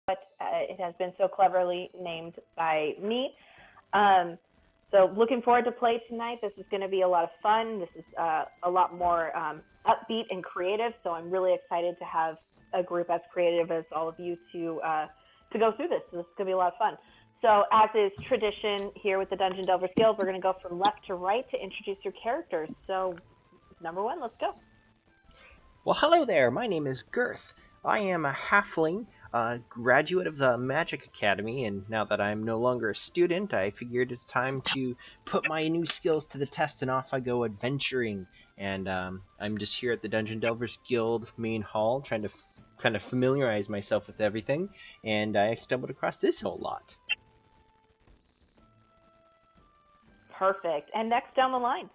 it has been so cleverly named by me. So looking forward to play tonight. This is going to be a lot of fun. This is a lot more upbeat and creative. So I'm really excited to have a group as creative as all of you to go through this. So this is going to be a lot of fun. So as is tradition here with the Dungeon Delvers Guild, we're going to go from left to right to introduce your characters. So number one, let's go. Well, hello there. My name is Gerth. I am a halfling, graduate of the Magic Academy, and now that I'm no longer a student, I figured it's time to put my new skills to the test, and off I go adventuring. And I'm just here at the Dungeon Delvers Guild main hall, trying to kind of familiarize myself with everything, and I stumbled across this whole lot. Perfect. And next down the line.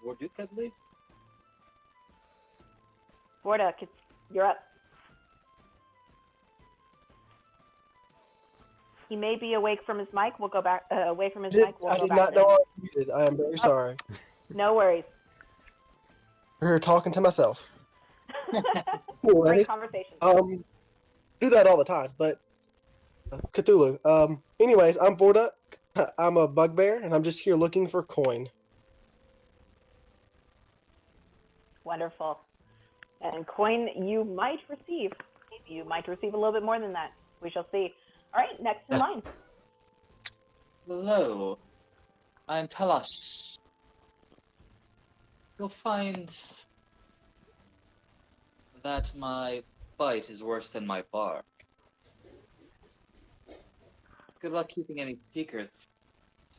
Vorduk, I believe. Vorduk, you're up. He may be awake from his mic. We'll go back away from his mic. I did not know I was muted. I am very sorry. No worries. We're talking to myself. Great conversation. Do that all the time, but Cthulhu. Anyways, I'm Vorduk. I'm a Bugbear, and I'm just here looking for coin. Wonderful. And coin you might receive. You might receive a little bit more than that. We shall see. All right, next in line. Hello, I'm Talash. You'll find that my bite is worse than my bark. Good luck keeping any secrets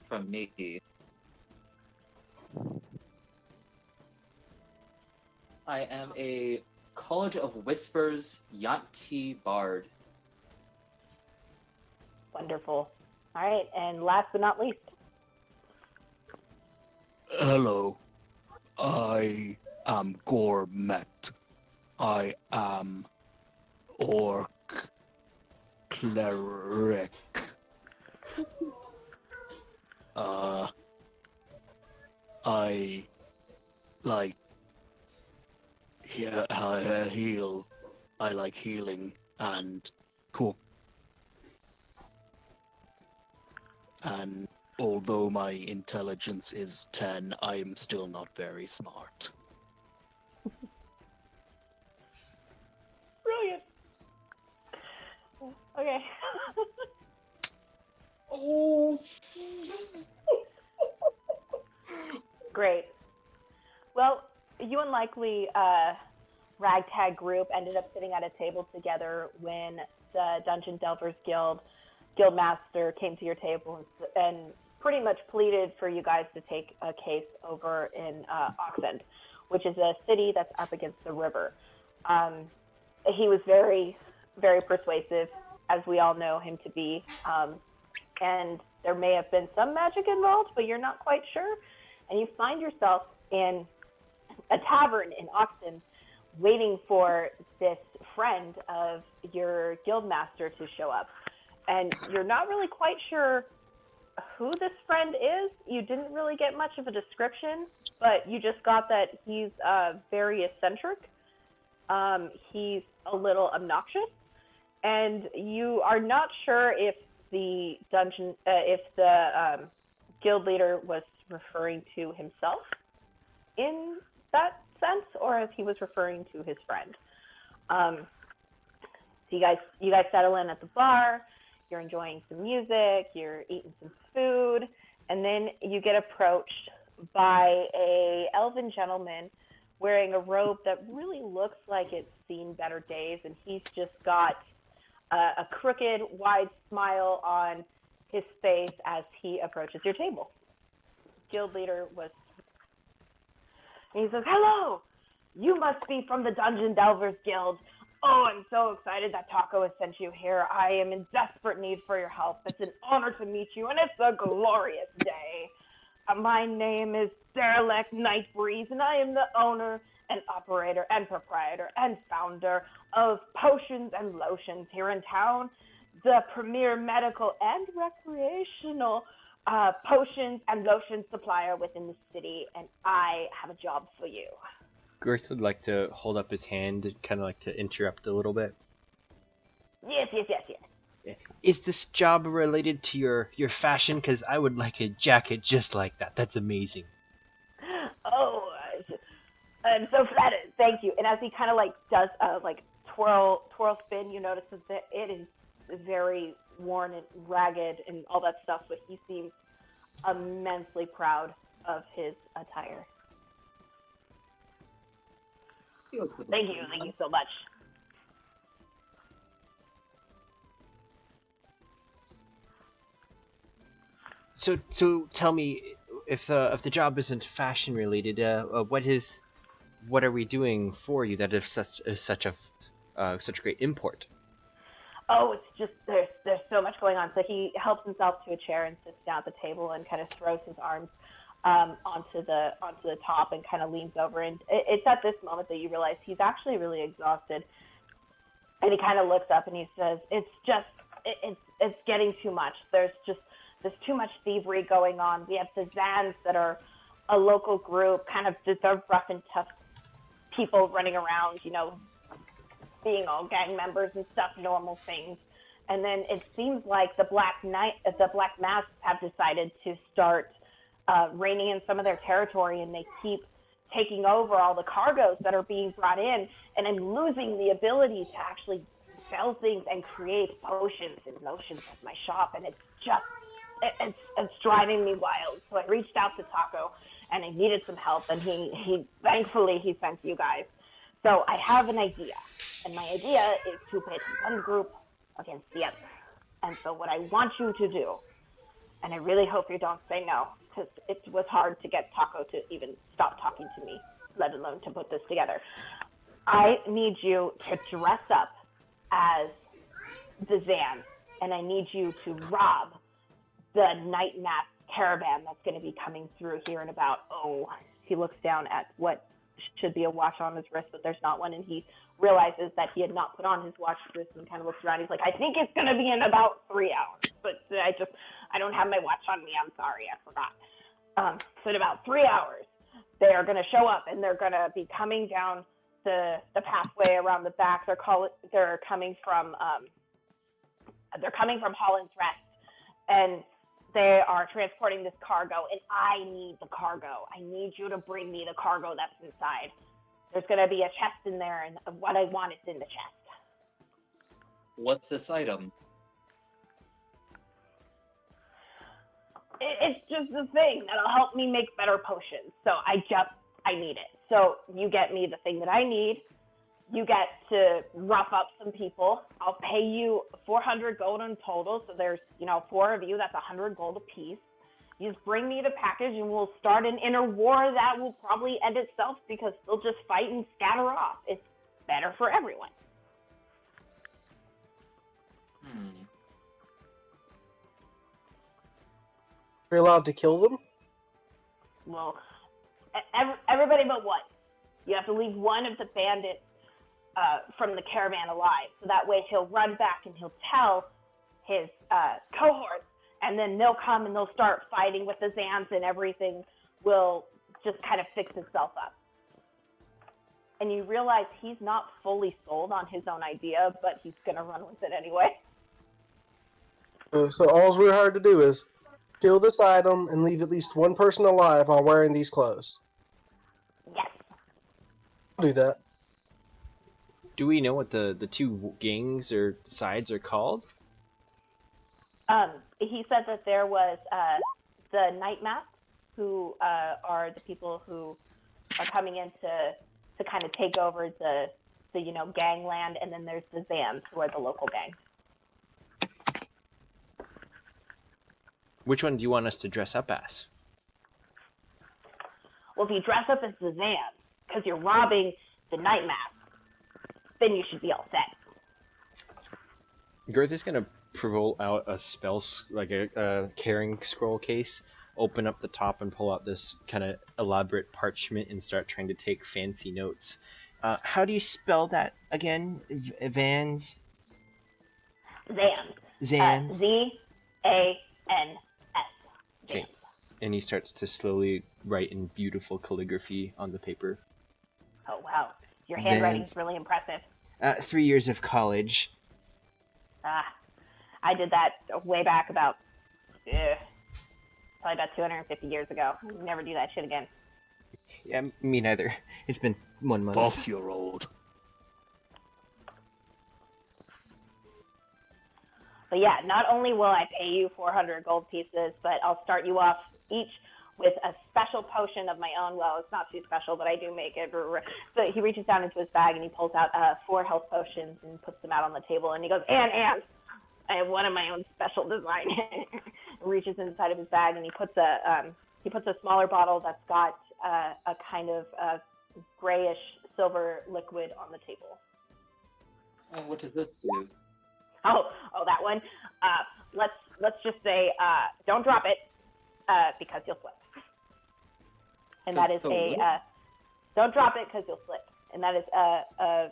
from me. I am a College of Whispers Yuan-ti bard. Wonderful. All right, and last but not least. Hello, I am Gourmet. I am Orc Cleric. I like heal. I like healing and cook. And although my intelligence is 10, I am still not very smart. Brilliant. Okay. Oh. Great. Well, you and likely ragtag group ended up sitting at a table together when the Dungeon Delvers Guildmaster came to your table and pretty much pleaded for you guys to take a case over in Oxend, which is a city that's up against the river. He was very, very persuasive, as we all know him to be, and there may have been some magic involved, but you're not quite sure, and you find yourself in a tavern in Oxend waiting for this friend of your guildmaster to show up. And you're not really quite sure who this friend is. You didn't really get much of a description, but you just got that he's very eccentric. He's a little obnoxious, and you are not sure if the guild leader was referring to himself in that sense, or if he was referring to his friend. So you guys settle in at the bar. You're enjoying some music, you're eating some food, and then you get approached by a elven gentleman wearing a robe that really looks like it's seen better days, and he's just got a crooked, wide smile on his face as he approaches your table. Guild leader was... And he says, "Hello! You must be from the Dungeon Delvers Guild. Oh, I'm so excited that Taco has sent you here. I am in desperate need for your help. It's an honor to meet you, and it's a glorious day. My name is Derelict Nightbreeze, and I am the owner and operator and proprietor and founder of Potions and Lotions here in town, the premier medical and recreational potions and lotion supplier within the city, and I have a job for you." Gerth would like to hold up his hand, kind of like to interrupt a little bit. Yes. Is this job related to your fashion? Because I would like a jacket just like that. That's amazing. Oh, I'm so flattered. Thank you. And as he kind of like does like twirl spin, you notice that it is very worn and ragged and all that stuff, but he seems immensely proud of his attire. Thank you so much. So tell me, if the job isn't fashion related, what are we doing for you that is such great import? Oh, it's just there's so much going on. So he helps himself to a chair and sits down at the table and kind of throws his arms onto the top and kind of leans over. And it's at this moment that you realize he's actually really exhausted. And he kind of looks up and he says, "It's getting too much. There's too much thievery going on. We have the Zans that are a local group, kind of they're rough and tough people running around, being all gang members and stuff, normal things. And then it seems like the Black Masks have decided to start reigning in some of their territory, and they keep taking over all the cargoes that are being brought in, and I'm losing the ability to actually sell things and create potions and lotions at my shop, and it's driving me wild. So I reached out to Taco, and I needed some help, and he thankfully he sent you guys. So I have an idea, and my idea is to pit one group against the other. And so what I want you to do, and I really hope you don't say no, because it was hard to get Taco to even stop talking to me, let alone to put this together. I need you to dress up as the Zan, and I need you to rob the night mask caravan that's going to be coming through here in about, he looks down at what should be a watch on his wrist, but there's not one, and he realizes that he had not put on his watch wrist and kind of looks around. He's like, I think it's going to be in about 3 hours, but I don't have my watch on me. I'm sorry, I forgot. So in about 3 hours, they are going to show up, and they're going to be coming down the pathway around the back. They're coming from Holland's Rest, and they are transporting this cargo, and I need the cargo. I need you to bring me the cargo that's inside. There's going to be a chest in there, and what I want is in the chest. What's this item? It's just the thing that'll help me make better potions. So I need it. So you get me the thing that I need. You get to rough up some people. I'll pay you 400 gold in total. So there's, 4 of you. That's 100 gold apiece. You just bring me the package and we'll start an inner war that will probably end itself because they'll just fight and scatter off. It's better for everyone. You're allowed to kill them? Well, everybody but one. You have to leave one of the bandits from the caravan alive. So that way he'll run back and he'll tell his cohorts, and then they'll come and they'll start fighting with the Zans, and everything will just kind of fix itself up. And you realize he's not fully sold on his own idea, but he's going to run with it anyway. So all we're hired to do is kill this item and leave at least one person alive while wearing these clothes. Yes. I'll do that. Do we know what the two gangs or sides are called? He said that there was the Night Mask, who are the people who are coming in to kind of take over the gangland, and then there's the Zans, who are the local gang. Which one do you want us to dress up as? Well, if you dress up as the Zans, because you're robbing the Night Mask, then you should be all set. Gerth is going to pull out a like a carrying scroll case, open up the top and pull out this kind of elaborate parchment and start trying to take fancy notes. How do you spell that again? Vans? Zans. Zans? Z-A-N-S. Okay. And he starts to slowly write in beautiful calligraphy on the paper. Oh, wow. Your handwriting's really impressive. 3 years of college. I did that way back about, probably about 250 years ago. Never do that shit again. Yeah, me neither. It's been 1 month. Fuck, you're old. But yeah, not only will I pay you 400 gold pieces, but I'll start you off each with a special potion of my own. Well, it's not too special, but I do make it. So he reaches down into his bag and he pulls out 4 health potions and puts them out on the table. And he goes, and I have one of my own special design. Reaches inside of his bag and he puts a smaller bottle that's got a kind of grayish silver liquid on the table. And what does this do? Oh, that one. Let's just say, don't drop it, because you'll slip. And that is don't drop it because you'll slip. And that is a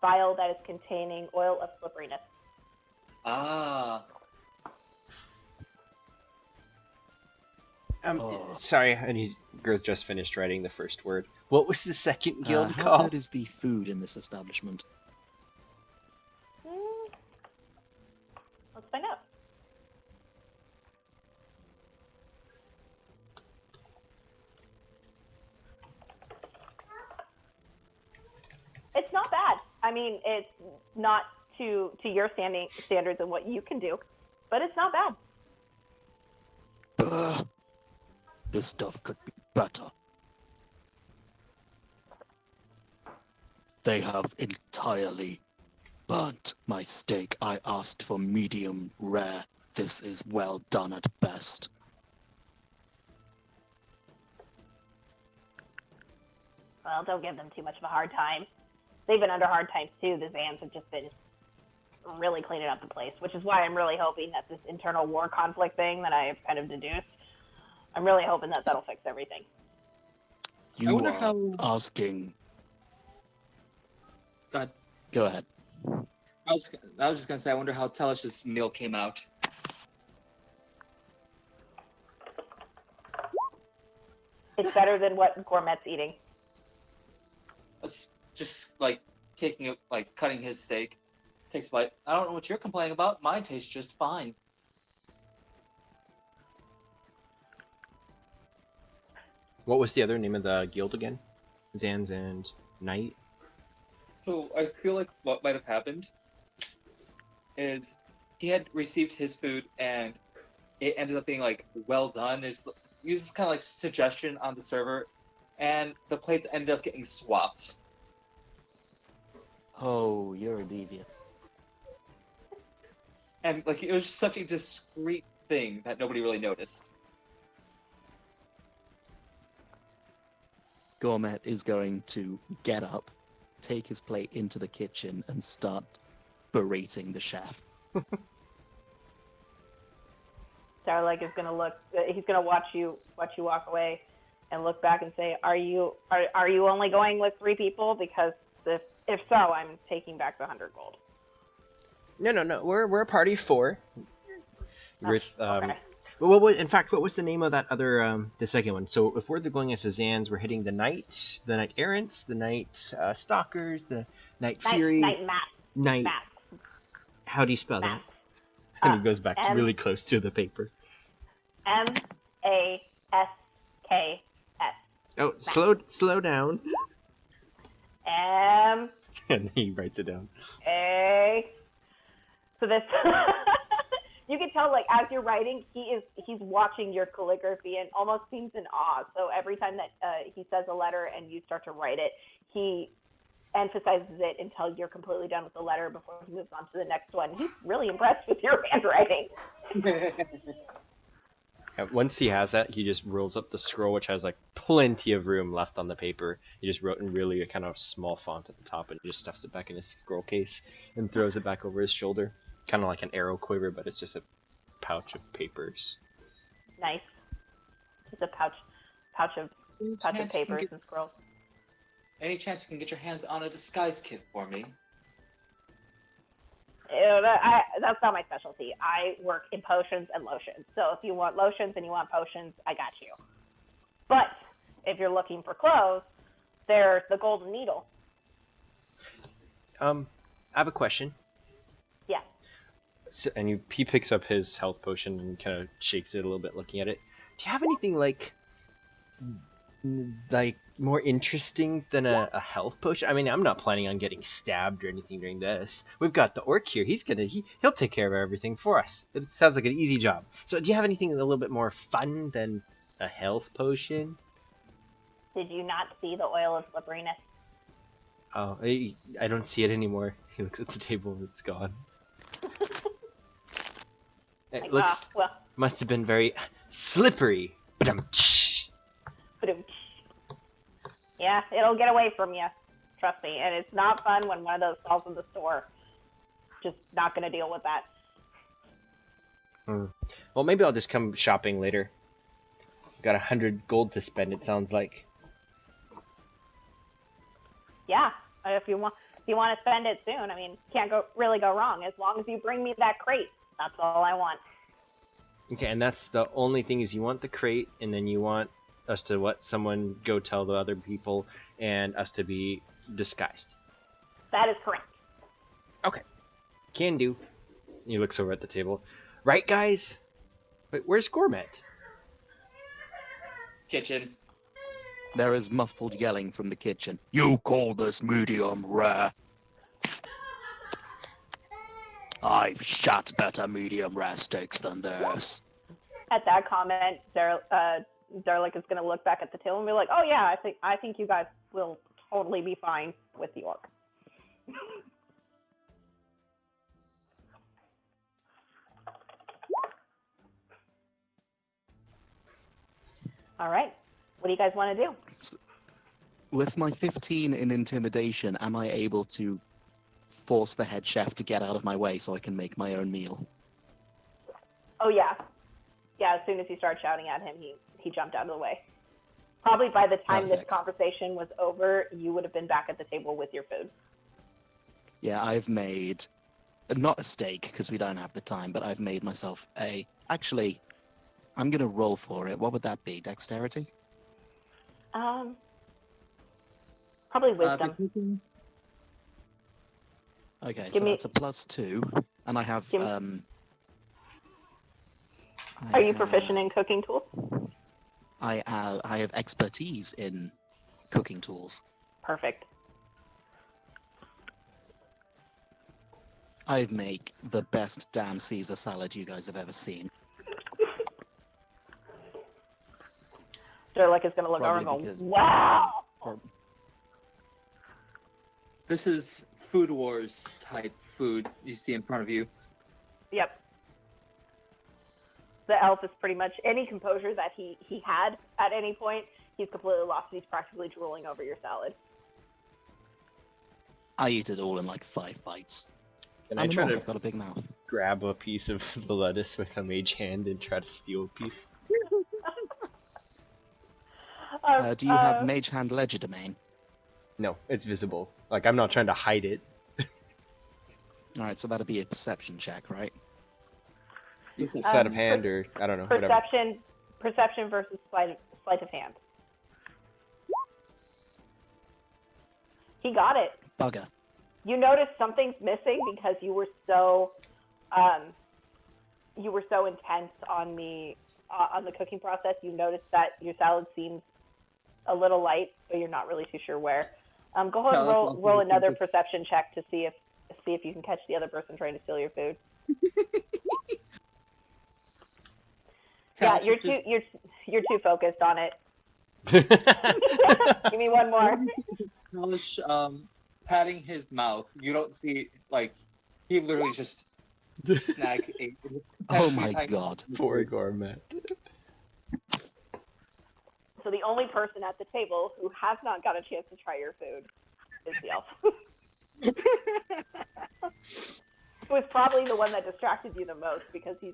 vial that is containing oil of slipperiness. Ah. Sorry, Gerth just finished writing the first word. What was the second guild How called? good is the food in this establishment? Let's find out. It's not bad. I mean, it's not to your standards and what you can do, but it's not bad. This stuff could be better. They have entirely burnt my steak. I asked for medium rare. This is well done at best. Well, don't give them too much of a hard time. They've been under hard times too. The Zans have just been really cleaning up the place, which is why I'm really hoping that this internal war conflict thing that I've kind of deduced, I'm really hoping that that'll fix everything. You are asking. Go ahead. Go ahead. I was just gonna say, I wonder how Talash's meal came out. It's better than what Gourmet's eating. It's just like cutting his steak. Takes a bite. I don't know what you're complaining about. Mine tastes just fine. What was the other name of the guild again? Zans and Knight? So I feel like what might have happened is he had received his food and it ended up being like well done. There's uses kind of like suggestion on the server, and the plates ended up getting swapped. Oh, you're a deviant. And like it was just such a discreet thing that nobody really noticed. Gourmet is going to get up, take his plate into the kitchen, and start berating the chef. Starlight is gonna look. He's gonna watch you walk away, and look back and say, "Are you only going with 3 people? Because if so, I'm taking back the 100 gold." No. We're a party of 4. With okay. in fact, what was the name of that other the second one? So if we're going as Zans, we're hitting the Knight Errants, the Knight Stalkers, the Knight Fury, Knight. How do you spell that? And he goes back to really close to the paper. MASKS. Oh, slow down. And he writes it down. So this, you can tell, like, as you're writing, he's watching your calligraphy and almost seems in awe. So every time that he says a letter and you start to write it, he emphasizes it until you're completely done with the letter before he moves on to the next one. He's really impressed with your handwriting. Once he has that, he just rolls up the scroll, which has like plenty of room left on the paper. He just wrote in really a kind of small font at the top and just stuffs it back in his scroll case and throws it back over his shoulder. Kind of like an arrow quiver, but it's just a pouch of papers. Nice. It's a pouch of papers and scrolls. Any chance you can get your hands on a disguise kit for me? That's not my specialty. I work in potions and lotions. So if you want lotions and you want potions, I got you. But if you're looking for clothes, there's the golden needle. I have a question. Yeah. So, and he picks up his health potion and kind of shakes it a little bit, looking at it. Do you have anything like more interesting than a health potion? I mean, I'm not planning on getting stabbed or anything during this. We've got the orc here. He'll take care of everything for us. It sounds like an easy job. So, do you have anything a little bit more fun than a health potion? Did you not see the oil of slipperiness? Oh, I don't see it anymore. He looks at the table and it's gone. It looks well, must have been very slippery. yeah, it'll get away from you. Trust me. And it's not fun when one of those falls in the store. Just not going to deal with that. Well, maybe I'll just come shopping later. Got 100 gold to spend, it sounds like. Yeah, if you want to spend it soon, I mean, can't really go wrong. As long as you bring me that crate, that's all I want. Okay, and that's the only thing is you want the crate, and then you want us to let someone go tell the other people, and us to be disguised. That is correct. Okay, can do. He looks over at the table. Right, guys? Wait, where's Gourmet? Kitchen. There is muffled yelling from the kitchen. You call this medium rare? I've shot better medium rare steaks than this. At that comment, Derlick is going to look back at the table and be like, "Oh yeah, I think you guys will totally be fine with the orc." All right. What do you guys want to do? With my 15 in intimidation, am I able to force the head chef to get out of my way so I can make my own meal? Oh yeah. Yeah, as soon as you start shouting at him, he jumped out of the way. Probably by the time Perfect. this conversation was over, you would have been back at the table with your food. Yeah, I've made, not a steak because we don't have the time, but I've made myself actually, I'm going to roll for it. What would that be? Dexterity? Probably wisdom. Okay, Give so me- that's a +2, and I have, Give me- Are you proficient in cooking tools? I have expertise in cooking tools. Perfect. I make the best damn Caesar salad you guys have ever seen. Derlick is going to look over Probably and go, because- "Wow!" This is Food Wars type food you see in front of you. Yep. The elf is pretty much any composure that he had at any point, he's completely lost. He's practically drooling over your salad. I eat it all in like 5 bites. Can I'm I a try monk, to I've got a big mouth. grab a piece of the lettuce with a mage hand and try to steal a piece? Do you have Mage Hand Legerdemain? No, it's visible. Like, I'm not trying to hide it. Alright, so that'll be a perception check, right? Sleight of hand or, I don't know, whatever. Perception versus sleight of hand. He got it. Bugger. You notice something's missing because you were so intense on the cooking process. You noticed that your salad seems a little light, but you're not really too sure where. Go ahead and roll another perception check to see if you can catch the other person trying to steal your food. Yeah, you're too focused on it. Give me one more. Talash, patting his mouth. You don't see, like, he literally just snagged a... Oh my god. Poor Gourmet. So the only person at the table who has not got a chance to try your food is the elf. It was probably the one that distracted you the most because he's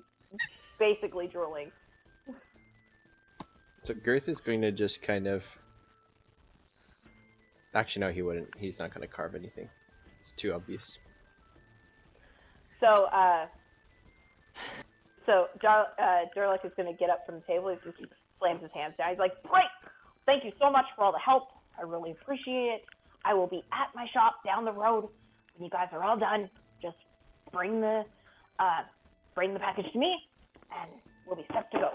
basically drooling. So Gerth is going to just kind of... Actually, no, he wouldn't. He's not going to carve anything. It's too obvious. So, Derlick is going to get up from the table. He just slams his hands down. He's like, "Great! Thank you so much for all the help. I really appreciate it. I will be at my shop down the road when you guys are all done. Just bring the package to me, and we'll be set to go.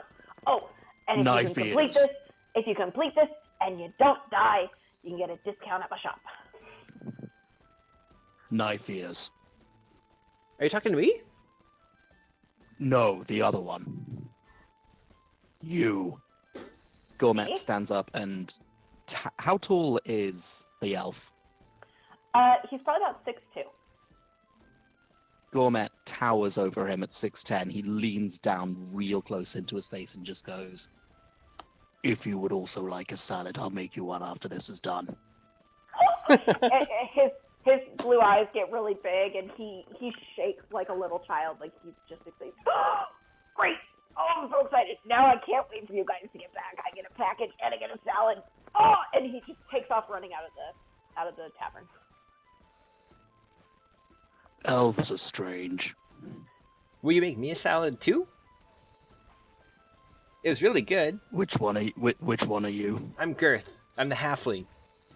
Oh, and if you complete this and you don't die, you can get a discount at my shop. Knife ears. Are you talking to me? No, the other one. You. Gourmet Me? stands up and... how tall is the elf? He's probably about 6'2". Gourmet towers over him at 6'10". He leans down real close into his face and just goes, "If you would also like a salad, I'll make you one after this is done." His blue eyes get really big, and he shakes like a little child, like he's just excited. Oh, great! Oh, I'm so excited! Now I can't wait for you guys to get back. I get a package and I get a salad. Oh, and he just takes off running out of the tavern. Elves are strange. Will you make me a salad too? It was really good. Which one are you? I'm Gerth. I'm the halfling.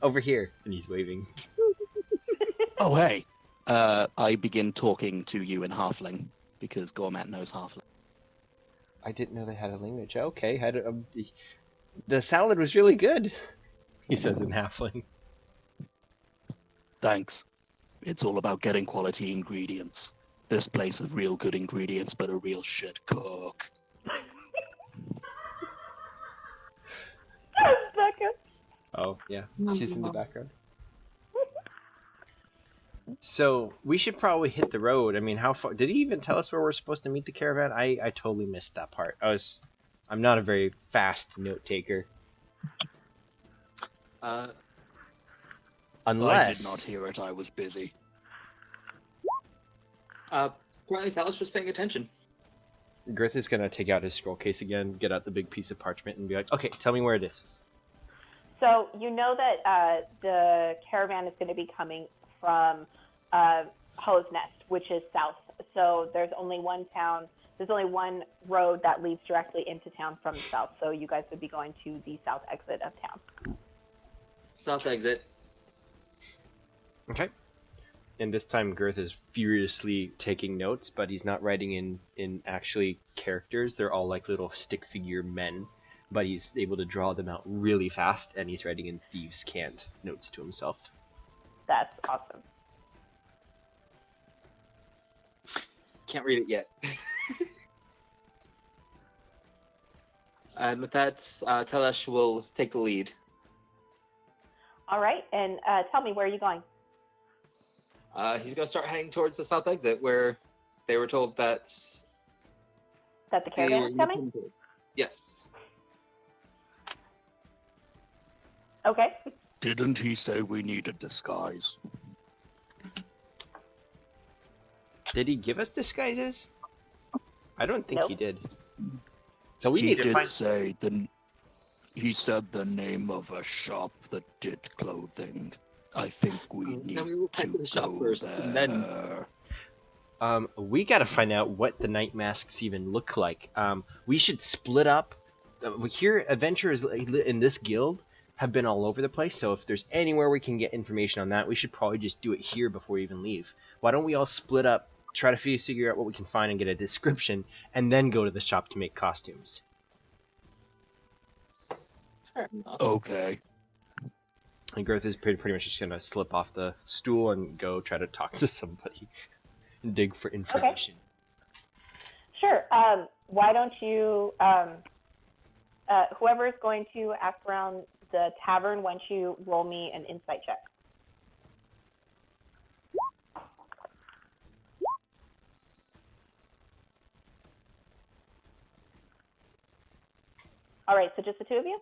Over here. And he's waving. Oh, hey. I begin talking to you in Halfling, because Gourmet knows Halfling. I didn't know they had a language. Okay. The salad was really good, he says in halfling. Thanks. It's all about getting quality ingredients. This place has real good ingredients, but a real shit cook. Becca. Oh, yeah. She's in the background. So, we should probably hit the road. I mean, how far... Did he even tell us where we're supposed to meet the caravan? I totally missed that part. I'm not a very fast note taker. Unless... I did not hear it, I was busy. Apparently Talash was paying attention. Gerth is going to take out his scroll case again, get out the big piece of parchment, and be like, okay, tell me where it is. So you know that the caravan is going to be coming from Ho's Nest, which is south. So there's only one road that leads directly into town from the south. So you guys would be going to the south exit of town. South exit. Okay. And this time Gerth is furiously taking notes, but he's not writing in actually characters. They're all like little stick figure men, but he's able to draw them out really fast, and he's writing in thieves' cant notes to himself. That's awesome. Can't read it yet. And with that, Talash will take the lead. All right, and tell me, where are you going? He's going to start heading towards the south exit, where they were told that... That the caravan is coming? Yes. Okay. Didn't he say we need a disguise? Did he give us disguises? I don't think Nope. he did. So we He need to did find... say he said the name of a shop that did clothing. I think we need Then we will to head to the shop go first, there. and then... we gotta find out what the night masks even look like. We should split up. Here, adventurers in this guild have been all over the place, so if there's anywhere we can get information on that, we should probably just do it here before we even leave. Why don't we all split up, try to figure out what we can find and get a description, and then go to the shop to make costumes? Fair enough. Okay. And Gerth is pretty much just gonna slip off the stool and go try to talk to somebody and dig for information. Sure. Why don't you, whoever is going to ask around the tavern, why don't you roll me an insight check? All right, so just the two of you?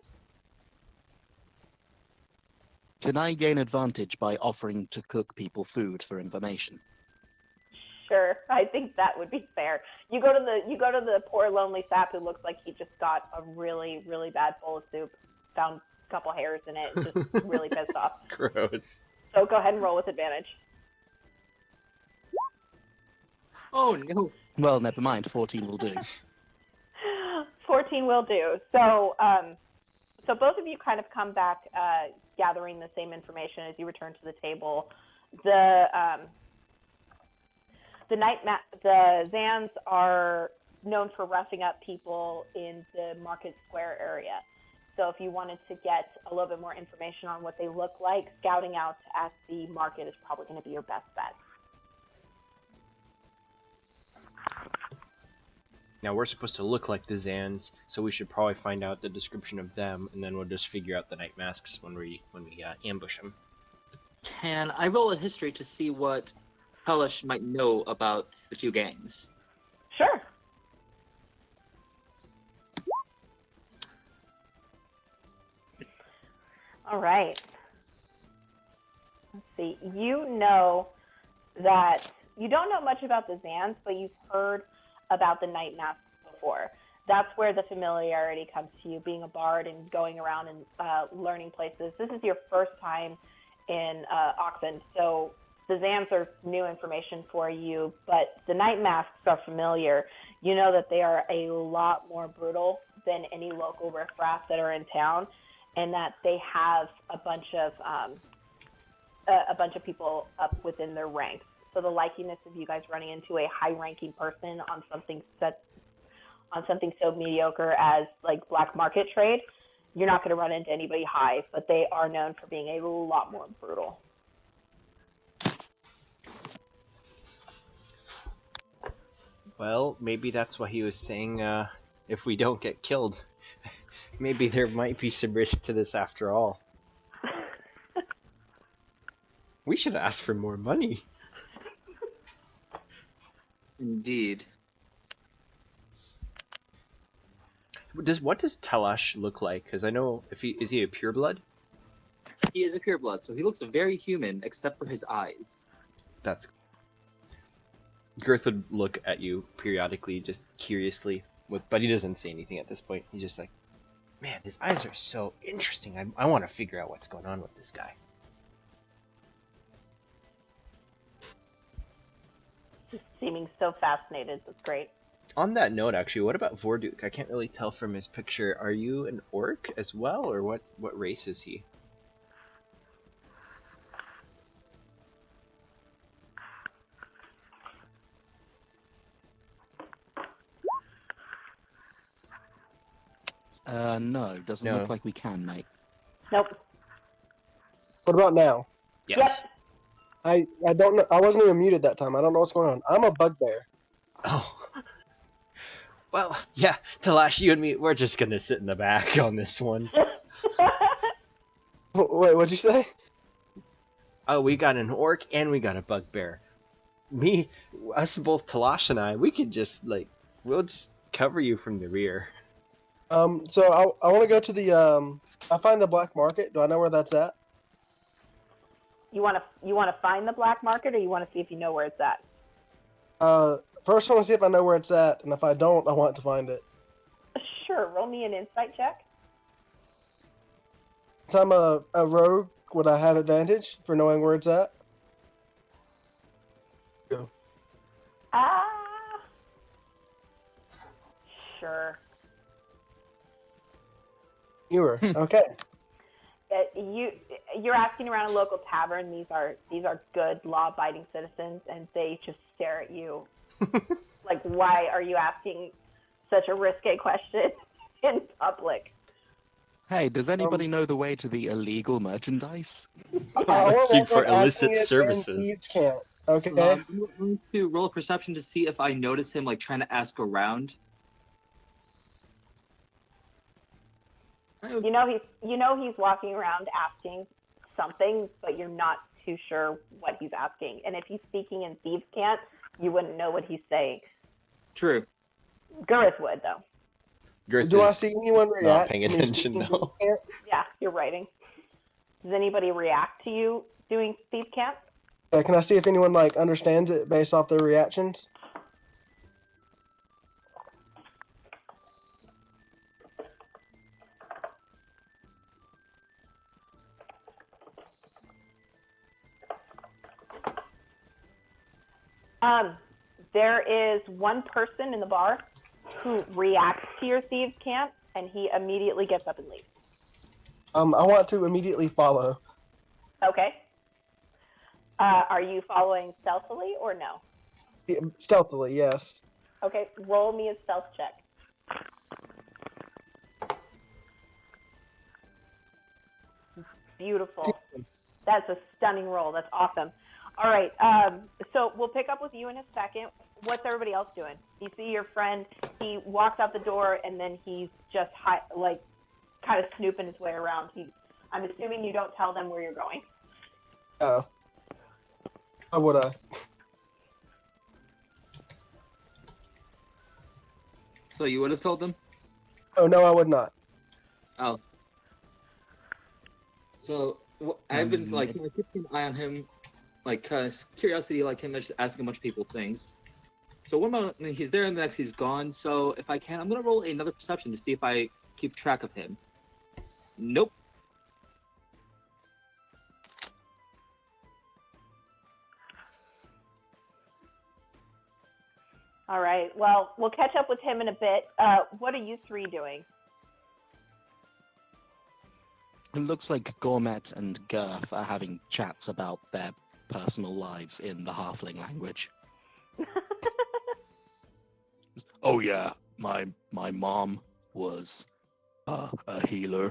Can I gain advantage by offering to cook people food for information? Sure, I think that would be fair. You go to the poor lonely sap who looks like he just got a really, really bad bowl of soup, found a couple hairs in it, and just really pissed off. Gross. So go ahead and roll with advantage. Oh, no. Well, never mind. 14 will do. 14 will do. So, so both of you kind of come back gathering the same information as you return to the table. The Zans are known for roughing up people in the market square area. So if you wanted to get a little bit more information on what they look like, scouting out at the market is probably going to be your best bet. Now we're supposed to look like the Zans, so we should probably find out the description of them, and then we'll just figure out the night masks when we ambush them. Can I roll a history to see what Talash might know about the two gangs? Sure. All right. Let's see. You know that you don't know much about the Zans, but you've heard about the night masks before. That's where the familiarity comes to you, being a bard and going around and learning places. This is your first time in Oxen, so the Zans are new information for you, but the night masks are familiar. You know that they are a lot more brutal than any local riffraff that are in town, and that they have a bunch of people up within their ranks. So the likeliness of you guys running into a high-ranking person on something so mediocre as like black market trade, you're not going to run into anybody high, but they are known for being a lot more brutal. Well, maybe that's why he was saying, if we don't get killed, maybe there might be some risk to this after all. We should ask for more money. Indeed. What does Talash look like? Because I know is he a pureblood? He is a pureblood, so he looks very human, except for his eyes. That's. Gerth would look at you periodically, just curiously, but he doesn't say anything at this point. He's just like, man, his eyes are so interesting. I want to figure out what's going on with this guy. Just seeming so fascinated. That's great. On that note, actually, what about Vorduk? I can't really tell from his picture. Are you an orc as well, or what race is he? No, doesn't No. look like we can, mate. Nope. What about now? Yes. I don't know. I wasn't even muted that time. I don't know what's going on. I'm a bugbear. Oh. Well, yeah, Talash, you and me, we're just gonna sit in the back on this one. Wait, what'd you say? Oh, we got an orc and we got a bugbear. Us both, Talash and I, we could just, we'll just cover you from the rear. So I want to go to the I find the black market. Do I know where that's at? You want to find the black market, or you want to see if you know where it's at? First I want to see if I know where it's at, and if I don't, I want to find it. Sure. Roll me an insight check. Since I'm a rogue, would I have advantage for knowing where it's at? Go. Sure. You were okay. You're asking around a local tavern. These are good, law-abiding citizens, and they just stare at you like, why are you asking such a risque question in public? Hey, does anybody know the way to the illegal merchandise? Looking for illicit services. Okay. I'm going to roll a perception to see if I notice him trying to ask around. You know he's walking around asking something, but you're not too sure what he's asking. And if he's speaking in thieves' cant, you wouldn't know what he's saying. True. Gerth would, though. Gerth Do I is see anyone react? not paying to me attention, speaking no. thieves' cant? Yeah, you're writing. Does anybody react to you doing thieves' cant? Can I see if anyone understands it based off their reactions? There is one person in the bar who reacts to your thieves' cant, and he immediately gets up and leaves. I want to immediately follow. Okay. Are you following stealthily or no? Yeah, stealthily, yes. Okay, roll me a stealth check. Beautiful. That's a stunning roll. That's awesome. All right, so we'll pick up with you in a second. What's everybody else doing? You see your friend, he walks out the door, and then he's just kind of snooping his way around. I'm assuming you don't tell them where you're going. Oh. How would I? So you would have told them? Oh, no, I would not. Oh. So I've been keeping an eye on him, curiosity, him just asking a bunch of people things. So one moment he's there, and the next he's gone. So if I can, I'm gonna roll another perception to see if I keep track of him. Nope. All right, well, we'll catch up with him in a bit. What are you three doing? It looks like Gourmet and Gerth are having chats about their personal lives in the Halfling language. Oh yeah, my mom was a healer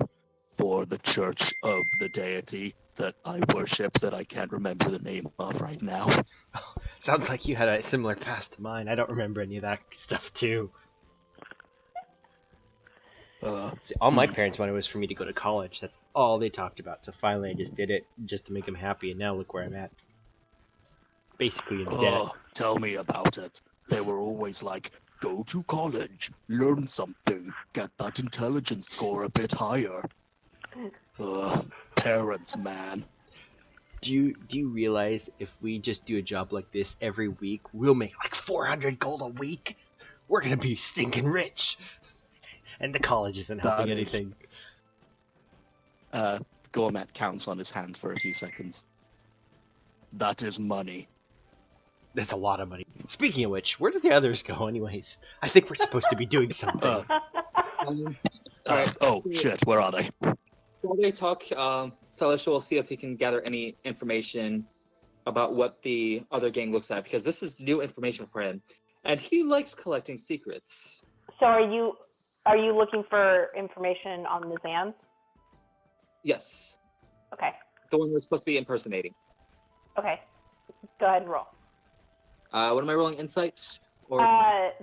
for the Church of the Deity that I worship that I can't remember the name of right now. Sounds like you had a similar past to mine. I don't remember any of that stuff too. See, all my parents wanted was for me to go to college. That's all they talked about. So finally I just did it just to make them happy, and now look where I'm at. Basically in debt. Tell me about it. They were always like, go to college, learn something, get that intelligence score a bit higher. Parents, man. Do you realize if we just do a job like this every week, we'll make like 400 gold a week? We're gonna be stinking rich. And the college isn't helping anything. Gourmet counts on his hands for a few seconds. That is money. That's a lot of money. Speaking of which, where did the others go anyways? I think we're supposed to be doing something. Oh, shit, where are they? While they talk, Talash will see if he can gather any information about what the other gang looks at, because this is new information for him. And he likes collecting secrets. So are you looking for information on the Zans? Yes. Okay. The one we're supposed to be impersonating. Okay. Go ahead and roll. What am I rolling? Insight? Or...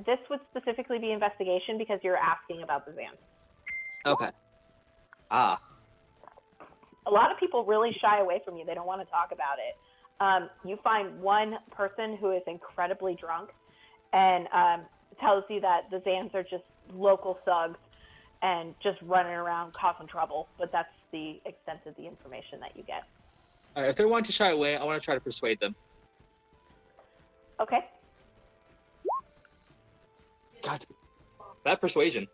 This would specifically be investigation because you're asking about the Zans. Okay. Ah. A lot of people really shy away from you. They don't want to talk about it. You find one person who is incredibly drunk and tells you that the Zans are just local thugs and just running around causing trouble, but that's the extent of the information that you get. All right, if they're wanting to shy away, I want to try to persuade them. Okay. God, that persuasion.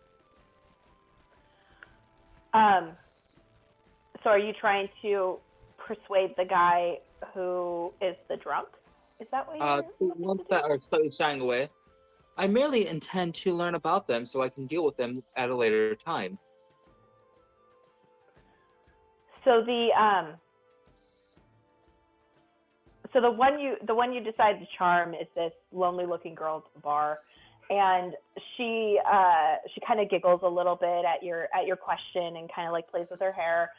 So are you trying to persuade the guy who is the drunk? Is that what you're the ones that are slightly shying away. I merely intend to learn about them so I can deal with them at a later time. So the one you decide to charm is this lonely-looking girl at the bar, and she kind of giggles a little bit at your question and kind of like plays with her hair,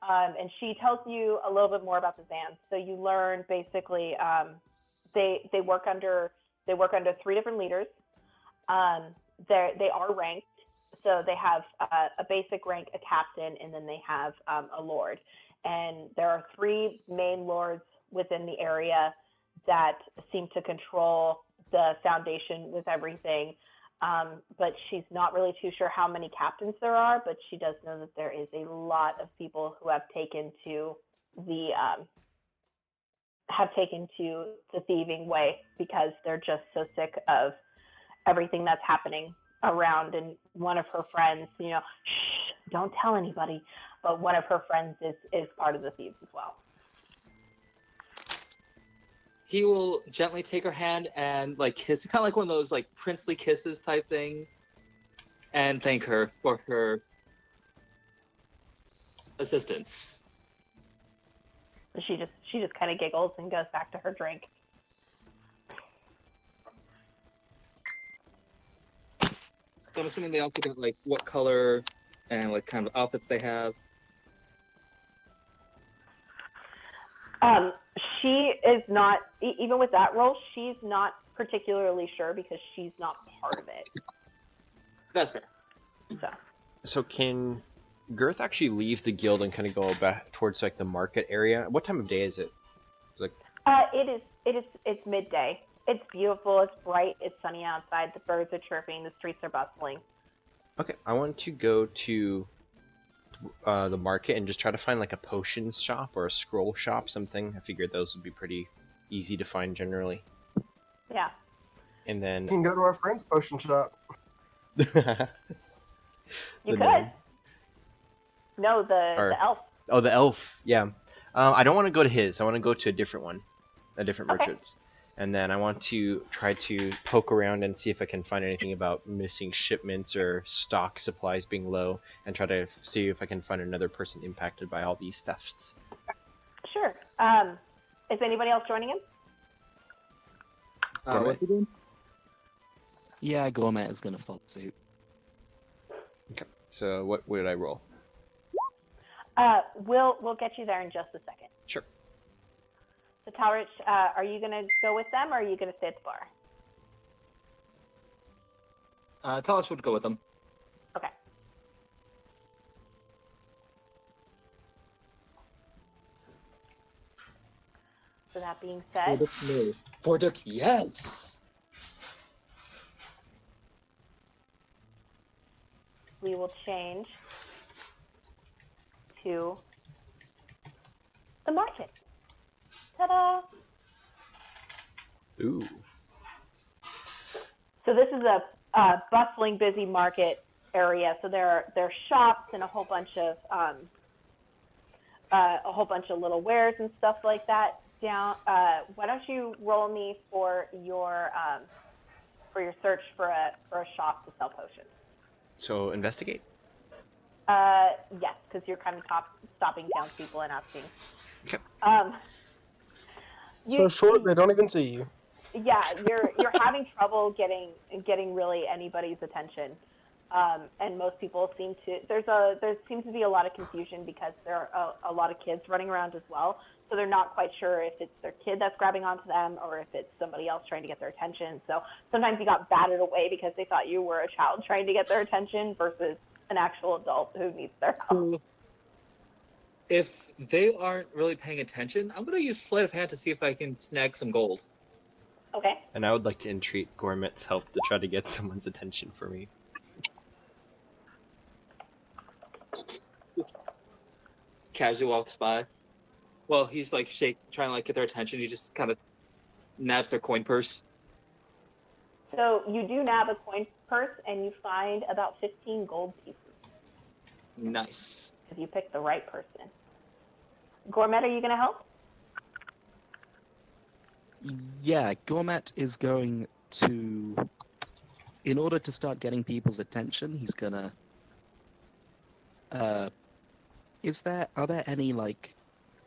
and she tells you a little bit more about the Zans. So you learn basically they work under 3 different leaders. They are ranked, so they have a basic rank, a captain, and then they have a lord. And there are 3 main lords within the area that seem to control the foundation with everything. But she's not really too sure how many captains there are, but she does know that there is a lot of people who have taken to the thieving way because they're just so sick of everything that's happening around. And one of her friends, shh, don't tell anybody, but one of her friends is part of the thieves as well. He will gently take her hand and kiss, kind of like one of those princely kisses type thing, and thank her for her assistance. She just kind of giggles and goes back to her drink. So I'm assuming they also got like what color and like kind of outfits they have. She is not, even with that role, she's not particularly sure because she's not part of it. That's fair. So can Gerth actually leave the guild and kind of go back towards like the market area? What time of day is it? It's midday. It's beautiful. It's bright. It's sunny outside. The birds are chirping. The streets are bustling. Okay, I want to go to the market and just try to find like a potions shop or a scroll shop, something. I figured those would be pretty easy to find generally. Yeah. And then You can go to our friend's potion shop. You could. No, the elf. Oh, the elf. Yeah. I don't want to go to his. I want to go to a different one, a different Okay. merchant's. And then I want to try to poke around and see if I can find anything about missing shipments or stock supplies being low, and try to see if I can find another person impacted by all these thefts. Sure. Is anybody else joining him? Gourmet? What's he doing? Yeah, Gourmet is going to follow suit. Okay. So what did I roll? We'll get you there in just a second. Sure. So Talash, are you gonna go with them, or are you gonna stay at the bar? Talash would go with them. Okay. So that being said, Vorduk, yes. we will change to the market. Ta-da! Ooh. So this is a bustling, busy market area. So there are shops and a whole bunch of little wares and stuff like that. Down. Why don't you roll me for your search for a shop to sell potions? So investigate. Yes, because you're kind of stopping townspeople and asking. Okay. So short, they don't even see you. Yeah, you're having trouble getting really anybody's attention, and most people seem to. There seems to be a lot of confusion because there are a lot of kids running around as well. So they're not quite sure if it's their kid that's grabbing onto them or if it's somebody else trying to get their attention. So sometimes you got batted away because they thought you were a child trying to get their attention versus an actual adult who needs their help. So, if they aren't really paying attention, I'm gonna use sleight of hand to see if I can snag some gold. Okay. And I would like to entreat Gourmet's help to try to get someone's attention for me. Casually walks by. Well, he's like trying to like get their attention. He just kind of nabs their coin purse. So you do nab a coin purse and you find about 15 gold pieces Nice. if you pick the right person. Gourmet, are you going to help? Yeah, Gourmet is going to, in order to start getting people's attention, he's gonna. Are there any like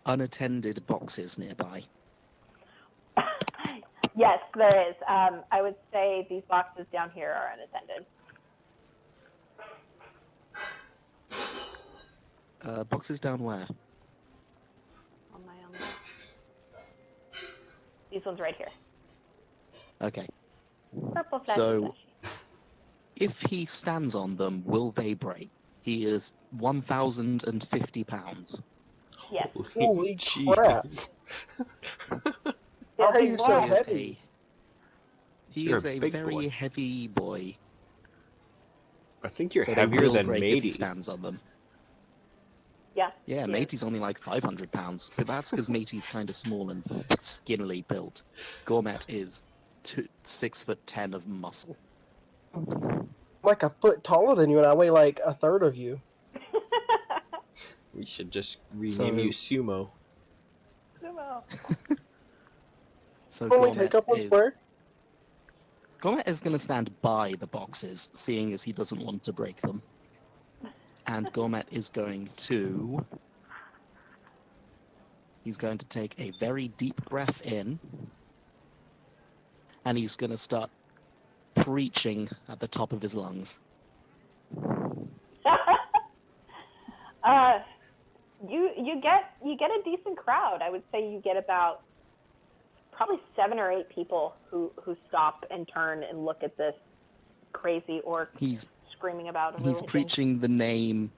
unattended boxes nearby? Yes, there is. I would say these boxes down here are unattended. Boxes down where? On my own. These ones right here. Okay. Purple flashy So- flashy. If he stands on them, will they break? He is 1,050 pounds. Yes. Holy jeez. crap. Why are you so Wow. heavy? He You're is a a big very boy. heavy boy. I think you're So they heavier will than break if he Matey. stands on them. Yeah. Yeah, he Matey's only like 500 pounds, but that's because Matey's kind of small and skinnily built. Gourmet is 6'10" of muscle. I'm like a foot taller than you, and I weigh like a third of you. We should just rename you Sumo. So Only Gourmet take up one is, square. Gourmet is going to stand by the boxes, seeing as he doesn't want to break them. And Gourmet is going to... He's going to take a very deep breath in. And he's going to start preaching at the top of his lungs. You get a decent crowd. I would say you get about probably 7 or 8 people who stop and turn and look at this crazy orc screaming about a He's religion. preaching the name.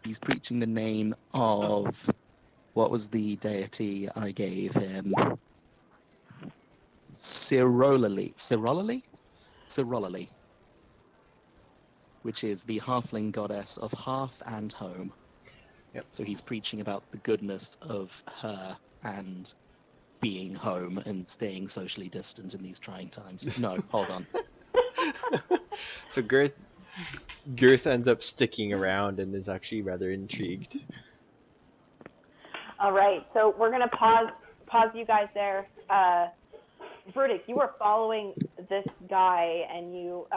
He's preaching the name of what was the deity I gave him? Cyrolali, which is the halfling goddess of hearth and home. Yep. So he's preaching about the goodness of her and being home and staying socially distant in these trying times. No, hold on. So Gerth ends up sticking around and is actually rather intrigued. All right, so we're gonna pause you guys there. Vorduk, you are following this guy, and you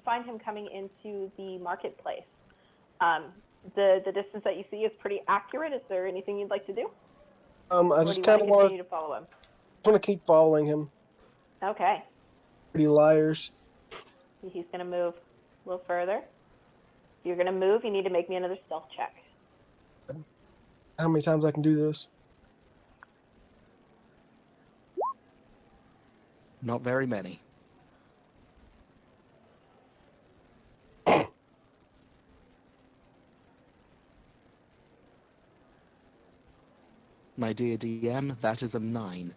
find him coming into the marketplace. The distance that you see is pretty accurate. Is there anything you'd like to do? I just kind of want to follow him. to keep following him. Okay. Pretty liars. He's gonna move a little further. If you're gonna move, you need to make me another stealth check. How many times I can do this? Not very many. My dear DM, that is a 9.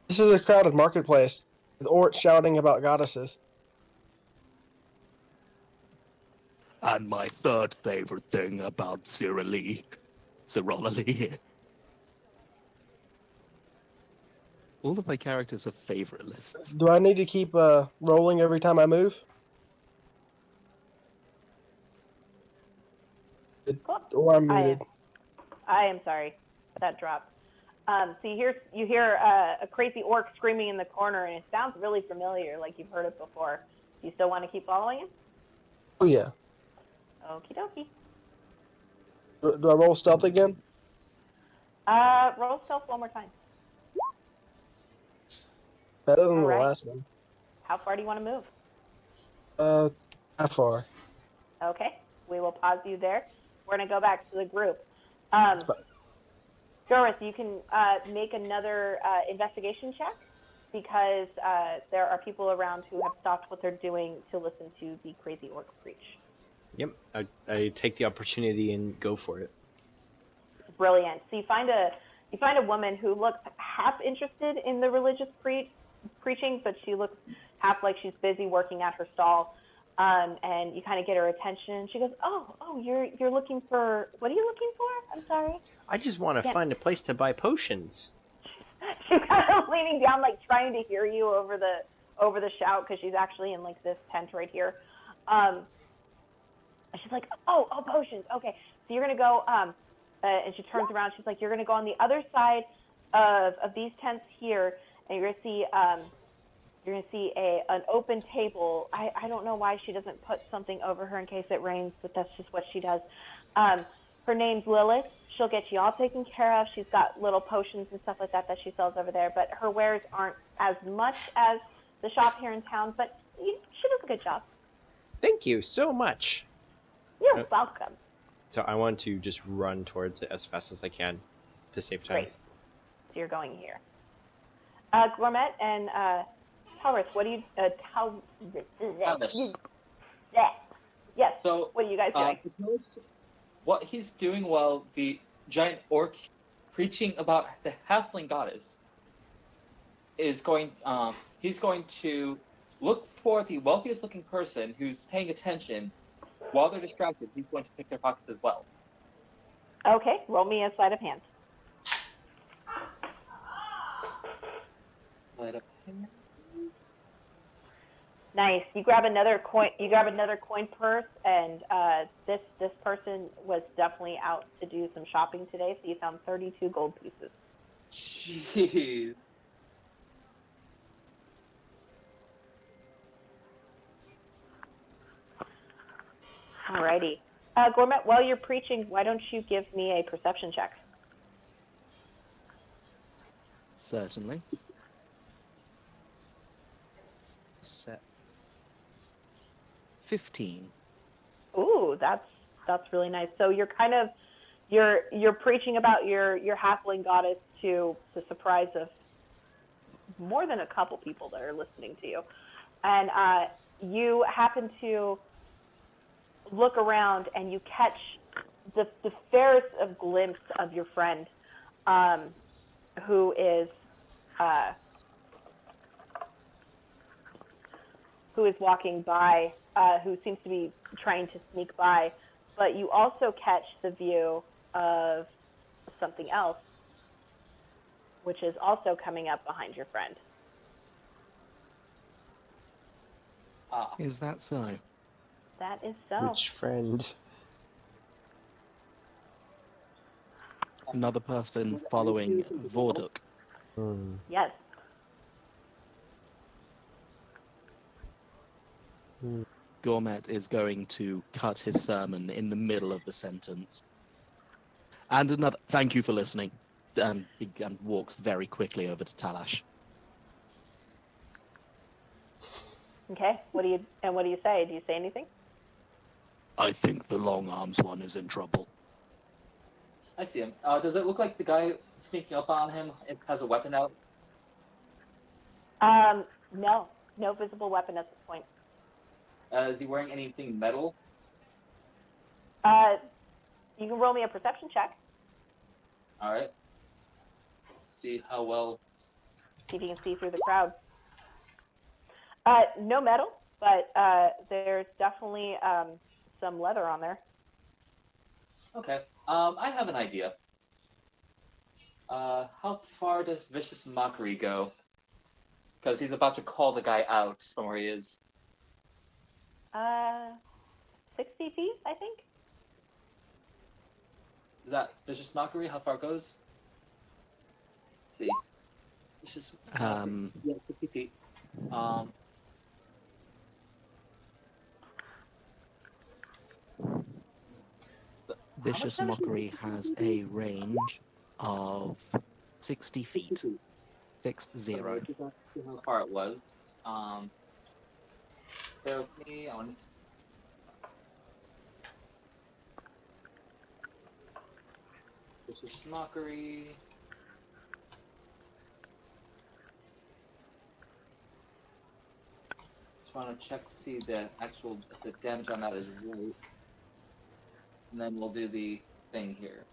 This is a crowded marketplace with orcs shouting about goddesses. And my third favorite thing about Cyrolali. All of my characters have favorite lists. Do I need to keep rolling every time I move? Cool. Or I'm muted. I am sorry, that dropped. So you hear a crazy orc screaming in the corner, and it sounds really familiar, like you've heard it before. Do you still want to keep following him? Oh yeah. Okie dokie. Do I roll stealth again? Roll stealth one more time. Better than the Alright. last one. How far do you want to move? How far? Okay, we will pause you there. We're going to go back to the group. Gerth, you can make another investigation check because there are people around who have stopped what they're doing to listen to the crazy orc preach. Yep, I take the opportunity and go for it. Brilliant. So you find a woman who looks half interested in the religious preaching, but she looks half like she's busy working at her stall. And you kind of get her attention. She goes, "Oh, you're looking for, what are you looking for? I'm sorry." I just want to find a place to buy potions. She's kind of leaning down, like trying to hear you over the shout, because she's actually in like this tent right here. And she's like, "Oh, potions. Okay, so you're gonna go." And she turns around. She's like, "You're gonna go on the other side of these tents here, and you're gonna see an open table." I don't know why she doesn't put something over her in case it rains, but that's just what she does. Her name's Lilith. She'll get you all taken care of. She's got little potions and stuff like that she sells over there, but her wares aren't as much as the shop here in town, but she does a good job. Thank you so much. You're welcome. So I want to just run towards it as fast as I can to save time. Great. So you're going here. Gourmet and Taurus, what do you... Yes, So, what are you guys doing? What he's doing while the giant orc preaching about the halfling goddess is he's going to look for the wealthiest looking person who's paying attention. While they're distracted, he's going to pick their pockets as well. Okay, roll me a sleight of hand. Nice. You grab another coin purse, and this person was definitely out to do some shopping today, so you found 32 gold pieces. Jeez. Alrighty. Gourmet, while you're preaching, why don't you give me a perception check? Certainly. Set. 15. Ooh, that's really nice. So you're kind of you're preaching about your halfling goddess to the surprise of more than a couple people that are listening to you, and you happen to look around and you catch the fairest of glimpse of your friend, who is walking by, who seems to be trying to sneak by, but you also catch the view of something else, which is also coming up behind your friend. Is that so? That is so. Which friend? Another person following Vorduk. Yes. Gourmet is going to cut his sermon in the middle of the sentence. And another, thank you for listening. And walks very quickly over to Talash. Okay. What do you say? Do you say anything? I think the long arms one is in trouble. I see him. Does it look like the guy sneaking up on him has a weapon out? No visible weapon at this point. Is he wearing anything metal? You can roll me a perception check. All right. See how well. See if you can see through the crowd. No metal, but there's definitely some leather on there. Okay. I have an idea. How far does Vicious Mockery go? Because he's about to call the guy out from where he is. 60 feet, I think. Is that Vicious Mockery? How far it goes? Let's see. Vicious Mockery. Yeah, 60 feet. Vicious Mockery has a range of 60 feet. Fixed 0. See how far it was. Bear with me. I want to. Vicious Mockery. Just want to check to see the damage on that is right. And then we'll do the thing here.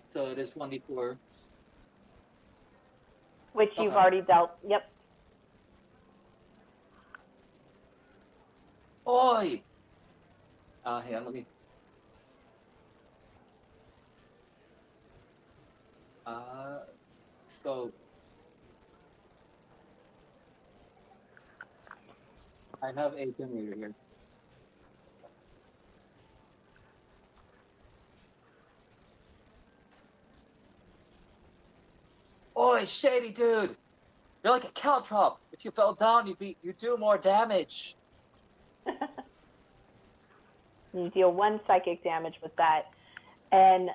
So it is 1d4. Which you've Okay. already dealt. Yep. Oi! Hang on, let me. Let's go. I have a generator here. Oi, shady dude! You're like a caltrop. If you fell down, you do more damage. You deal 1 psychic damage with that, and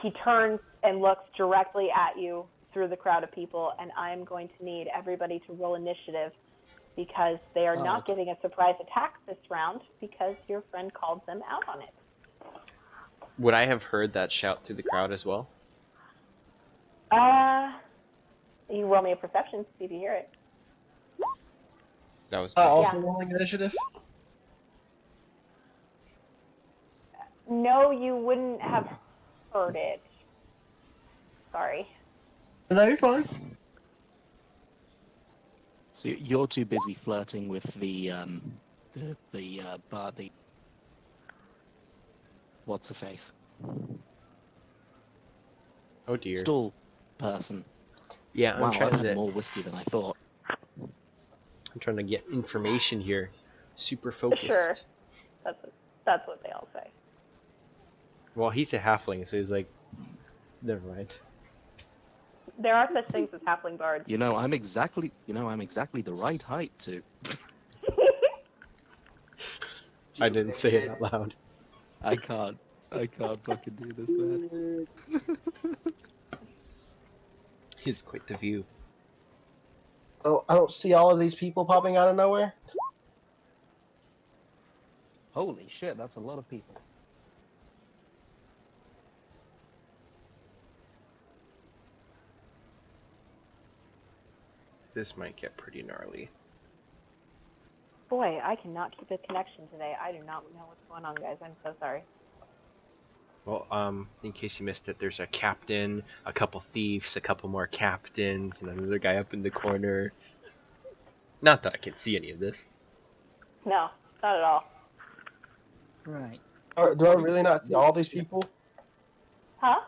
he turns and looks directly at you through the crowd of people, and I'm going to need everybody to roll initiative because they are not getting a surprise attack this round because your friend called them out on it. Would I have heard that shout through the crowd as well? You roll me a perception, see if you hear it. That was Also rolling initiative. No, you wouldn't have heard it. Sorry. No, you're fine. So you're too busy flirting with the what's her face? Oh dear. Stall person. Yeah, Wow, I'm I've trying had to. more whiskey than I thought. I'm trying to get information here. Super focused. Sure. That's what they all say. Well, he's a halfling, so he's like Never mind. There are such things as halfling bards. I'm exactly the right height to. I didn't say it out loud. I can't fucking do this, man. He's quite the view. I don't see all of these people popping out of nowhere. Holy shit, that's a lot of people. This might get pretty gnarly. Boy, I cannot keep a connection today. I do not know what's going on, guys. I'm so sorry. Well, in case you missed it, there's a captain, a couple thieves, a couple more captains, and another guy up in the corner. Not that I can see any of this. No, not at all. Right. Do I really not see all these people? Huh?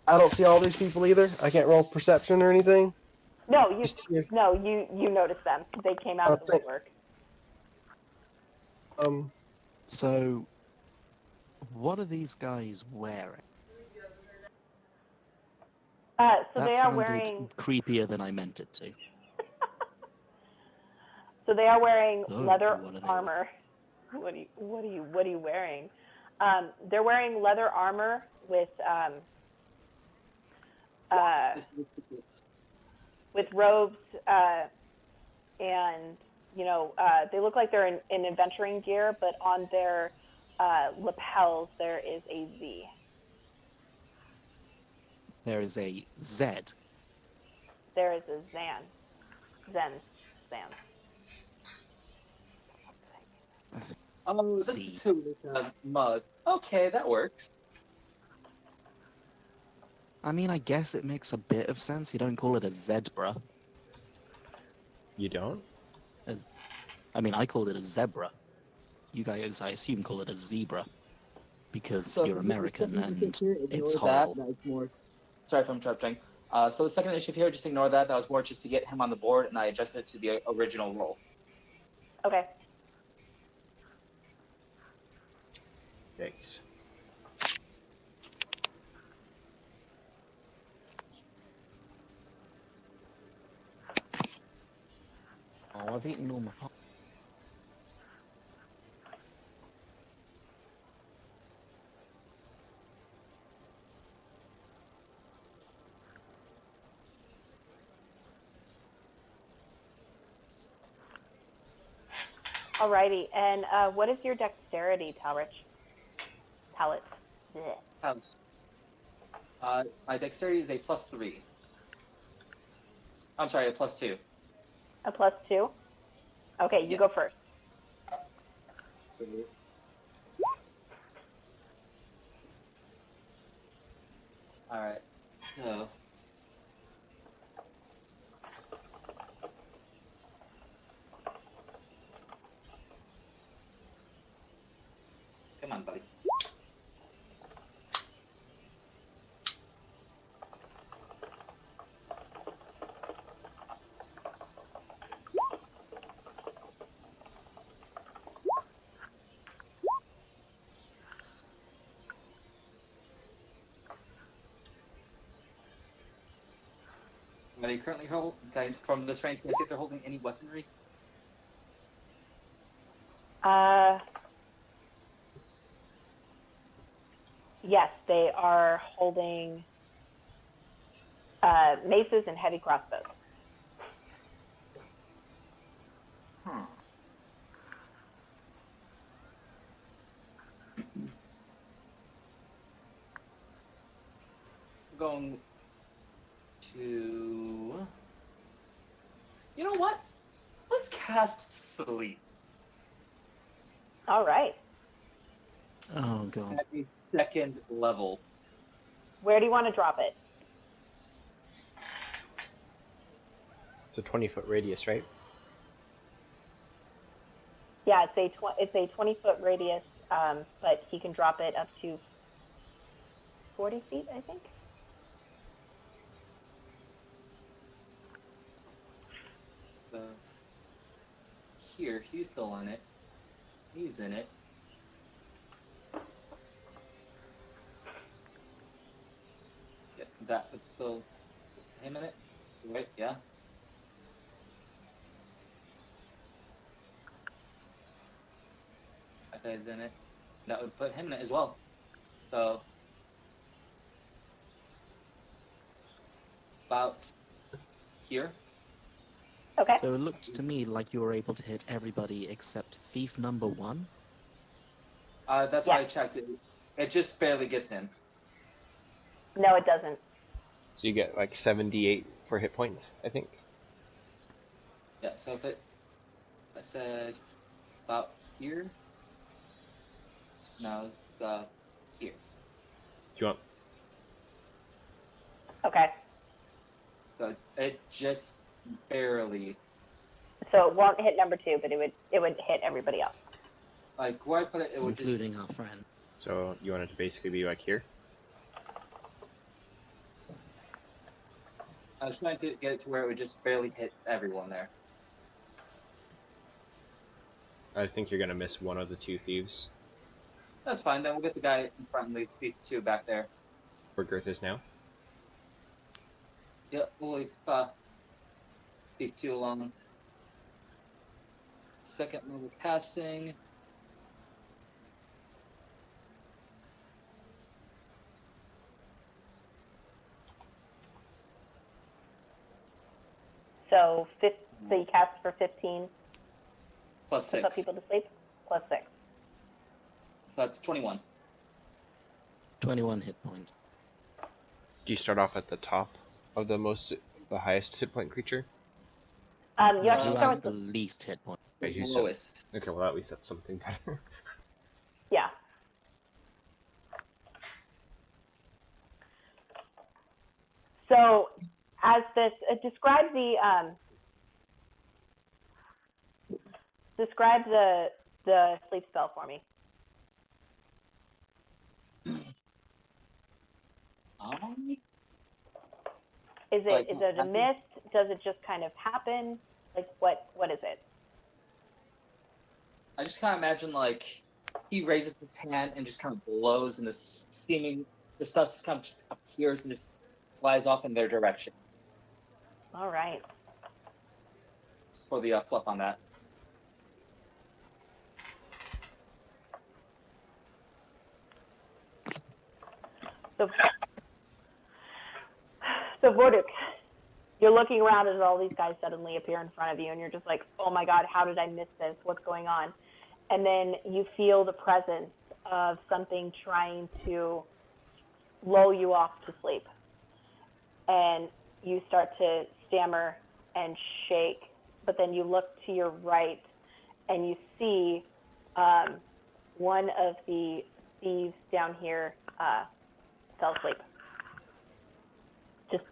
I don't see all these people either. I can't roll perception or anything. No, you Just here. you noticed them. They came out of the woodwork. So, what are these guys wearing? So That they are sounded wearing. creepier than I meant it to. So they are wearing Oh, leather what are they armor. What are you wearing? They're wearing leather armor with robes, and they look like they're in adventuring gear, but on their lapels there is a Z. There is a Z. There is a Zan. Oh, this Z. is who mud. Okay, that works. I mean, I guess it makes a bit of sense. You don't call it a zebra. You don't? I called it a zebra. You guys, I assume, call it a zebra. Because So you're American and it's ignore horrible. That was more. Sorry if I'm interrupting. So the second issue here, just ignore that. That was more just to get him on the board, and I adjusted it to the original roll. Okay. Yikes. Oh, I've eaten all my pop. Alrighty, and what is your dexterity, Talrich? Talent. My dexterity is a +3. I'm sorry, a +2. A +2? Okay, you go first. So, all right. So. Come on, buddy. Are you currently from this range? Can I see if they're holding any weaponry? Yes, they are holding maces and heavy crossbows. Going to. You know what? Let's cast Sleep All right. Oh, God. at the 2nd level. Where do you want to drop it? It's a 20-foot radius, right? Yeah, it's a 20-foot radius, but he can drop it up to 40 feet, I think. So here, he's still on it. He's in it. Yes. that would still him in it, right? Yeah. That guy's in it. That would put him in it as well. So about here. Okay. So it looked to me like you were able to hit everybody except thief number 1. That's why I checked it. It just barely gets him. No, it doesn't. So you get like 78 for hit points, I think. Yeah. So if it, I said about here. Now it's here. Do you want? Okay. So it just barely. So it won't hit number 2, but it would hit everybody else. Like where I put it, it would just. Including our friend. So you want it to basically be like here? I was trying to get it to where it would just barely hit everyone there. I think you're gonna miss one of the 2 thieves. That's fine. Then we'll get the guy in front and leave the 2 back there. Where Gerth is now. Yep, we'll leave Steve 2 alone. Second level casting. So you cast for 15. Plus To 6. put people to sleep. Plus 6. So that's 21. 21 hit points. Do you start off at the top of the highest hit point creature? You No, actually Who start has with the least hit point? Okay, The you said- lowest. okay, well at least that's something better. yeah. So, as this describe the sleep spell for me. Is Like, it a mist? Does it just kind of happen? Like what is it? I just kind of imagine like he raises his hand and just kind of blows, and the stuff just kind of just appears and just flies off in their direction. All right. For the fluff on that. So Vorduk, you're looking around as all these guys suddenly appear in front of you, and you're just like, oh my god, how did I miss this? What's going on? And then you feel the presence of something trying to lull you off to sleep. And you start to stammer and shake, but then you look to your right and you see one of the thieves down here fell asleep. Just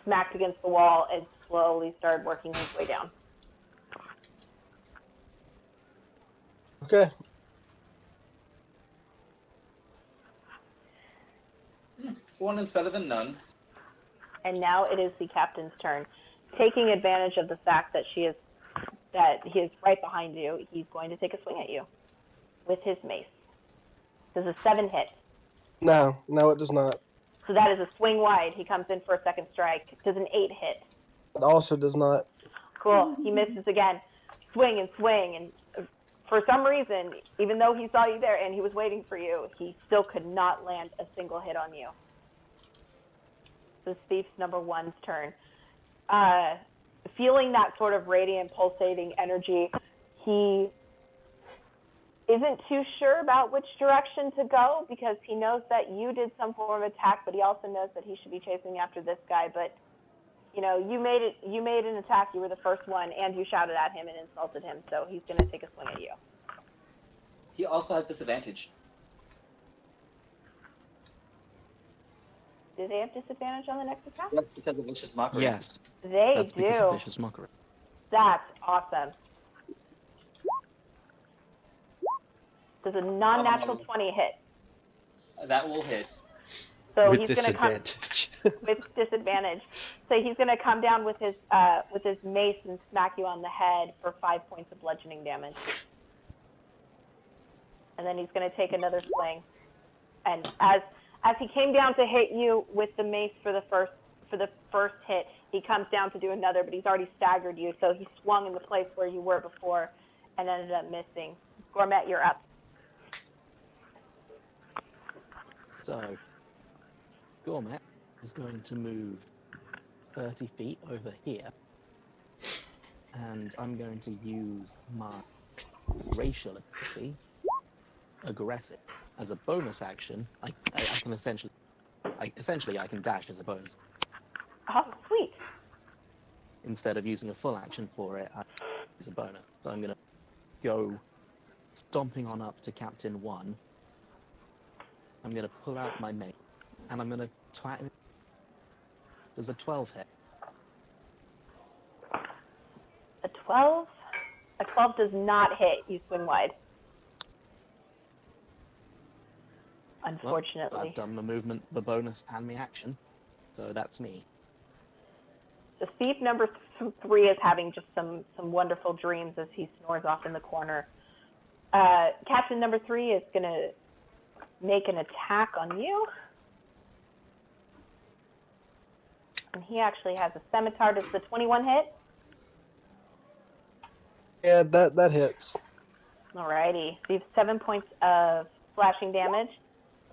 smacked against the wall and slowly started working his way down. Okay. One is better than none. And now it is the captain's turn. Taking advantage of the fact that he is right behind you, he's going to take a swing at you with his mace. Does a 7 hit? No, it does not. So that is a swing wide. He comes in for a second strike. Does an 8 hit? It also does not. Cool. He misses again. Swing and swing. And for some reason, even though he saw you there and he was waiting for you, he still could not land a single hit on you. This thief's number 1's turn. Feeling that sort of radiant, pulsating energy, he isn't too sure about which direction to go because he knows that you did some form of attack, but he also knows that he should be chasing after this guy. But you know, you made an attack. You were the first one, and you shouted at him and insulted him. So he's going to take a swing at you. He also has disadvantage. Do they have disadvantage on the next attack? That's because of vicious mockery. Yes, They that's do. because of vicious mockery. That's awesome. Does a non-natural 20 hit? That will hit. So With he's going to come disadvantage. with disadvantage. So he's going to come down with his mace and smack you on the head for 5 points of bludgeoning damage. And then he's going to take another swing. And as As he came down to hit you with the mace for the first hit, he comes down to do another, but he's already staggered you, so he swung in the place where you were before and ended up missing. Gourmet, you're up. So, Gourmet is going to move 30 feet over here, and I'm going to use my racial ability, aggressive. As a bonus action, I can essentially I can dash as a bonus. Oh, sweet. Instead of using a full action for it, I use a bonus. So I'm going to go stomping on up to Captain 1. I'm going to pull out my mace, and I'm going to twat him. Does a 12 hit? A 12? A 12 does not hit. You swing wide. Unfortunately. Well, I've done the movement, the bonus, and the action. So that's me. So thief number 3 is having just some wonderful dreams as he snores off in the corner. Captain number 3 is going to make an attack on you. And he actually has a scimitar. Does the 21 hit? Yeah, that hits. Alrighty. So you have 7 points of slashing damage.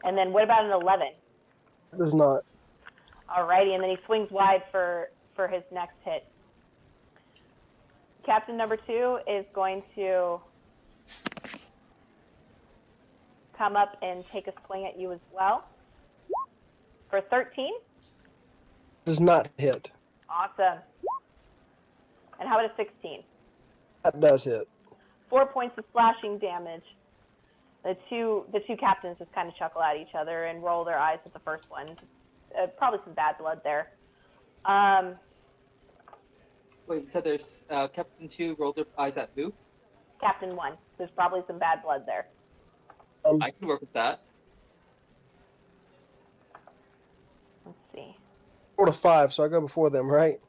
And then what about an 11? It does not. Alrighty, and then he swings wide for his next hit. Captain number 2 is going to come up and take a swing at you as well. For 13? Does not hit. Awesome. And how about a 16? That does hit. 4 points of slashing damage. The two captains just kind of chuckle at each other and roll their eyes at the first one. Probably some bad blood there. Wait, you said there's Captain 2 rolled their eyes at who? Captain 1. There's probably some bad blood there. I can work with that. Let's see. 4 to 5, so I go before them, right?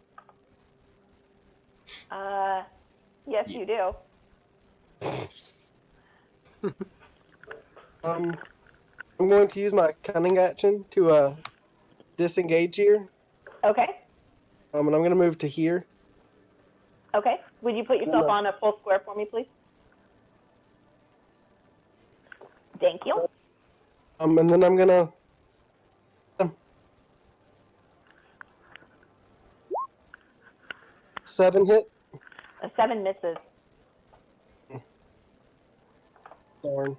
Yes, you do. I'm going to use my cunning action to disengage here. Okay. And I'm going to move to here. Okay. Would you put yourself No. on a full square for me, please? Thank you. And then I'm going to... 7 hit. A 7 misses. Darn.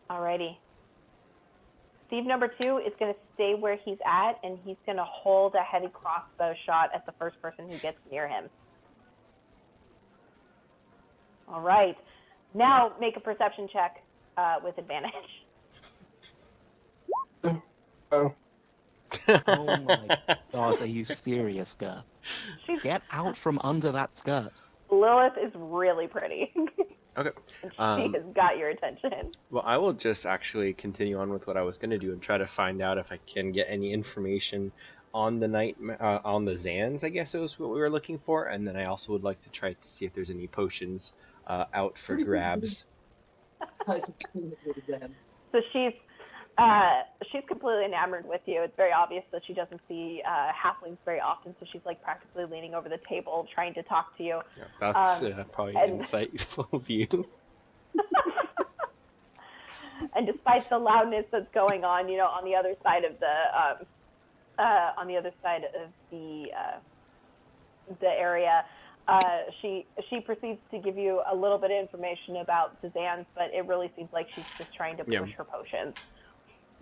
Alrighty. Steve number 2 is going to stay where he's at, and he's going to hold a heavy crossbow shot at the first person who gets near him. All right. Now make a perception check with advantage. Oh. Oh my god, are you serious, Gerth? Get out from under that skirt. Lilith is really pretty. Okay. And she has got your attention. Well, I will just actually continue on with what I was going to do and try to find out if I can get any information on the on the Zans, I guess it was what we were looking for, and then I also would like to try to see if there's any potions out for grabs. So she's completely enamored with you. It's very obvious that she doesn't see halflings very often, so she's like practically leaning over the table trying to talk to you. Yeah, that's probably an insightful view. And despite the loudness that's going on, you know, on the other side of the area, she proceeds to give you a little bit of information about the Zans, but it really seems like she's just trying to push her potions.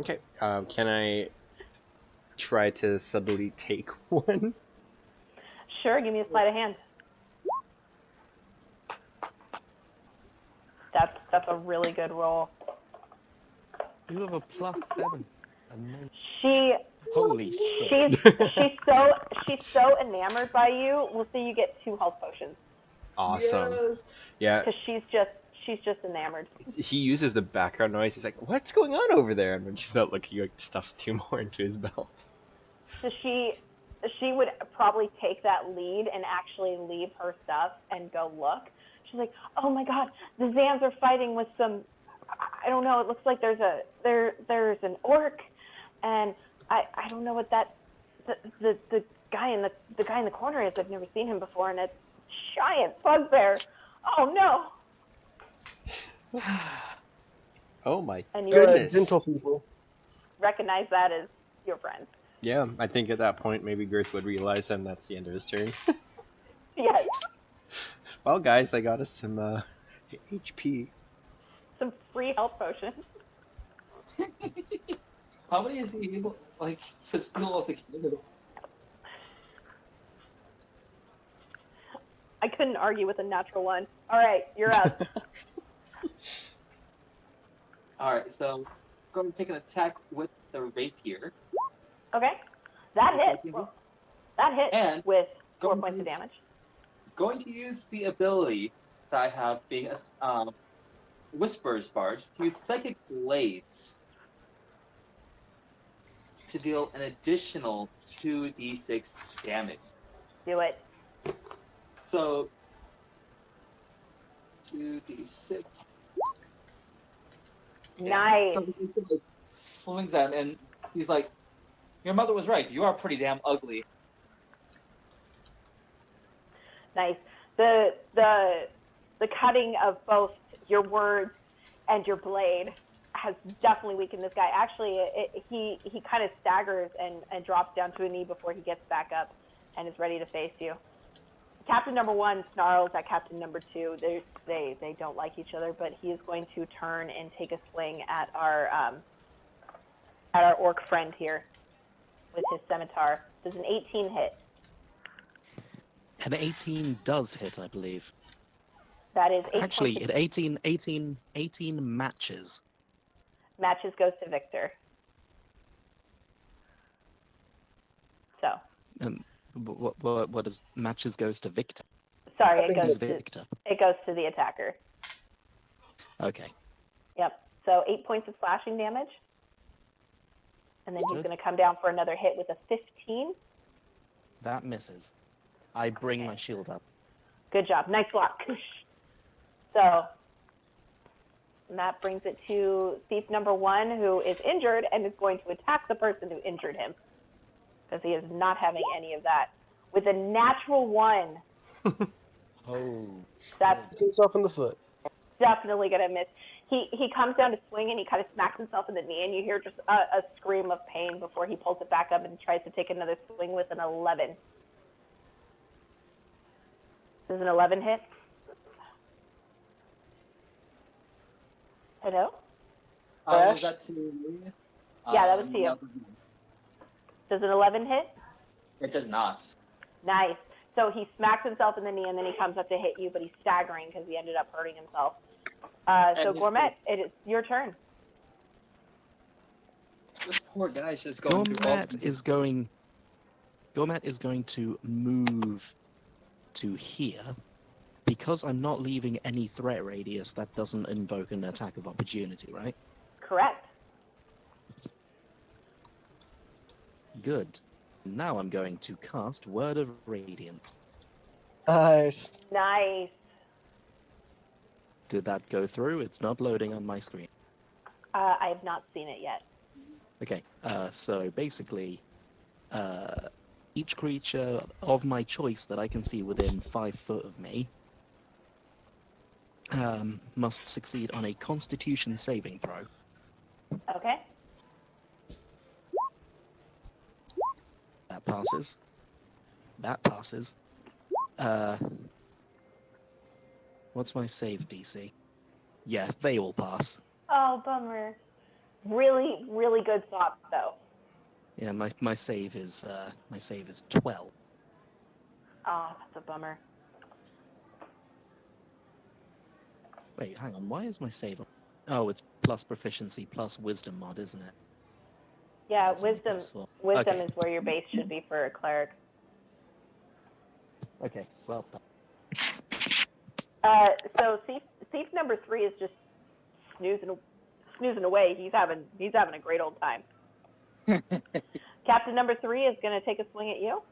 Okay, can I try to subtly take one? Sure, give me a sleight of hand. That's a really good roll. You have a +7. Amazing. Holy shit. She's so enamored by you. We'll see you get 2 health potions. Awesome. Yes. Yeah. Because she's just enamored. He uses the background noise. He's like, "What's going on over there?" And when she's not looking, like stuffs 2 more into his belt. So she would probably take that lead and actually leave her stuff and go look. She's like, "Oh my God, the Zans are fighting with some I don't know. It looks like there's an orc, and I don't know what that the guy in the corner is. I've never seen him before, and it's giant bugbear. Oh no! Oh my And you Good, goodness. gentle people. recognize that as your friend. Yeah, I think at that point maybe Gerth would realize and that's the end of his turn. Yes, Well, guys, I got us some HP. some free health potions. How many is he able to steal altogether? I couldn't argue with a natural one. All right, you're up. All right, so going to take an attack with the rapier. Okay, that hit. That hit And with 4 going points to of damage. Going to use the ability that I have, being a Whisper's Bard, to use Psychic Blades to deal an additional 2d6 damage. Do it. So 2d6. Nice. So he swings at him, and he's like, "Your mother was right. You are pretty damn ugly." Nice. The cutting of both your words and your blade has definitely weakened this guy. Actually, he kind of staggers and drops down to a knee before he gets back up and is ready to face you. Captain number 1 snarls at Captain number 2. They don't like each other, but he is going to turn and take a swing at our orc friend here with his scimitar. Does an 18 hit? An 18 does hit, I believe. That is 8 Actually, points. it 18 matches. Matches goes to Victor. So, What does matches goes to Victor? sorry, I think Is Victor. it goes to the attacker. Okay. Yep. So 8 points of slashing damage. And then he's Good. going to come down for another hit with a 15. That misses. I bring my shield up. Good job. Nice block. So and that brings it to thief number 1, who is injured and is going to attack the person who injured him, because he is not having any of that. With a natural 1, Oh. that's Hits himself in the foot. definitely going to miss. He comes down to swing and he kind of smacks himself in the knee, and you hear just a scream of pain before he pulls it back up and tries to take another swing with an 11. Does an 11 hit? Hello? Was that to me? Yeah, that was to you. No, Does an 11 hit? it does not. Nice. So he smacks himself in the knee, and then he comes up to hit you, but he's staggering because he ended up hurting himself. So And Gourmet, it is your turn. This poor guy's just going through all Gourmet is going to move to here. Because I'm not leaving any threat radius, that doesn't invoke an attack of opportunity, right? Correct. Good. Now I'm going to cast Word of Radiance. Nice. Nice. Did that go through? It's not loading on my screen. I have not seen it yet. Okay, so basically, each creature of my choice that I can see within 5 foot of me must succeed on a Constitution saving throw. Okay. That passes. That passes. What's my save DC? Yeah, they all pass. Oh, bummer. Really, really good thought, though. Yeah, my save is 12. Oh, that's a bummer. Wait, hang on. Why is my save? Oh, it's plus proficiency plus wisdom mod, isn't it? Yeah, That's only wisdom. +4. Wisdom Okay. is where your base should be for a cleric. Okay, well. So thief number 3 is just snoozing away. He's having a great old time. Captain number 3 is going to take a swing at you.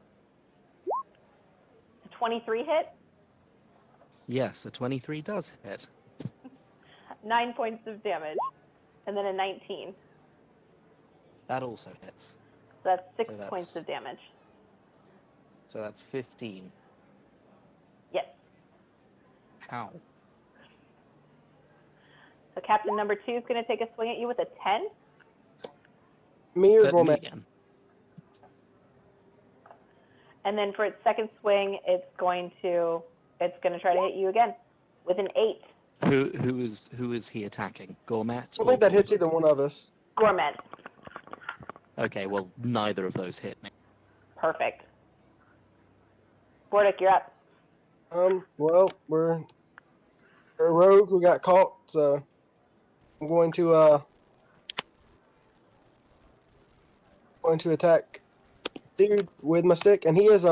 It's a 23 hit. Yes, the 23 does hit. 9 points of damage. and then a 19. That also hits. So that's 6 So that's- points of damage. So that's 15. Yes. Ow. So Captain number 2 is going to take a swing at you with a 10. Me or But me Gourmet? again. And then for its second swing, it's going to try to hit you again with an 8. Who is he attacking? Gourmet? I don't think that hits either one of us. Gourmet. Okay, well, neither of those hit me. Perfect. Vorduk, you're up. Well, we're a rogue who got caught, so I'm going to attack dude with my stick, and he is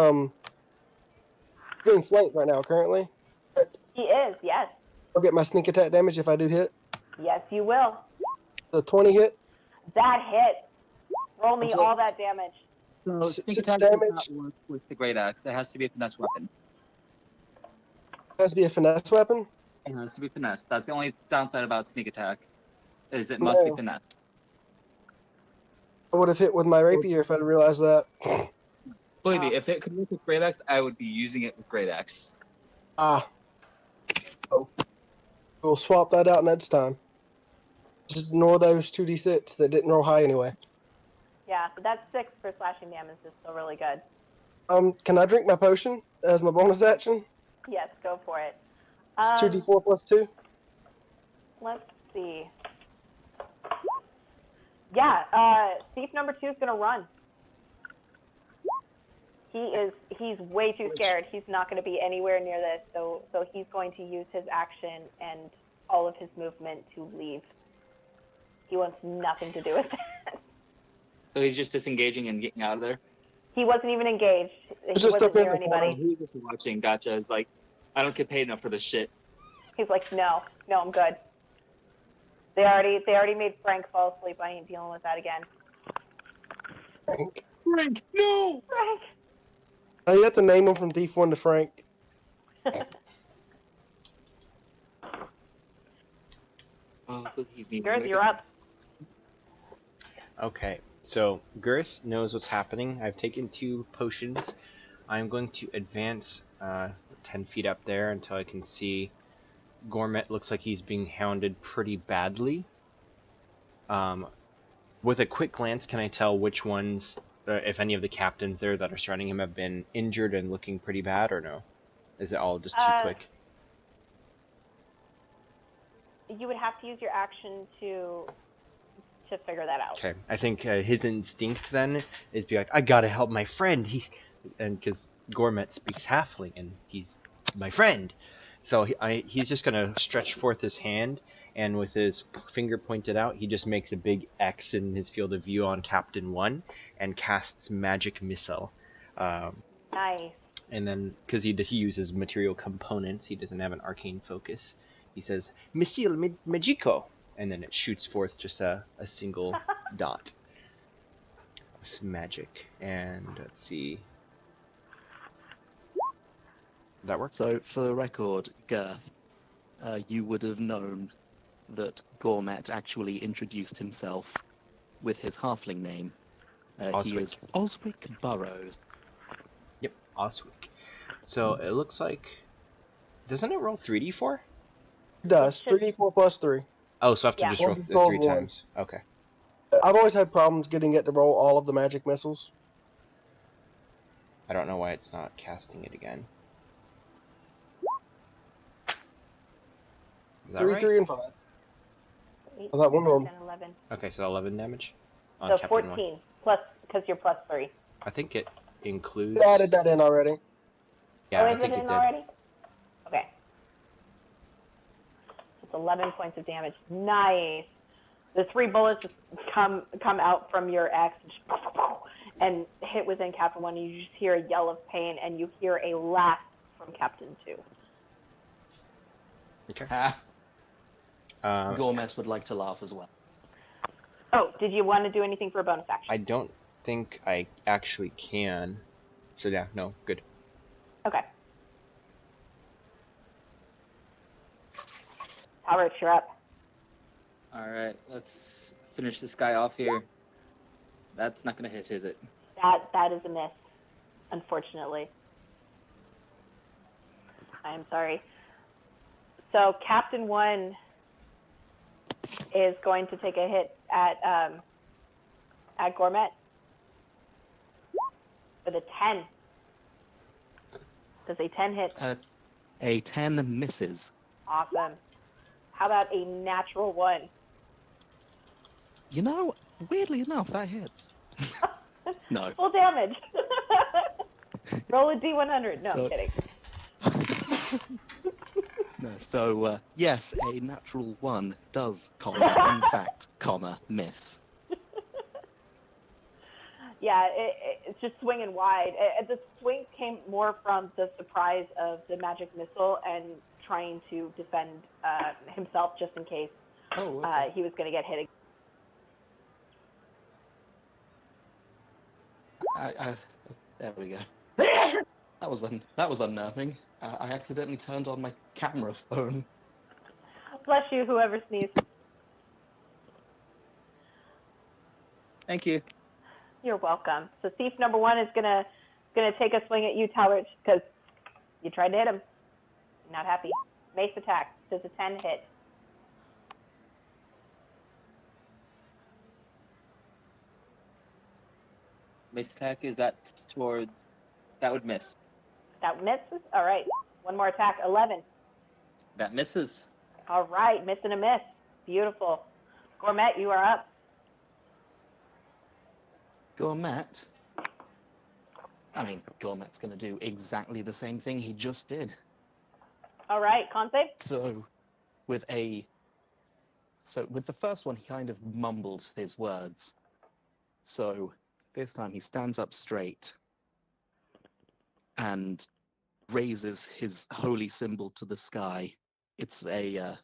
being flanked right now currently. He is, yes. I'll get my sneak attack damage if I do hit. Yes, you will. The 20 hit. That hit. Roll me What's that? all that damage. So Six sneak attack does damage. not work with the great axe. It has to be a finesse weapon. Has to be a finesse weapon. It has to be finesse. That's the only downside about sneak attack, is it must be No. finesse. I would have hit with my rapier if I'd realized that. Believe me, if it could work with great axe, I would be using it with great axe. Ah. Oh. We'll swap that out next time. Just ignore those 2d6 that didn't roll high anyway. Yeah, but that's 6 for slashing damage is still really good. Can I drink my potion as my bonus action? Yes, go for it. It's 2d4 plus 2. Let's see. Yeah, thief number 2 is going to run. He's way too scared. He's not going to be anywhere near this, so he's going to use his action and all of his movement to leave. He wants nothing to do with that. So he's just disengaging and getting out of there? He wasn't even engaged. He just wasn't up in near the anybody. Oh, he was just watching. Gotcha. It's like, I don't get paid enough for this shit. He's like, no, I'm good. They already made Frank fall asleep. I ain't dealing with that again. Frank. Frank, no! Frank. You have to name him from Thief 1 to Frank. Oh, believe me. Gerth, you're up. Okay, so Gerth knows what's happening. I've taken 2 potions. I'm going to advance 10 feet up there until I can see Gourmet. Looks like he's being hounded pretty badly. With a quick glance, can I tell which ones, if any of the captains there that are surrounding him have been injured and looking pretty bad, or no? Is it all just too quick? You would have to use your action to figure that out. Okay, I think his instinct then is be like, I gotta help my friend. And because Gourmet speaks Halfling and he's my friend, so he's just gonna stretch forth his hand, and with his finger pointed out, he just makes a big X in his field of view on Captain 1 and casts Magic Missile. Nice. And then, because he uses material components, he doesn't have an arcane focus. He says, Missile Magico! And then it shoots forth just a single dot. It's magic. And let's see. Did that work? So, for the record, Gerth, you would have known that Gourmet actually introduced himself with his halfling name. He Oswick. is Oswick Burrows. Yep, Oswick. So it looks like... Doesn't it roll 3d4? It does. 3d4 plus 3. Oh, so I have to Yeah. just Or roll just 3 roll one. times. Okay. I've always had problems getting it to roll all of the magic missiles. I don't know why it's not casting it again. Is that 3, right? 3, and 5. 8, Well, that one 9, rolled. 10, 11. Okay, so 11 damage on So Captain 1. 14 plus, because you're plus 3. I think it includes... I added that in already. Yeah, Oh, I is think it it in did. already? Okay. It's 11 points of damage. Nice. The 3 bullets come out from your axe and hit within Captain 1. You just hear a yell of pain, and you hear a laugh from Captain 2. Okay. Ha! Uh, Gourmet would like to laugh as well. Oh, did you want to do anything for a bonus action? I don't think I actually can. So yeah, no, good. Okay. Talbert, you're up. All right, let's finish this guy off here. That's not gonna hit, is it? That is a miss, unfortunately. I am sorry. So Captain 1 is going to take a hit at Gourmet with a 10. Does a 10 hit? A 10 misses. Awesome. How about a natural 1? You know, weirdly enough, that hits. No. Full damage. Roll a D100. No, So- I'm kidding. No, so, yes, a natural 1 does, in fact, miss. Yeah, it's just swinging wide. The swing came more from the surprise of the magic missile and trying to defend himself just in case Oh, okay. he was going to get hit again. There we go. That was unnerving. I accidentally turned on my camera phone. Bless you, whoever sneezed. Thank you. You're welcome. So thief number 1 is gonna take a swing at you, Talash, because you tried to hit him. Not happy. Mace attack. Does a 10 hit? Mace attack, is that towards... That would miss. That misses? All right. One more attack. 11. That misses. All right. Miss and a miss. Beautiful. Gourmet, you are up. Gourmet? I mean, Gourmet's going to do exactly the same thing he just did. All right. Con save? So, with the first one, he kind of mumbled his words. So, this time he stands up straight and raises his holy symbol to the sky. It's a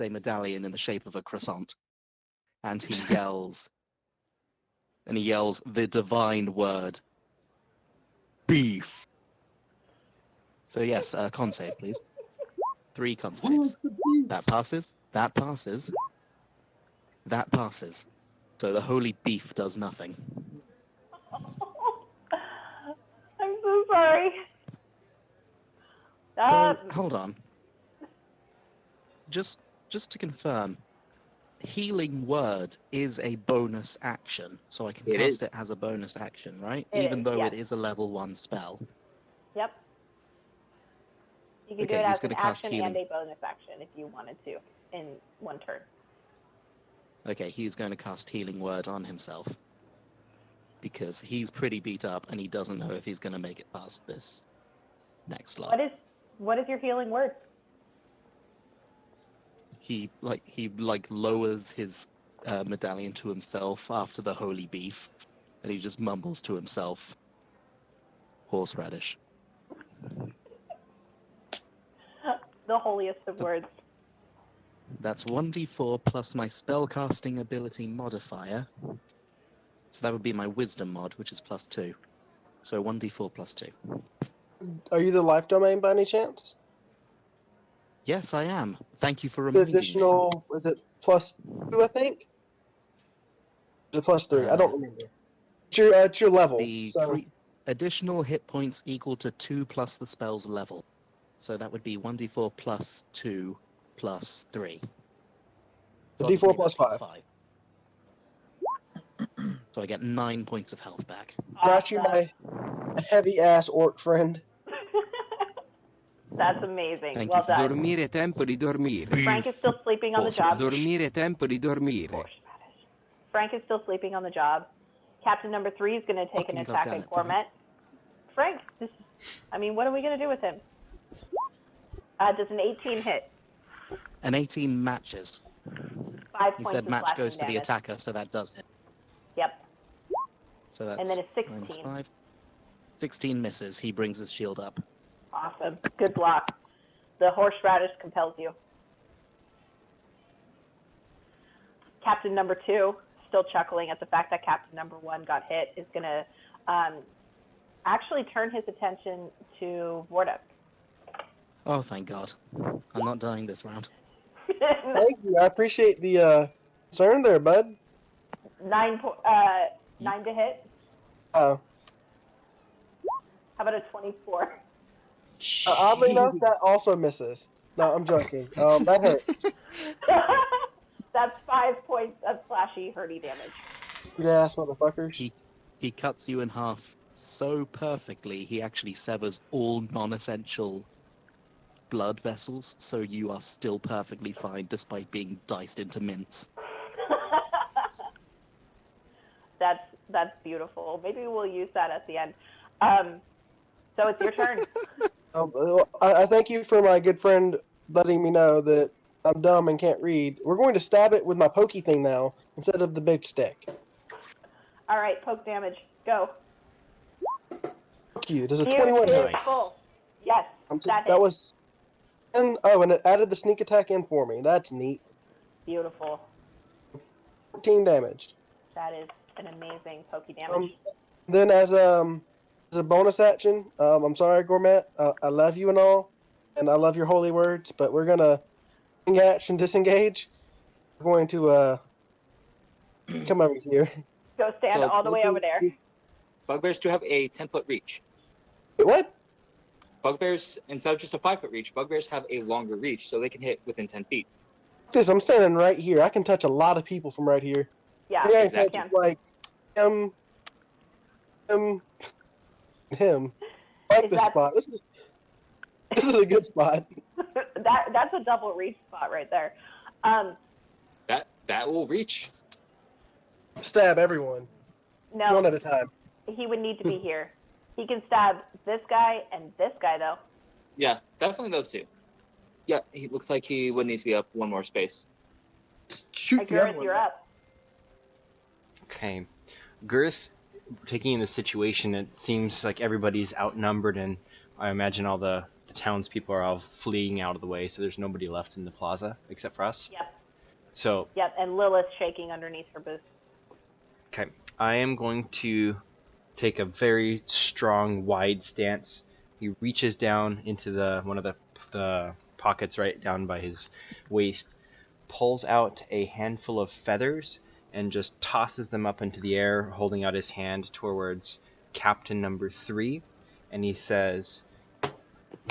medallion in the shape of a croissant. And he yells, the divine word, beef. So yes, con save, please. 3 con saves. That passes. That passes. That passes. So the holy beef does nothing. I'm so sorry. So hold on. Just to confirm, healing word is a bonus action, so I can It cast is. it as a bonus action, right? It Even is, though yes. it is a level 1 spell. Yep. You can Okay, do it he's as an gonna cast action and healing. a bonus action if you wanted to in one turn. Okay, he's going to cast healing word on himself. Because he's pretty beat up and he doesn't know if he's going to make it past this next slot. What is your healing word? He lowers his medallion to himself after the holy beef, and he just mumbles to himself, horseradish. The holiest of words. That's 1d4 plus my spellcasting ability modifier. So that would be my wisdom mod, which is +2. So 1d4 plus 2. Are you the life domain by any chance? Yes, I am. Thank you for The reminding me. additional, was it +2, I think? Is it +3? I don't remember. It's your level. The So additional hit points equal to 2 plus the spell's level. So that would be 1d4 plus 2 plus 3. the So D4 ultimately plus that's 5. So I get 9 points of health back. Got you, my heavy ass orc friend. That's amazing. Thank well you for done. Dormire, tempo di dormire. Frank is still sleeping on the job. Dormire, tempo di dormire. Frank is still sleeping on the job. Captain number 3 is going to take an Fucking attack goddamn at it, Gourmet. Frank, what are we going to do with him? Does an 18 hit? An 18 matches. 5 He points said of match slashing goes to the damage. attacker, so that does hit. Yep. So that's And then a 16. minus 5. 16 misses. He brings his shield up. Awesome. Good block. The horseradish compels you. Captain number 2, still chuckling at the fact that Captain number 1 got hit, is going to actually turn his attention to Vorduk. Oh, thank God. I'm not dying this round. Thank you. I appreciate the concern there, bud. 9 to hit. Uh, How about a 24? oddly enough, that also misses. No, I'm joking. That hurts. That's 5 points of slashy hurty damage. You ass motherfuckers. He cuts you in half so perfectly, he actually severs all non-essential blood vessels, so you are still perfectly fine despite being diced into mince. That's beautiful. Maybe we'll use that at the end. So it's your turn. I thank you for my good friend letting me know that I'm dumb and can't read. We're going to stab it with my pokey thing now instead of the big stick. All right, poke damage. Go. Fuck you. Does a 21 hit? Beautiful. Yes, that That was. And it added the sneak attack in for me. That's neat. beautiful. 14 damage. That is an amazing pokey damage. Then as a bonus action, I'm sorry, Gourmet. I love you and all, and I love your holy words, but we're gonna engage and disengage. We're going to come over here. Go stand all the way over there. Bugbears do have a 10-foot reach. Wait, what? Bugbears, instead of just a 5-foot reach, bugbears have a longer reach, so they can hit within 10 feet. I'm standing right here. I can touch a lot of people from right here. Yeah, I can exactly. touch like him. I like this spot. This is a good spot. That's a double reach spot right there. That will reach. Stab everyone. No, One at a time. he would need to be here. He can stab this guy and this guy though. Yeah, definitely those two. Yeah, he looks like he would need to be up one more space. Shoot the other Gerth, one. you're up. Okay. Gerth, taking in the situation, it seems like everybody's outnumbered, and I imagine all the townspeople are all fleeing out of the way, so there's nobody left in the plaza except for us. Yep. So, Yep, and Lilith's shaking underneath her boots. okay, I am going to take a very strong, wide stance. He reaches down into one of the pockets right down by his waist, pulls out a handful of feathers, and just tosses them up into the air, holding out his hand towards Captain number 3, and he says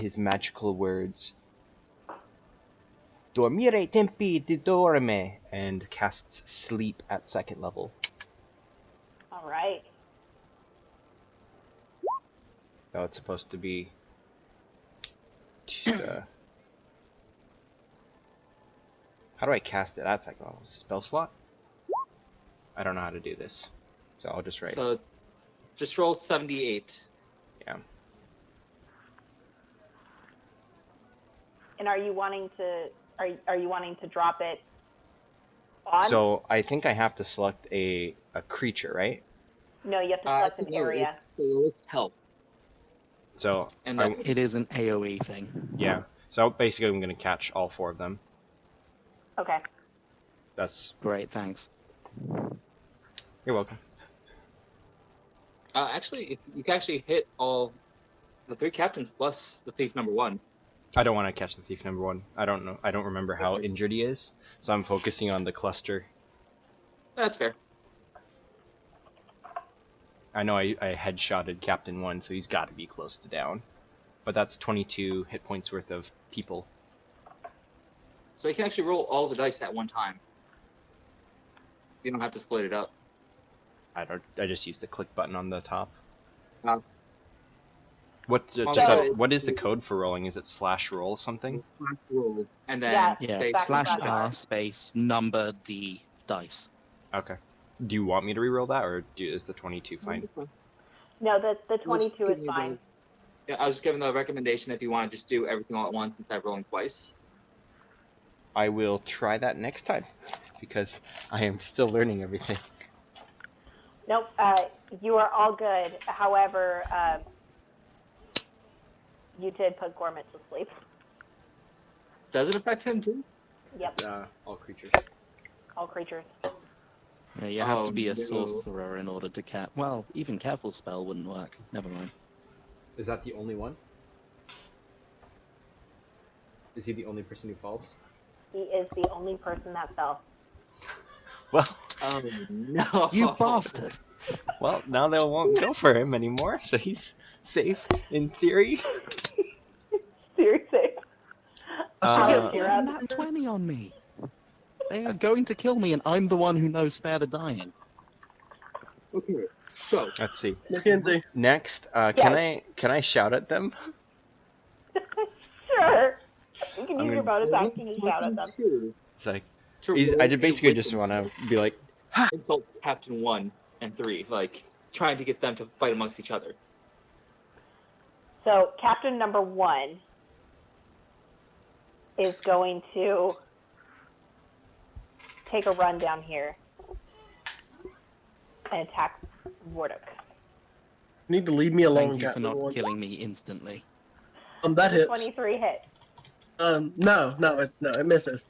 his magical words, Dormire tempi di dorme, and casts sleep at 2nd level. All right. Oh, it's supposed to be how do I cast it at 2nd level? Spell slot? I don't know how to do this, so I'll just write. So, just roll 78. Yeah. And are you wanting to drop it on? So I think I have to select a creature, right? No, you have to select an area. So help. So And then It is an AoE thing. yeah. So basically, I'm going to catch all 4 of them. Okay. That's Great, thanks. You're welcome. actually, if you can actually hit all the 3 captains plus the thief number 1. I don't want to catch the thief number 1. I don't know. I don't remember how injured he is, so I'm focusing on the cluster. That's fair. I know I headshotted Captain 1, so he's got to be close to down. But that's 22 hit points worth of people. So you can actually roll all the dice at one time. You don't have to split it up. I just used the click button on the top. Oh. What is the code for rolling? Is it /roll something? Roll, and then Yeah. Yeah, space. /R space number D dice. Okay. Do you want me to reroll that, or is the 22 fine? No, the 22 give is me fine. Yeah, I was giving the recommendation if you want to just do everything all at once instead of rolling twice. I will try that next time, because I am still learning everything. Nope, you are all good. However, you did put Gormit to sleep. Does it affect him too? Yep, It's, all creatures. all creatures. Yeah, you have Oh, to be a no. sorcerer in order to well, even careful spell wouldn't work. Never mind. Is that the only one? Is he the only person who falls? He is the only person that fell. Well, Oh no! You bastard! well, now they won't go for him anymore, so he's safe in theory. Seriously. I They Alex, Uh, you're have up. nat 20 on me. They are going to kill me, and I'm the one who knows spare the dying. Okay, so let's see. Mackenzie. Next, Yes. can I shout at them? Sure. You can I'm use your gonna- bonus action to shout at them. It's like To I roll a basically just wisdom want to be like, ha! insult Captain 1 and 3, like trying to get them to fight amongst each other. So Captain number 1 is going to take a run down here and attack Vorduk. You need to leave me alone, Thank you for Captain not Ward. killing me instantly. That hits. 23 hit. No, it misses.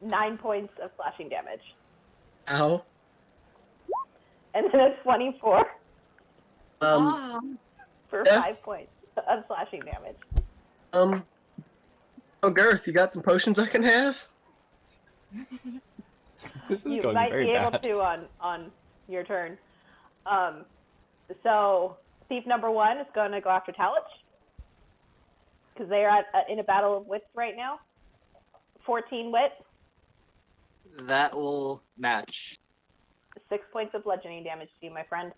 9 points of slashing damage. Ow. And then a 24 for Yeah. 5 points of slashing damage. Oh, Gerth, you got some potions I can have? This is You going might very be able bad. to on your turn. So thief number 1 is going to go after Talash because they are in a battle of wits right now. 14 wit, That will match. 6 points of bludgeoning damage to you, my friend,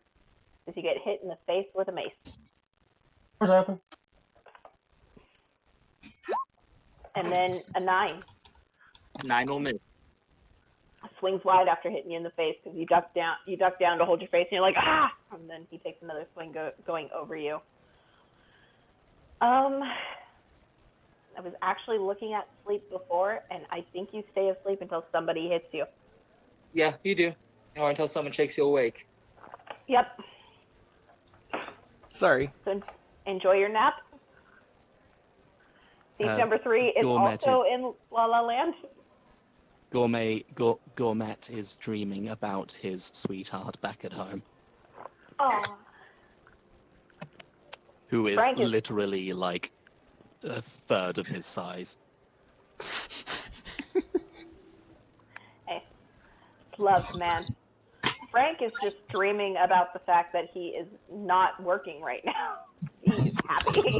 as you get hit in the face with a mace. What happened? And then a 9 9 will miss. swings wide after hitting you in the face because you duck down to hold your face and you're like, ah! And then he takes another swing going over you. I was actually looking at sleep before, and I think you stay asleep until somebody hits you. Yeah, you do. Or until someone shakes you awake. Yep. Sorry. So enjoy your nap. Thief number 3 is Gourmet also in La La Land. Gourmet is dreaming about his sweetheart back at home, Oh, who is Frank is- literally like a third of his size. hey, love, man. Frank is just dreaming about the fact that he is not working right now. He's happy.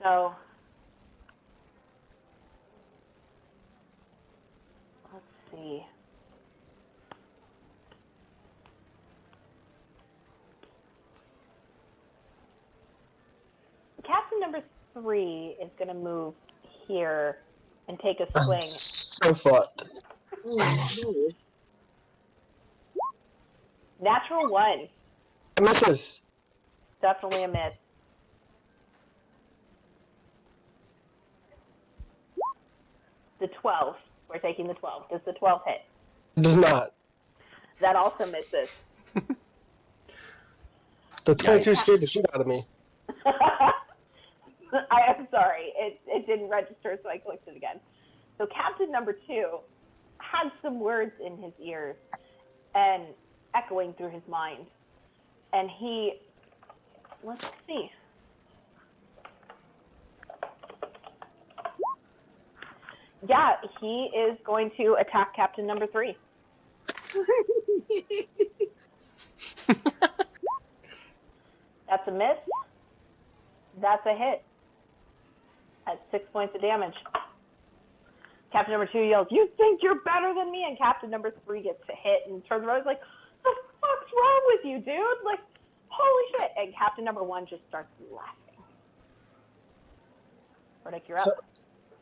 So, let's see. Captain number 3 is going to move here and take a swing. So fucked. Natural 1. Misses. Definitely a miss. The 12. We're taking the 12. Does the 12 hit? Does not. That also misses. The 22 scared the shit out of me. I am sorry. It didn't register, so I clicked it again. So Captain number 2 had some words in his ears and echoing through his mind. And he, let's see. Yeah, he is going to attack Captain number 3. That's a miss. That's a hit. At 6 points of damage. Captain number 2 yells, "You think you're better than me?" And Captain number 3 gets a hit and turns around and is like, "The fuck's wrong with you, dude? Like, holy shit." And Captain number 1 just starts laughing. Vorduk, you're up.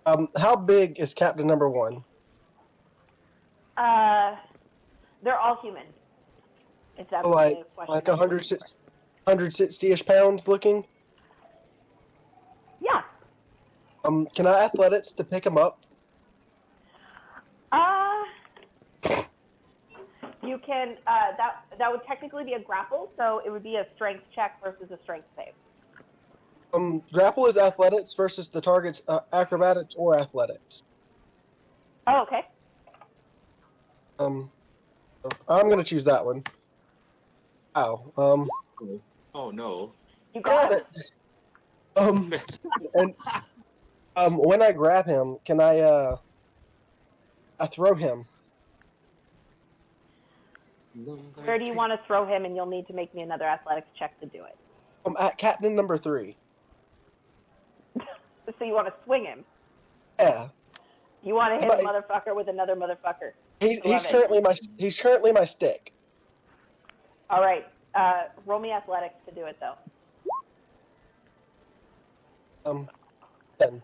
So, how big is Captain number 1? They're all human. It's absolutely a question. Like 160-ish pounds looking? Yeah. Can I athletics to pick him up? You can, that would technically be a grapple, so it would be a strength check versus a strength save. Grapple is athletics versus the target's acrobatics or athletics. Oh, okay. I'm gonna choose that one. Ow. Oh no. You got it. And when I grab him, can I throw him? Where do you want to throw him? And you'll need to make me another athletics check to do it. At Captain number 3. So you want to swing him? Yeah. You want to hit a But- motherfucker with another motherfucker? He's Love it. currently my stick. All right. Roll me athletics to do it, though. 10.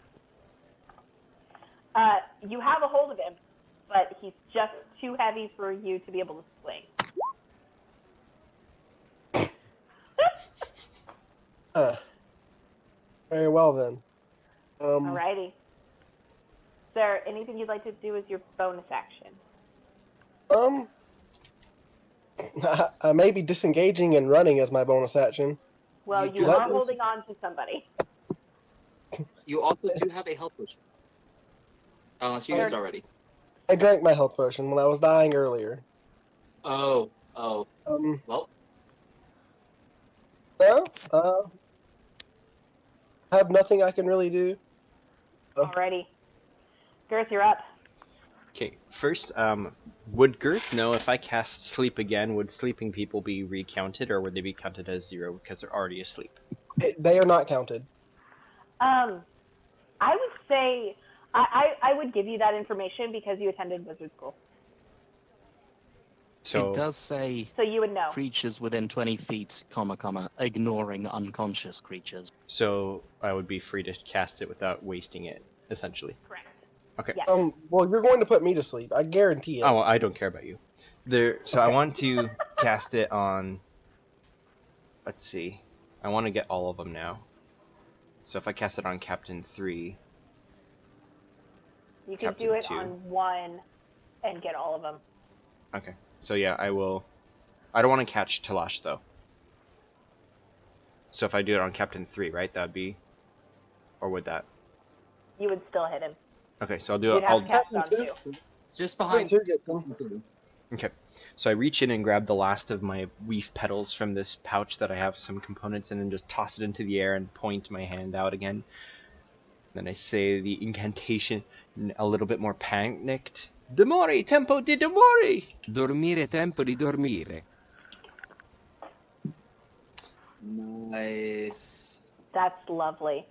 You have a hold of him, but he's just too heavy for you to be able to swing. Very well then. Alrighty. Is there anything you'd like to do as your bonus action? I may be disengaging and running as my bonus action. Well, You you do are have- holding on to somebody. You also do have a health potion. Unless you used it already. I drank my health potion when I was dying earlier. Oh. Well. Well, No. I have nothing I can really do. Alrighty. Gerth, you're up. Okay, first, would Gerth know if I cast sleep again, would sleeping people be recounted, or would they be counted as 0 because they're already asleep? They are not counted. I would say I would give you that information because you attended wizard school, So, It does say so you would know. creatures within 20 feet, ignoring unconscious creatures. so I would be free to cast it without wasting it, essentially. Correct. Okay. Yes. Well, you're going to put me to sleep. I guarantee it. Oh, well, I don't care about you. So I want to cast it on. Let's see. I want to get all of them now. So if I cast it on Captain 3, You can Captain do it 2. on one and get all of them. okay. So yeah, I will. I don't want to catch Talash though. So if I do it on Captain 3, right? That'd be, or would that? You would still hit him. Okay, so I'll do You'd it. have to cast it on Captain two. just behind. Who gets them? Okay, so I reach in and grab the last of my leaf petals from this pouch that I have some components in and just toss it into the air and point my hand out again. Then I say the incantation a little bit more panicked. Demori, tempo di demori! Dormire tempo di dormire. Nice. That's lovely.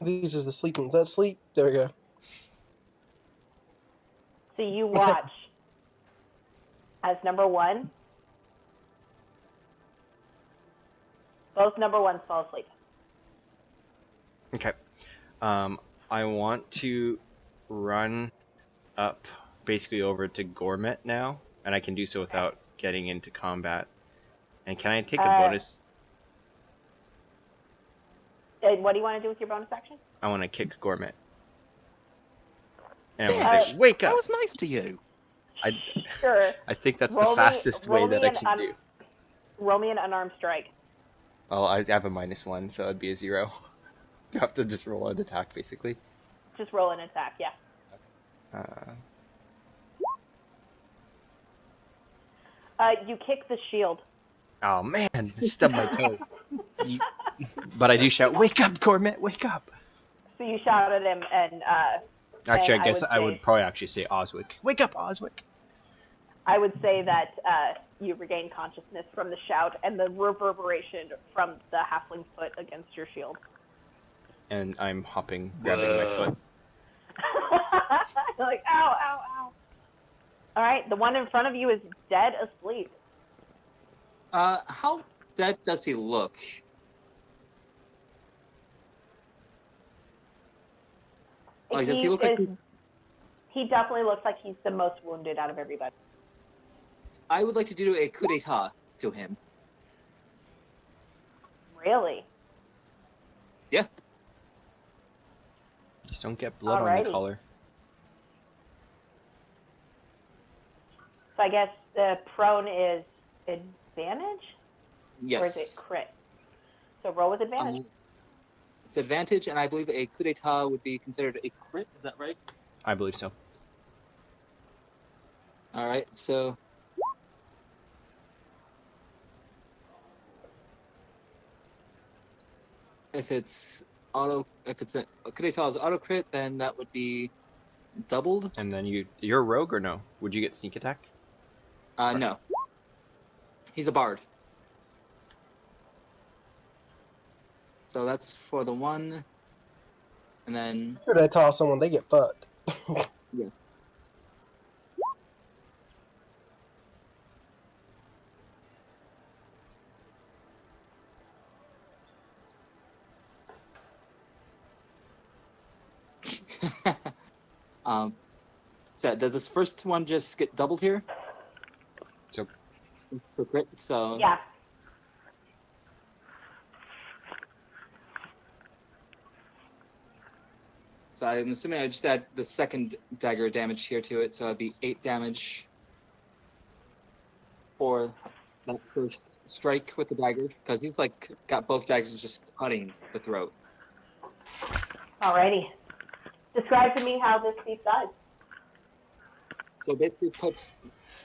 These is the sleeping. That's sleep. There we go. So you watch as number 1. Both number 1s fall asleep. Okay. I want to run up basically over to Gourmet now, and I can do so without getting into combat. And can I take a bonus? What do you want to do with your bonus action? I want to kick Gourmet. And I Yeah, want to say, wake That up! was nice to you. Sure. I think that's Roll the me- fastest way roll me that I an can do. Roll me an unarmed strike. Well, I have a -1, so it'd be a 0. You have to just roll an attack, basically. Just roll an attack, yeah. You kick the shield. Oh man, I stubbed my toe. But I do shout, wake up, Gourmet, wake up! So you shout at him, and Actually, And I guess I say- would probably actually say Oswick. Wake up, Oswick! I would say that you regain consciousness from the shout and the reverberation from the halfling foot against your shield. And I'm hopping, grabbing my foot. You're like, ow, ow, ow. All right, the one in front of you is dead asleep. How dead does he look? Like, does he look like He definitely looks like he's the most wounded out of everybody. I would like to do a coup d'etat to him. Really? Yeah. Just don't get blood on Alrighty. the collar. So I guess the prone is advantage? Yes. Or is it crit? So roll with advantage. It's advantage, and I believe a coup d'etat would be considered a crit. Is that right? I believe so. All right, so if it's could I tell it's auto crit, then that would be doubled. And then you're a rogue or no? Would you get sneak attack? No, he's a bard. So that's for the one, and then After they toss someone, they get fucked. yeah. So does this first one just get doubled here? So For crit, so Yeah. So I'm assuming I just add the second dagger damage here to it, so it'd be 8 damage for that first strike with the dagger, because he's like got both daggers just cutting the throat. Alrighty. Describe to me how this thief dies. So basically puts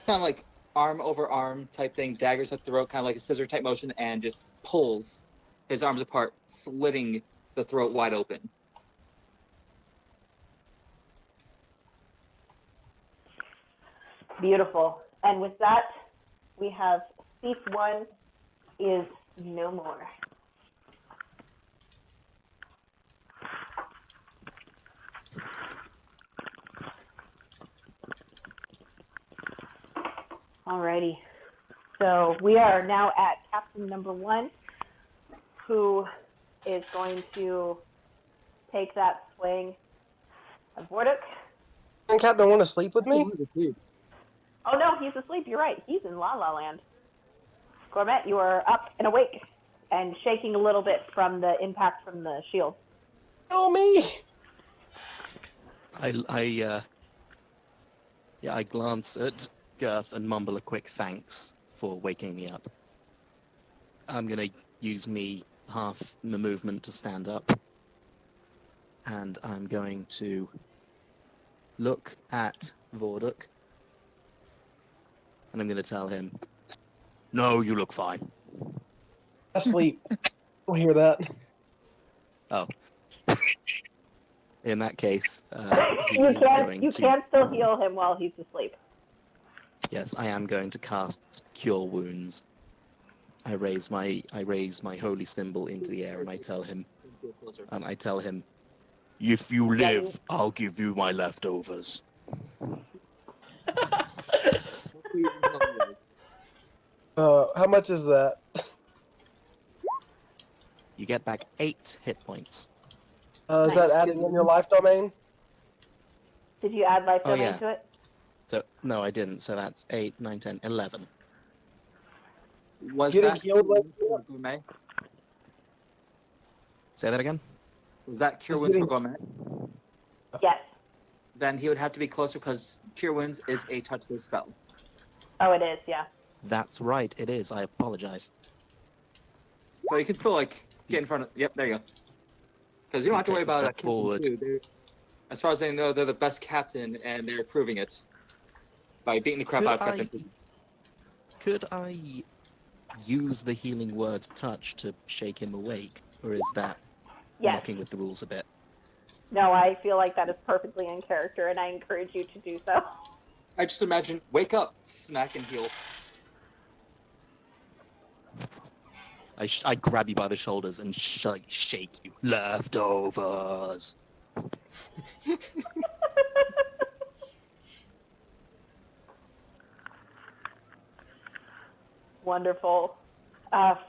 kind of like arm over arm type thing, daggers at the throat, kind of like a scissor type motion, and just pulls his arms apart, slitting the throat wide open. Beautiful. And with that, we have thief 1 is no more. Alrighty. So we are now at Captain number 1, who is going to take that swing of Vorduk. And Captain want to sleep with me? Oh no, he's asleep. You're right. He's in La La Land. Gourmet, you are up and awake and shaking a little bit from the impact from the shield. Kill me! I glance at Gerth and mumble a quick thanks for waking me up. I'm gonna use me half my movement to stand up, and I'm going to look at Vorduk, and I'm gonna tell him, "No, you look fine." Asleep. Don't hear that. Oh. In that case, You can still heal him while he's asleep. Yes, I am going to cast Cure Wounds. I raise my holy symbol into the air, and I tell him, "If you live, I'll give you my leftovers." How much is that? You get back 8 hit points. Is that adding in your life domain? Did you add life domain yeah. to it? So no, I didn't. So that's 8, 9, 10, 11. Was Getting that healed like for Gourmet? Say that again. Was that Cure Wounds for Gourmet? Yes. Then he would have to be closer because Cure Wounds is a touch-based spell. Oh, it is, yeah. That's right. It is. I apologize. So you can still like get in front of. Yep, there you go. Because you don't have to worry Takes a about step forward. As far as they know, they're the best captain, and they're proving it by beating the crap out of Captain. Could I use the healing word touch to shake him awake, or is that Yes. mucking with the rules a bit? No, I feel like that is perfectly in character, and I encourage you to do so. I just imagine, wake up, smack and heal. I grab you by the shoulders and shake you. Leftovers. Wonderful.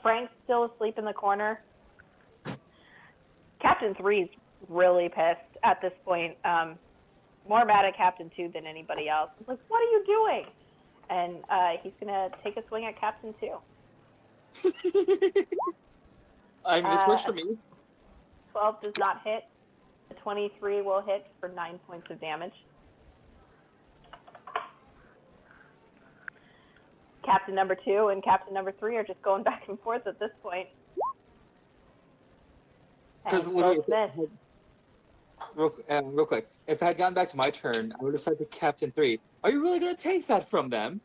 Frank's still asleep in the corner. Captain 3's really pissed at this point. More mad at Captain 2 than anybody else. He's like, what are you doing? And he's going to take a swing at Captain 2. I mean, this works for me. 12 does not hit. The 23 will hit for 9 points of damage. Captain number 2 and Captain number 3 are just going back and forth at this point. Because And both miss. real quick, if I had gotten back to my turn, I would have said to Captain 3, Are you really gonna take that from them?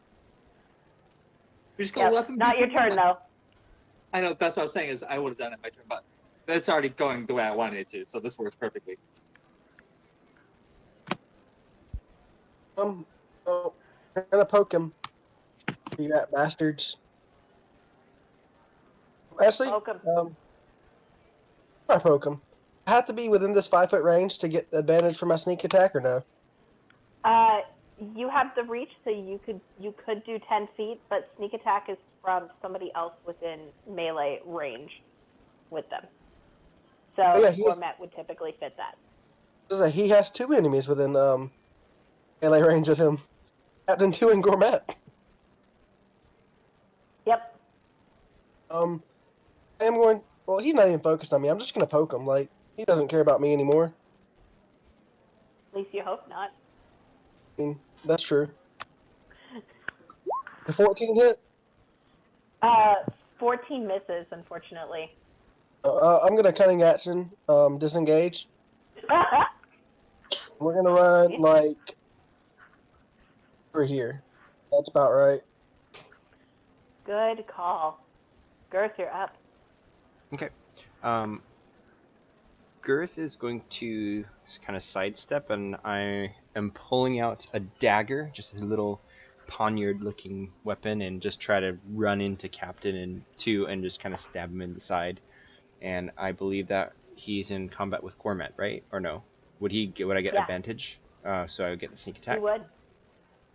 You're just gonna Yep. let them. Not your turn though. I know. That's what I was saying. Is I would have done it my turn, but it's already going the way I wanted it to. So this works perfectly. Oh, I'm gonna poke him. You rat bastards. Actually, Poke 'em. I poke him. I have to be within this 5-foot range to get advantage for my sneak attack, or no? You have the reach, so you could do 10 feet, but sneak attack is from somebody else within melee range with them. So Oh, yeah, Gourmet would typically fit that. He has 2 enemies within melee range of him. Captain 2 and Gourmet. Yep. I am going. Well, he's not even focused on me. I'm just gonna poke him. Like, he doesn't care about me anymore. At least you hope not. I mean, that's true. The 14 hit. 14 misses, unfortunately. I'm gonna cunning action. Disengage. We're gonna run like over here. That's about right. Good call. Gerth, you're up. Okay. Gerth is going to kind of sidestep, and I am pulling out a dagger, just a little poniard-looking weapon, and just try to run into Captain and just kind of stab him in the side. And I believe that he's in combat with Gourmet, right? Or no? Would I get advantage? So I would get the sneak attack. You would.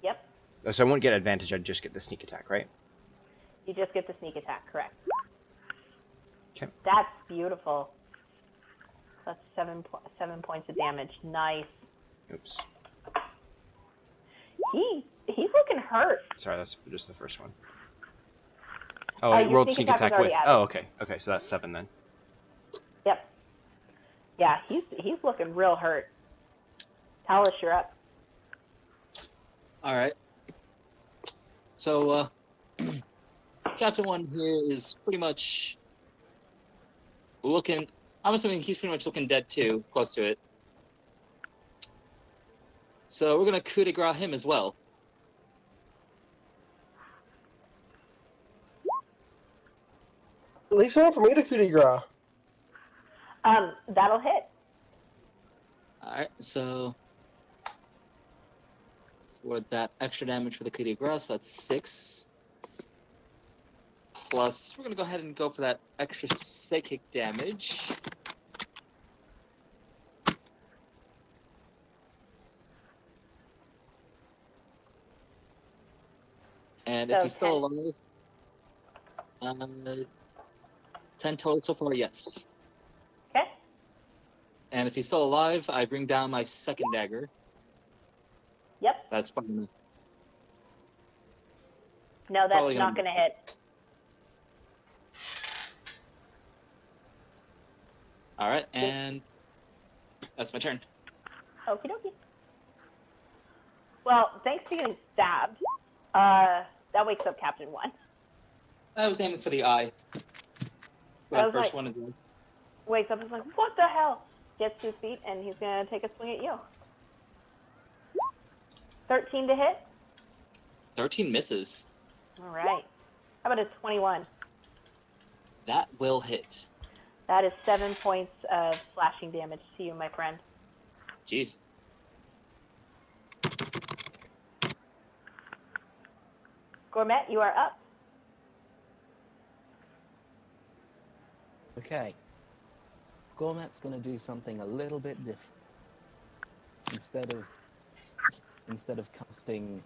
Yep. So I won't get advantage. I'd just get the sneak attack, right? You just get the sneak attack, correct? Okay. That's beautiful. That's 7 points of damage. Nice. Oops. He's looking hurt. Sorry, that's just the first one. Oh, I your rolled sneak sneak attack was attack with. already added. Oh, okay. Okay, so that's 7 then. Yep. Yeah, he's looking real hurt. Talash, you're up. All right. So, Chapter 1 here is pretty much looking... I'm assuming he's pretty much looking dead too, close to it. So we're going to coup de grace him as well. Leave someone for me to coup de grace. That'll hit. Alright, so... for that extra damage for the coup de grace, that's 6. Plus, we're going to go ahead and go for that extra psychic damage. And if So he's still alive, 10 total so far, yes. Okay. And if he's still alive, I bring down my second dagger. Yep. That's fine. No, that's Probably not gonna- going to hit. Alright, and that's my turn. Okie dokie. Well, thanks to getting stabbed, that wakes up Captain 1. I was aiming for the eye. I That was first like- one is Wakes up and is like, what the hell? Gets to his feet, and he's going to take a swing at you. 13 to hit? 13 misses. All right. How about a 21? That will hit. That is 7 points of slashing damage to you, my friend. Jeez. Gourmet, you are up. Okay. Gourmet's going to do something a little bit different. Instead of casting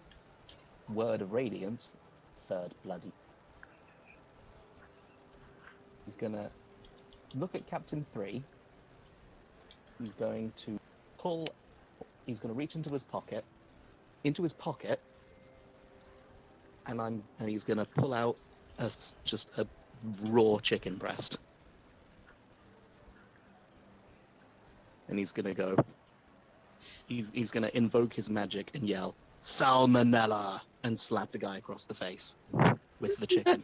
Word of Radiance, third bloody, he's going to look at Captain 3. He's going to reach into his pocket, and he's going to pull out just a raw chicken breast. And he's going to go, he's going to invoke his magic and yell, "Salmonella!" and slap the guy across the face with the chicken.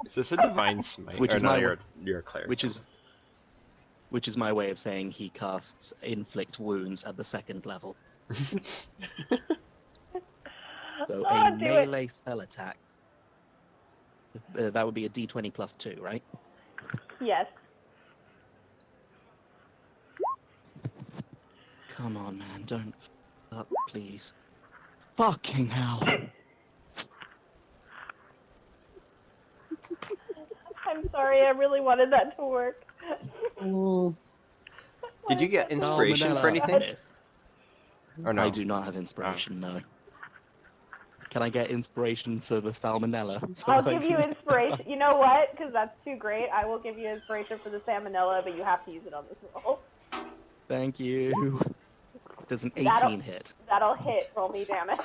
Is this a divine smite? Which Or is no, my- you're a cleric. Which is my way of saying he casts inflict wounds at the 2nd level. So Oh, a do it. melee spell attack. That would be a d20 plus 2, right? Yes. Come on, man, don't f up, please. Fucking hell. I'm sorry. I really wanted that to work. Did you get inspiration for Salmonella. anything? Or no? I do not have inspiration, no. Can I get inspiration for the salmonella? So I'll that I give you can- inspiration. You know what? Because that's too great. I will give you inspiration for the salmonella, but you have to use it on this roll. Thank you. Does an 18 That'll- hit? That'll hit. Roll me damage.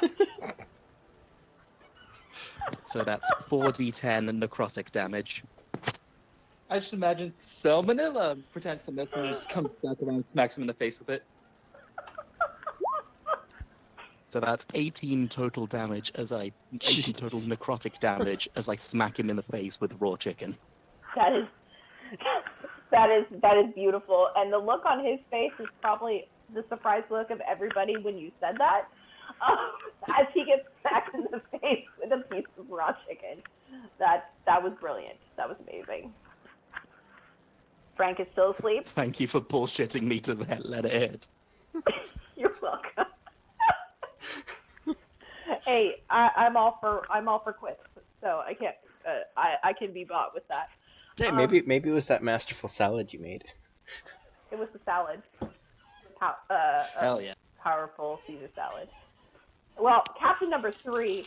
So that's 4d10 necrotic damage. I just imagine Salmonella pretends to milk him and just comes back around and smacks him in the face with it. So that's 18 total damage as I 18 total necrotic damage as I smack him in the face with raw chicken. That is beautiful. And the look on his face is probably the surprised look of everybody when you said that. As he gets smacked in the face with a piece of raw chicken. That was brilliant. That was amazing. Frank is still asleep. Thank you for bullshitting me to let it hit. You're welcome. Hey, I'm all for quits, so I can't. I can be bought with that. Hey, maybe it was that masterful salad you made. It was the salad. Hell yeah. Powerful Caesar salad. Well, Captain number 3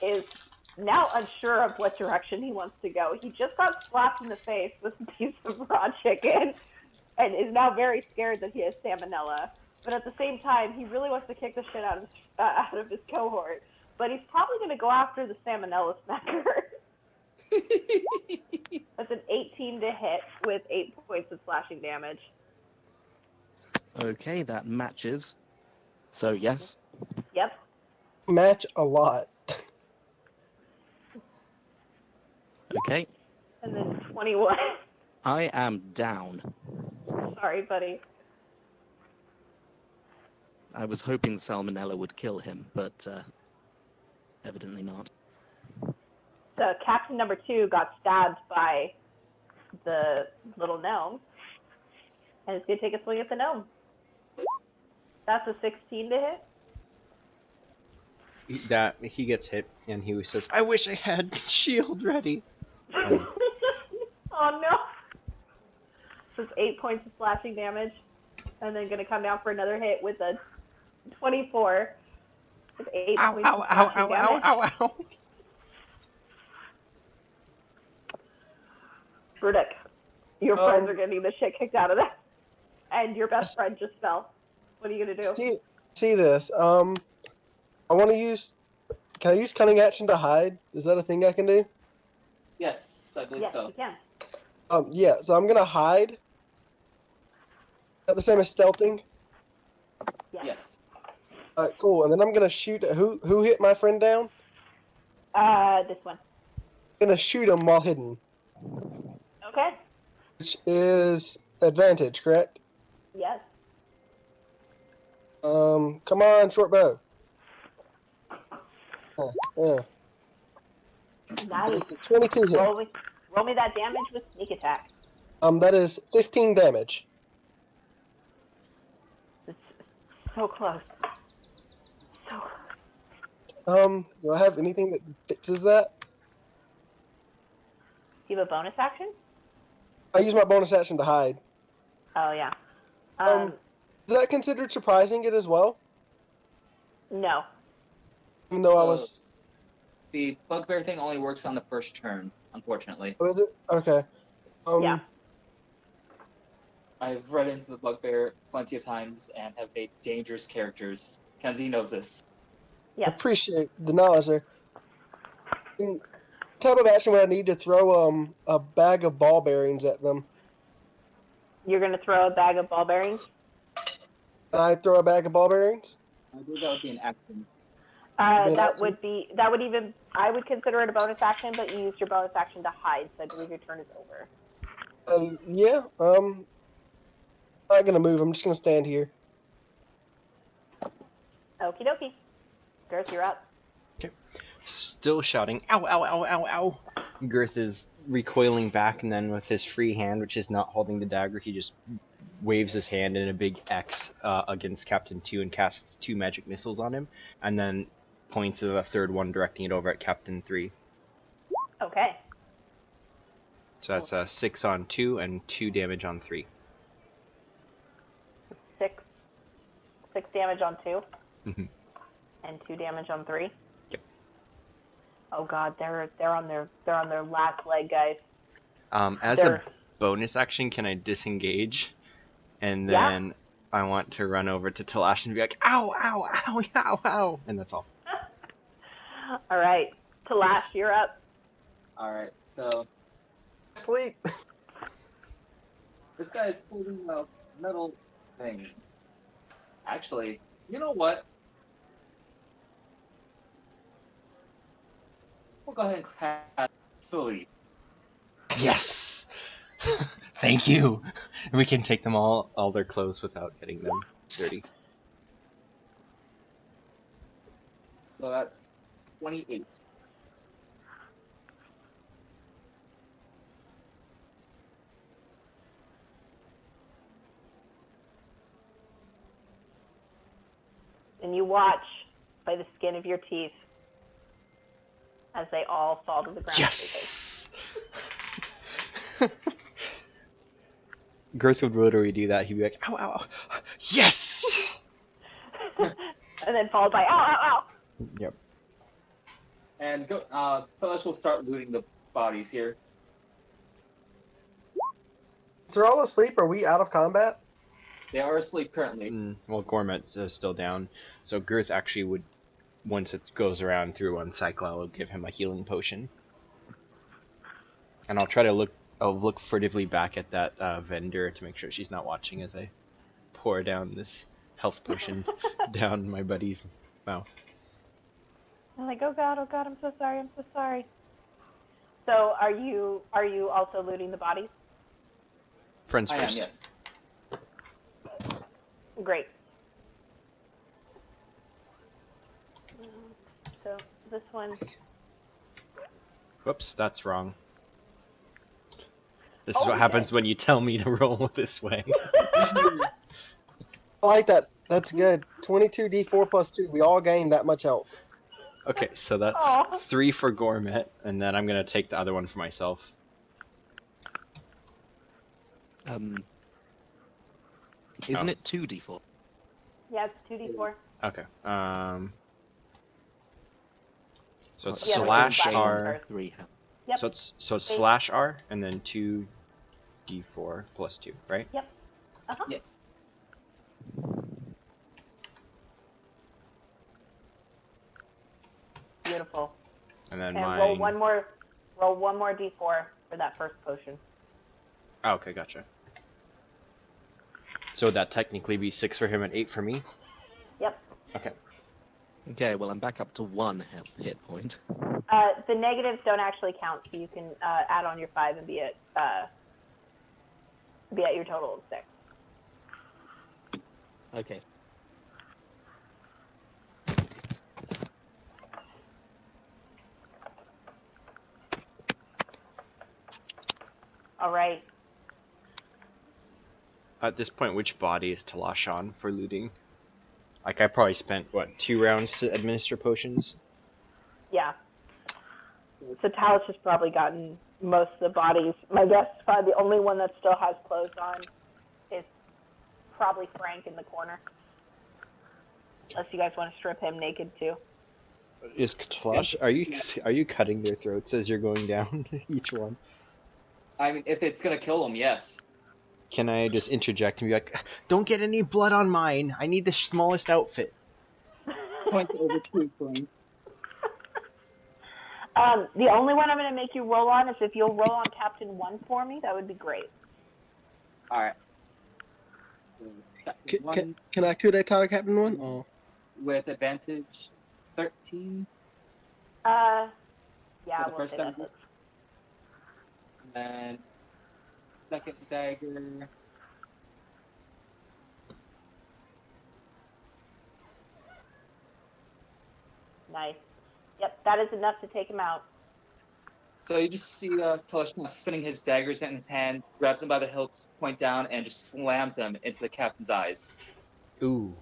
is now unsure of what direction he wants to go. He just got slapped in the face with a piece of raw chicken and is now very scared that he has salmonella. But at the same time, he really wants to kick the shit out of his cohort. But he's probably going to go after the salmonella smacker. That's an 18 to hit with 8 points of slashing damage. Okay, that matches. So yes. Yep. Match a lot. Okay. And then 21. I am down. Sorry, buddy. I was hoping salmonella would kill him, but evidently not. So Captain number 2 got stabbed by the little gnome. And it's going to take a swing at the gnome. That's a 16 to hit. He gets hit, and he says, "I wish I had shield ready." And Oh no. So it's 8 points of slashing damage. And then going to come down for another hit with a 24. With 8 ow, points ow, of ow, slashing ow, damage. ow, ow, ow. Vorduk, your friends are getting the shit kicked out of them. And your best friend just fell. What are you going to do? See this. I want to use. Can I use cunning action to hide? Is that a thing I can do? Yes, I believe Yes, so. you can. Yeah. So I'm gonna hide. Is that the same as stealthing? Yes. Cool. And then I'm gonna shoot. Who hit my friend down? This one. I'm gonna shoot him while hidden, Okay. which is advantage, correct? Yes. Come on, short bow. That It's is, a 22 hit. roll me that damage with sneak attack. That is 15 damage. It's so close. So close. Do I have anything that fixes that? Do you have a bonus action? I use my bonus action to hide. Oh, yeah. Is that considered surprising it as well? No. Even though I was. The Bugbear thing only works on the first turn, unfortunately. Oh, is it? Okay. Yeah. I've read into the Bugbear plenty of times and have made dangerous characters. Kenzie knows this. I Yes. appreciate the knowledge there. Type of action would I need to throw a bag of ball bearings at them? You're going to throw a bag of ball bearings? Can I throw a bag of ball bearings? I believe that would be an action. I would consider it a bonus action, but you used your bonus action to hide, so I believe your turn is over. Yeah. I'm not gonna move. I'm just gonna stand here. Okie dokie. Gerth, you're up. Still shouting, ow, ow, ow, ow, ow. Gerth is recoiling back, and then with his free hand, which is not holding the dagger, he just waves his hand in a big X against Captain 2 and casts 2 magic missiles on him, and then points to the third one, directing it over at Captain 3. Okay. So that's 6 on 2 and 2 damage on 3. 6 damage on 2. Mhm. And 2 damage on 3. Yep. Oh god, they're on their last leg, guys. As a bonus action, can I disengage? And then I want to run over to Talash and be like, ow, ow, ow, ow, ow, and that's all. All right, Talash, you're up. Alright, so Sleep. this guy is holding a metal thing. Actually, you know what? We'll go ahead and cast Silly. Yes! Thank you! We can take them all their clothes without getting them dirty. So that's 28. And you watch by the skin of your teeth as they all fall to the ground. Yes! Gerth would literally do that. He'd be like, ow, ow, ow. Yes! And then followed by, ow, ow, ow. Yep. And go. Talash will start looting the bodies here. Is they're all asleep? Are we out of combat? They are asleep currently. Well, Gourmet's still down. So Gerth actually would, once it goes around through one cycle, I will give him a healing potion. And I'll try to look furtively back at that vendor to make sure she's not watching as I pour down this health potion down my buddy's mouth. I'm like, oh god, I'm so sorry. So are you also looting the bodies? Friends I am, first. yes. Great. So this one. Whoops, that's wrong. This is Oh, what okay. happens when you tell me to roll this way. I like that. That's good. 22d4 plus 2. We all gain that much health. Okay, so that's Aw. 3 for Gourmet, and then I'm gonna take the other one for myself. Isn't it 2d4? Yeah, it's 2d4. Okay. So it's Yeah, slash we can R. first. 3 health. Yep. So it's slash R and then 2d4 plus 2, right? Yep. Uh-huh. Yes. Beautiful. And then And mine. roll one more d4 for that first potion. Oh, okay, gotcha. So would that technically be 6 for him and 8 for me? Yep. Okay. Okay, well, I'm back up to 1 hit point. The negatives don't actually count, so you can add on your 5 and be at your total of 6. Okay. All right. At this point, which body is Talash on for looting? Like, I probably spent, 2 rounds to administer potions? Yeah. So Talash has probably gotten most of the bodies. My guess is probably the only one that still has clothes on is probably Frank in the corner. Unless you guys want to strip him naked too. Is Talash, are you cutting their throats as you're going down each one? I mean, if it's gonna kill them, yes. Can I just interject and be like, don't get any blood on mine. I need the smallest outfit. Point over to Frank. The only one I'm going to make you roll on is if you'll roll on Captain 1 for me, that would be great. All right. Can I coup d'etat Captain 1? Oh. With advantage, 13. Yeah, For the we'll first say time? that. And second dagger. Nice. That is enough to take him out. So you just see Talash kind of spinning his daggers in his hand, grabs him by the hilts, point down, and just slams them into the captain's eyes. Ooh.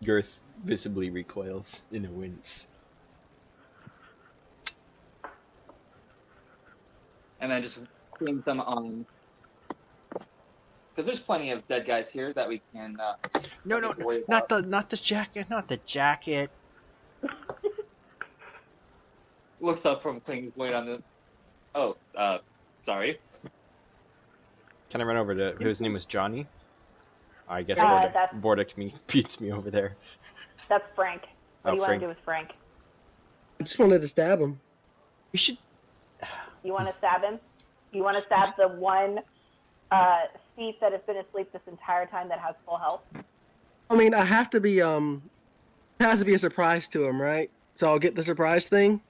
Gerth visibly recoils in a wince. And then just cleans them on. Because there's plenty of dead guys here that we can. No, not the jacket, not the jacket. Looks up from cleaning his blade on the. Oh, sorry. Can I run over to whose name was Johnny? I guess that's- Vorduk beats me over there. That's Frank. What do you want Frank. to do with Frank? I just wanted to stab him. We should. You want to stab him? You want to stab the one thief that has been asleep this entire time that has full health? I mean, I have to be, it has to be a surprise to him, right? So I'll get the surprise thing.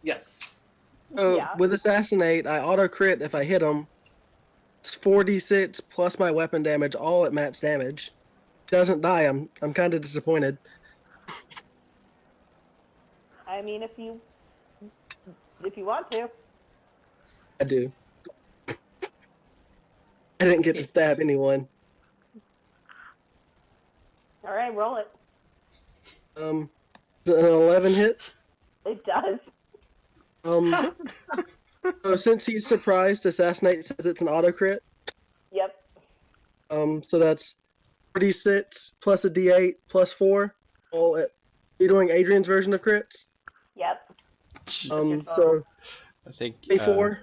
Yes. So Yeah. with Assassinate, I auto crit if I hit him. It's 4d6 plus my weapon damage, all at max damage. Doesn't die. I'm kind of disappointed. I mean, if you want to. I do. I didn't get to stab anyone. All right, roll it. Is it an 11 hit? It does. So since he's surprised, Assassinate says it's an auto crit. Yep. So that's 46 plus a d8 plus 4. All at. You're doing Adrian's version of crits. Yep. So I think. 24.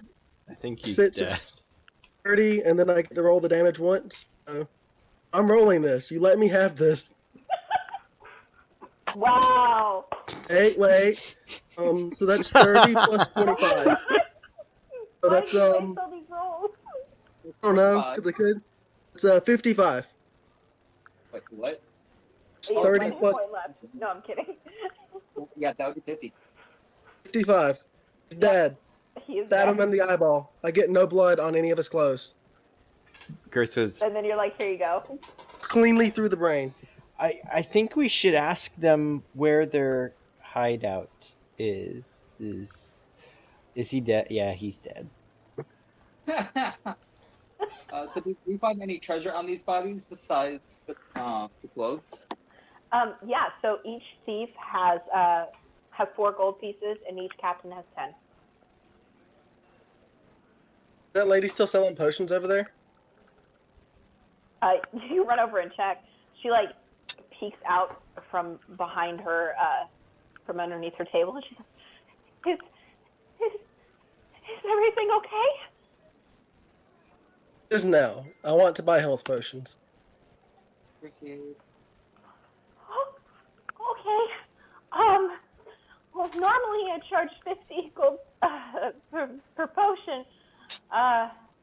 I think he's Sits dead. at 30, and then I get to roll the damage once. So I'm rolling this. You let me have this. Wow. Wait. So that's 30 plus 25. So Why that's do you waste all these rolls? I don't know, because I could. It's 55. Wait, what? You have 30 one hit plus- point left. No, I'm kidding. Yeah, that would be 50. 55. He's dead. He is Stab dead. him in the eyeball. I get no blood on any of his clothes. Gerth was. And then you're like, here you go. Cleanly through the brain. I think we should ask them where their hideout is. Is he dead? Yeah, he's dead. So do we find any treasure on these bodies besides the clothes? Yeah, so each thief has 4 gold pieces, and each captain has 10. Is that lady still selling potions over there? You run over and check. She like peeks out from behind her, from underneath her table, and she says, "Is everything okay?" Just no. I want to buy health potions. Okay. Oh, okay. Well, normally I charge 50 gold per potion,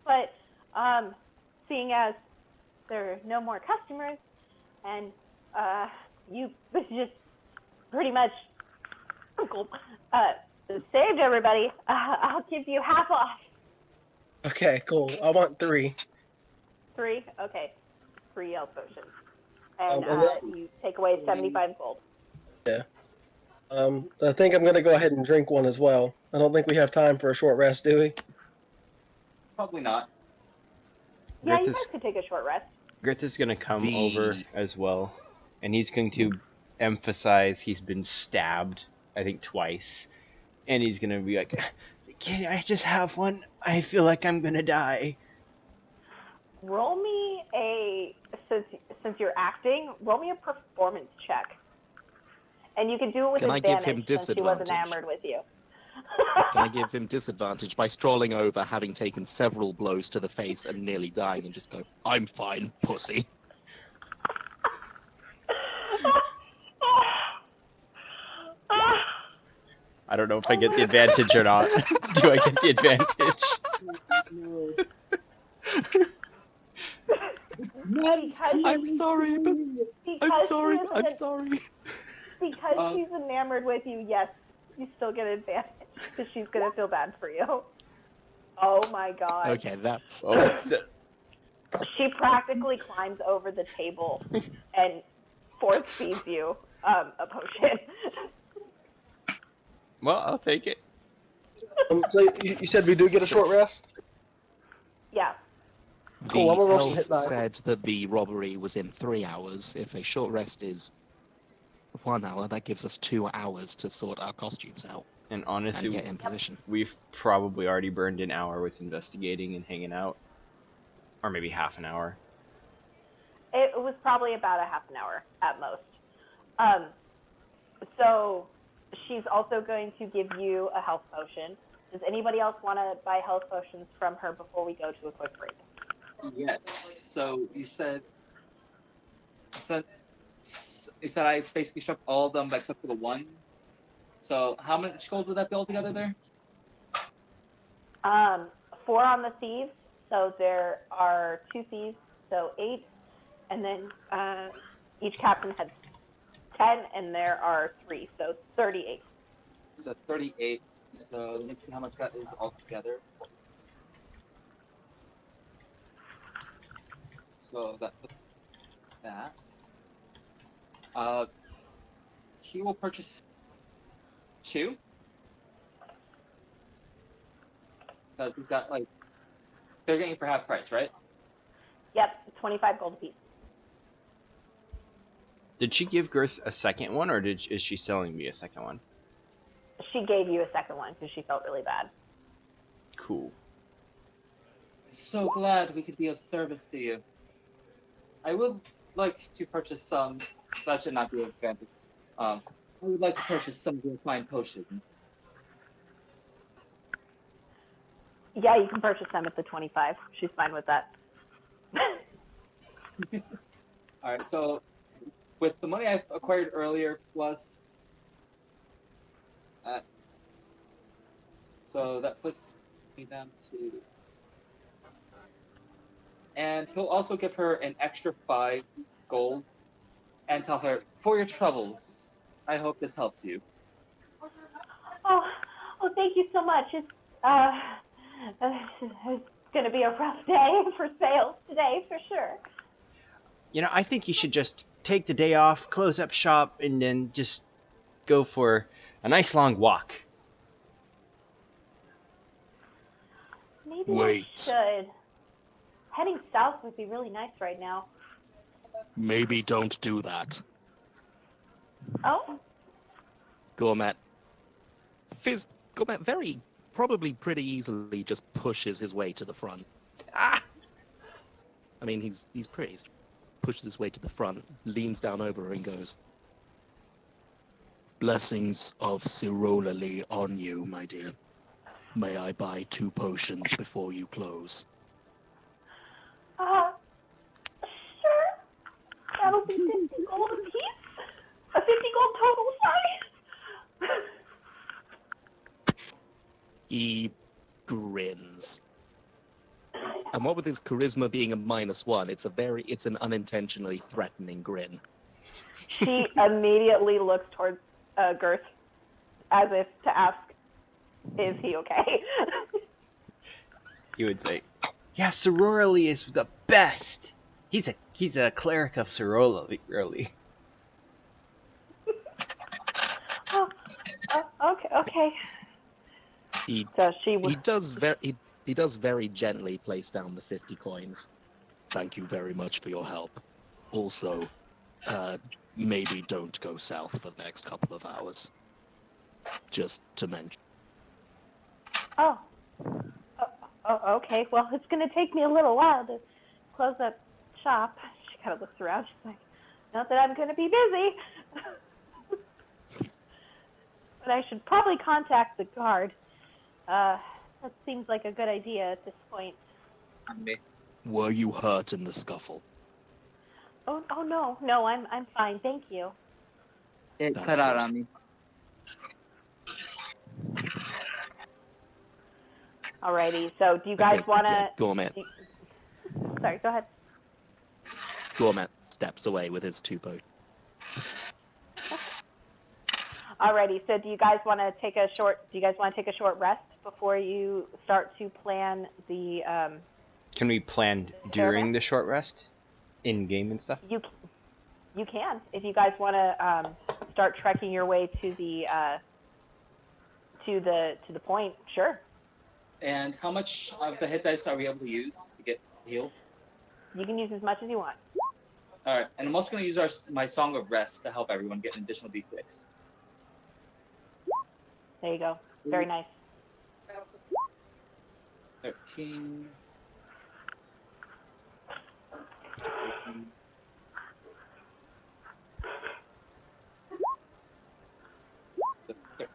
but seeing as there are no more customers, and you just pretty much saved everybody, I'll give you half off. Okay, cool. I want 3. 3? Okay. 3 health potions. And and that- you take away 75 gold. I think I'm going to go ahead and drink one as well. I don't think we have time for a short rest, do we? Probably not. Yeah, Gerth you is guys could take a short rest. Gerth is gonna come V. over as well, and he's going to emphasize he's been stabbed, I think twice, and he's gonna be like, "Can I just have one? I feel like I'm gonna die." Roll me since you're acting, roll me a performance check. And you can do it with Can I give advantage him since she was disadvantage? enamored with you. Can I give him disadvantage by strolling over, having taken several blows to the face and nearly dying, and just go, "I'm fine, pussy." I don't know if I get the advantage or not. Do I get the advantage? Because I'm sorry, but I'm sorry. I'm she's sorry. Because she's enamored with you, yes, you still get advantage because she's gonna feel bad for you. Oh my god. Okay, that's Oh, She practically climbs over the table and force feeds you a potion. Well, I'll take it. So you said we do get a short rest? Yeah. Cool, I'm The gonna roll some elf hit dice. said that the robbery was in 3 hours. If a short rest is 1 hour, that gives us 2 hours to sort our costumes out And and honestly, get in position. we've probably already burned an hour with investigating and hanging out. Or maybe half an hour. It was probably about a half an hour at most. So she's also going to give you a health potion. Does anybody else want to buy health potions from her before we go to a quick break? Yes. So you said I basically struck all of them except for the one. So how much gold would that be altogether there? 4 on the thieves. So there are 2 thieves, so 8. And then each captain had 10, and there are 3, so 38. So 38. So let me see how much that is altogether. So that. He will purchase 2. Because we've got they're getting it for half price, right? Yep, 25 gold apiece. Did she give Gerth a second one, or is she selling me a second one? She gave you a second one because she felt really bad. Cool. So glad we could be of service to you. I would like to purchase some. That should not be an advantage. I would like to purchase some of your fine potions. Yeah, you can purchase them at the 25. She's fine with that. All right. So with the money I acquired earlier plus, so that puts me down to. And he'll also give her an extra 5 gold and tell her, for your troubles, I hope this helps you. Oh, thank you so much. It's going to be a rough day for sales today, for sure. You know, I think you should just take the day off, close up shop, and then just go for a nice long walk. Maybe Wait. I should. Heading south would be really nice right now. Maybe don't do that. Oh? Gourmet very probably pretty easily just pushes his way to the front. Ah! I mean, he's pretty. Pushes his way to the front, leans down over her and goes, Blessings of Cirolali on you, my dear. May I buy 2 potions before you close? Sure. That'll be 50 gold a piece. A 50 gold total, sorry. he grins. And what with his charisma being a -1, it's an unintentionally threatening grin. She immediately looks towards Gerth as if to ask, is he okay? You would say, yeah, Sororally is the best. He's a cleric of Sororally, really. Okay. He So she does very gently place down the 50 coins. Thank you very much for your help. Also, maybe don't go south for the next couple of hours. Just to mention. Oh, okay. Well, it's going to take me a little while to close up shop. She kind of looks around. She's like, not that I'm going to be busy. But I should probably contact the guard. That seems like a good idea at this point. Were you hurt in the scuffle? Oh no, I'm fine, thank you. It That's cut out good. on me. Alrighty, so do you guys Okay, want to... yeah, Gourmet. Sorry, go ahead. Gourmet steps away with his 2 potions. Alrighty, so do you guys want to take a short rest before you start to plan the Can we plan during the short rest? In game and stuff? you can if you guys want to start trekking your way to the to the point, sure. And how much of the hit dice are we able to use to get healed? You can use as much as you want. All right, and I'm also going to use my Song of Rest to help everyone get an additional d6. There you go. Very nice. 13. 14. So 13.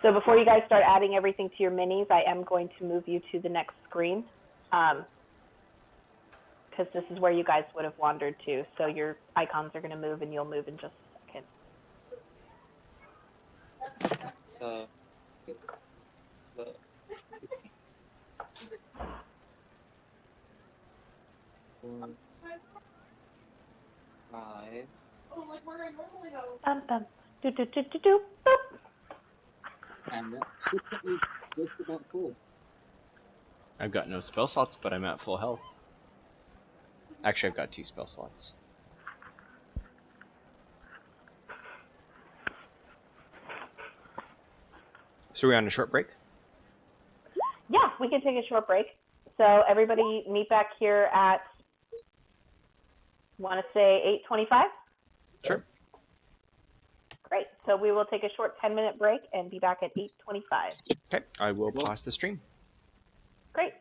So before you guys start adding everything to your minis, I am going to move you to the next screen, because this is where you guys would have wandered to. So your icons are going to move, and you'll move in just a second. So 16. 4, 5. Bum, bum. Do, do, do, do, do, boop. And that should put me just about full. I've got no spell slots, but I'm at full health. Actually, I've got 2 spell slots. So we're on a short break? Yeah, we can take a short break. So everybody meet back here at, want to say 8:25? Sure. Great. So we will take a short 10-minute break and be back at 8:25. Okay, I will pause the stream. Great.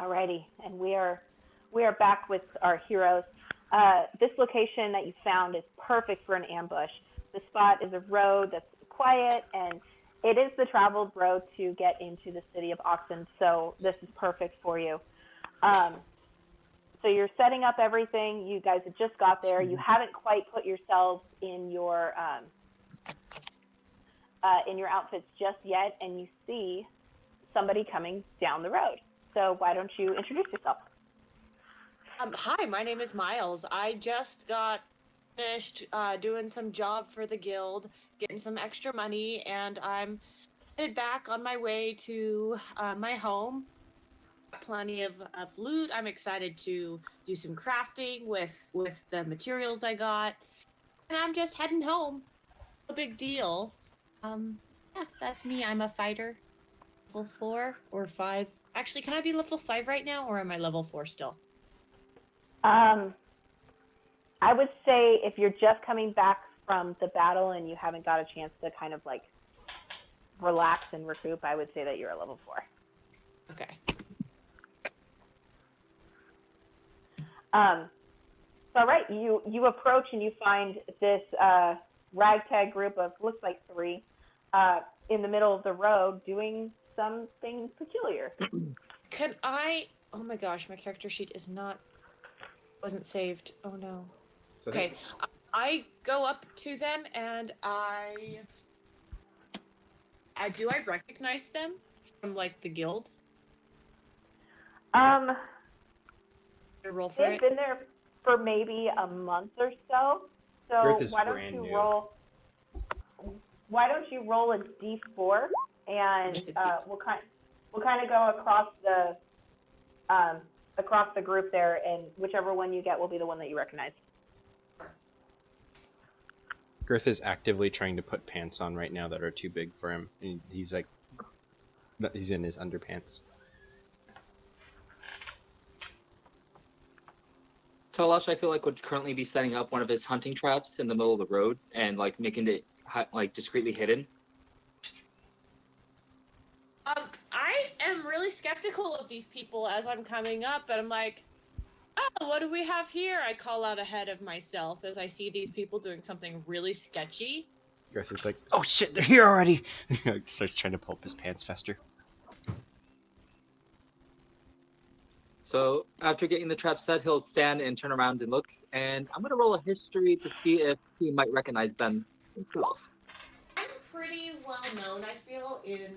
Alrighty, and we are back with our heroes. This location that you found is perfect for an ambush. The spot is a road that's quiet, and it is the traveled road to get into the city of Oxen. So this is perfect for you. So you're setting up everything. You guys have just got there. You haven't quite put yourselves in your outfits just yet, and you see somebody coming down the road. So why don't you introduce yourself? Hi, my name is Miles. I just got finished doing some job for the guild, getting some extra money, and I'm headed back on my way to my home. Plenty of loot. I'm excited to do some crafting with the materials I got, and I'm just heading home. No big deal. Yeah, that's me. I'm a fighter. Level 4 or 5. Actually, can I be level 5 right now, or am I level 4 still? I would say if you're just coming back from the battle and you haven't got a chance to kind of like relax and recoup, I would say that you're a level 4. Okay. So all right, you approach and you find this ragtag group of, looks like 3, in the middle of the road doing something peculiar. Can I? Oh my gosh, my character sheet wasn't saved. Oh no. So Okay, I go up to them and I do I recognize them from like the guild? I Roll for They've it. been there for maybe a month or so. Gerth So is why don't brand you new. roll? Why don't you roll a d4 and we'll kind of go across the group there, and whichever one you get will be the one that you recognize. Gerth is actively trying to put pants on right now that are too big for him. He's like, he's in his underpants. Talash, I feel like, would currently be setting up one of his hunting traps in the middle of the road and like making it like discreetly hidden. I am really skeptical of these people as I'm coming up, and I'm like, oh, what do we have here? I call out ahead of myself as I see these people doing something really sketchy. Gerth is like, oh shit, they're here already! Starts trying to pull up his pants faster. So after getting the trap set, he'll stand and turn around and look. And I'm gonna roll a history to see if he might recognize them himself. I'm pretty well known, I feel, in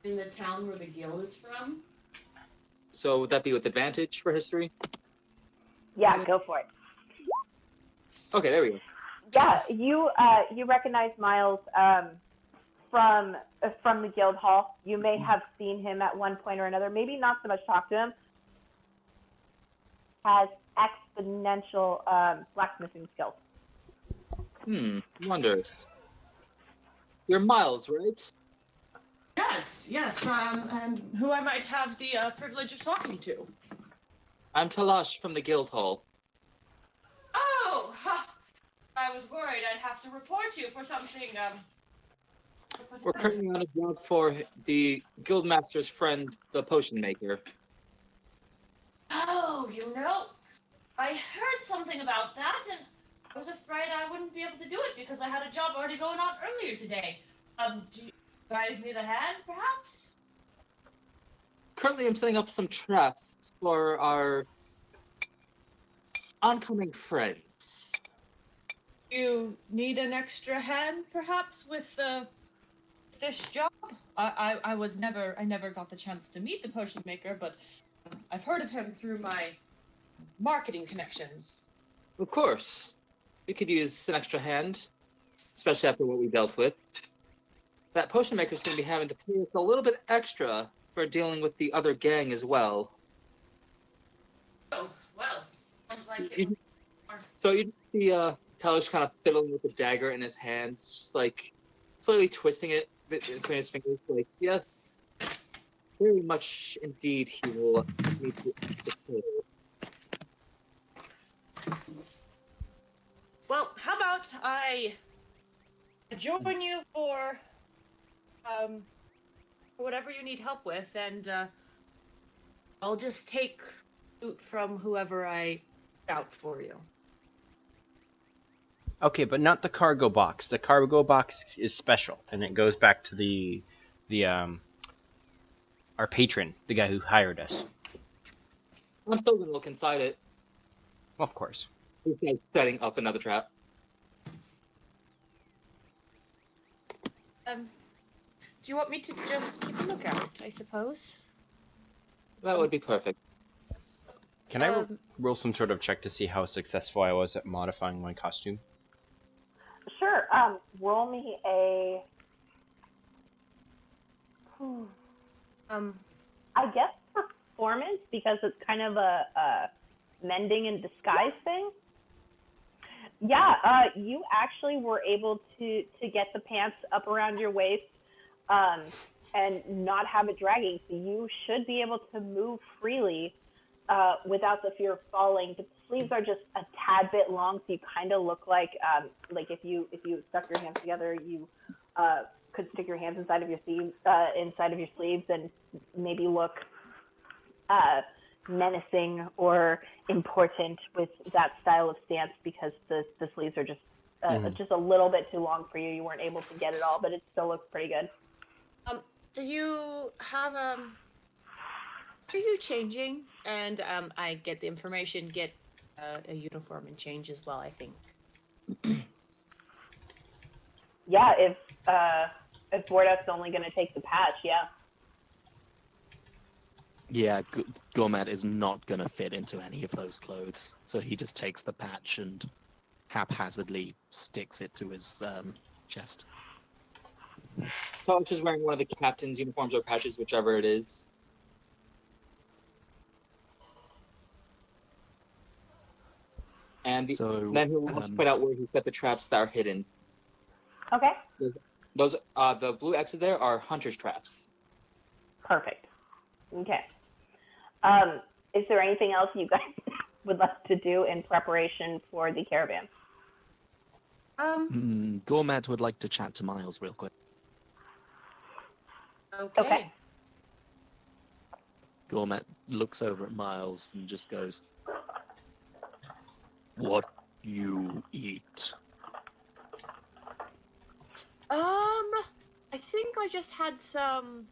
the town where the guild is from. So would that be with advantage for history? Yeah, go for it. Okay, there we go. Yeah, you recognize Miles from the guild hall. You may have seen him at one point or another. Maybe not so much talk to him. Has exponential blacksmithing skills. Wonders. You're Miles, right? Yes, and who I might have the privilege of talking to. I'm Talash from the guild hall. Oh, I was worried I'd have to report you for something, We're currently on a job for the guildmaster's friend, the potion maker. Oh, I heard something about that, and I was afraid I wouldn't be able to do it because I had a job already going on earlier today. Do you guys need a hand, perhaps? Currently, I'm setting up some traps for our oncoming friends. You need an extra hand, perhaps, with this job? I never got the chance to meet the potion maker, but I've heard of him through my marketing connections. Of course. We could use an extra hand, especially after what we dealt with. That potion maker's going to be having to pay us a little bit extra for dealing with the other gang as well. Oh, well, sounds like it. So you see Talash kind of fiddling with the dagger in his hands, just like slowly twisting it between his fingers, like, yes, very much indeed he will need to pay. Well, how about I join you for whatever you need help with, and I'll just take loot from whoever I out for you. Okay, but not the cargo box. The cargo box is special, and it goes back to the our patron, the guy who hired us. I'm still gonna look inside it. Of course. This guy's setting up another trap. Do you want me to just keep a lookout, I suppose? That would be perfect. Can I roll some sort of check to see how successful I was at modifying my costume? Sure. Roll me a. I guess performance, because it's kind of a mending and disguise thing. Yeah, you actually were able to get the pants up around your waist and not have it dragging, so you should be able to move freely without the fear of falling. The sleeves are just a tad bit long, so you kind of look like if you stuck your hands together, you could stick your hands inside of your sleeves and maybe look menacing or important with that style of stance, because the sleeves are just just a little bit too long for you. You weren't able to get it all, but it still looks pretty good. Do you have are you changing? And I get the information, get a uniform and change as well, I think. Yeah, if Vorduk's only going to take the patch, yeah. Yeah, Gourmet is not going to fit into any of those clothes, so he just takes the patch and haphazardly sticks it to his chest. Talash is wearing one of the captain's uniforms or patches, whichever it is. And then he'll point out where he set the traps that are hidden. Okay. Those the blue X's there are hunter's traps. Perfect. Okay. Is there anything else you guys would like to do in preparation for the caravan? Gourmet would like to chat to Miles real quick. Okay. Gourmet looks over at Miles and just goes, "What you eat?" I think I just had some.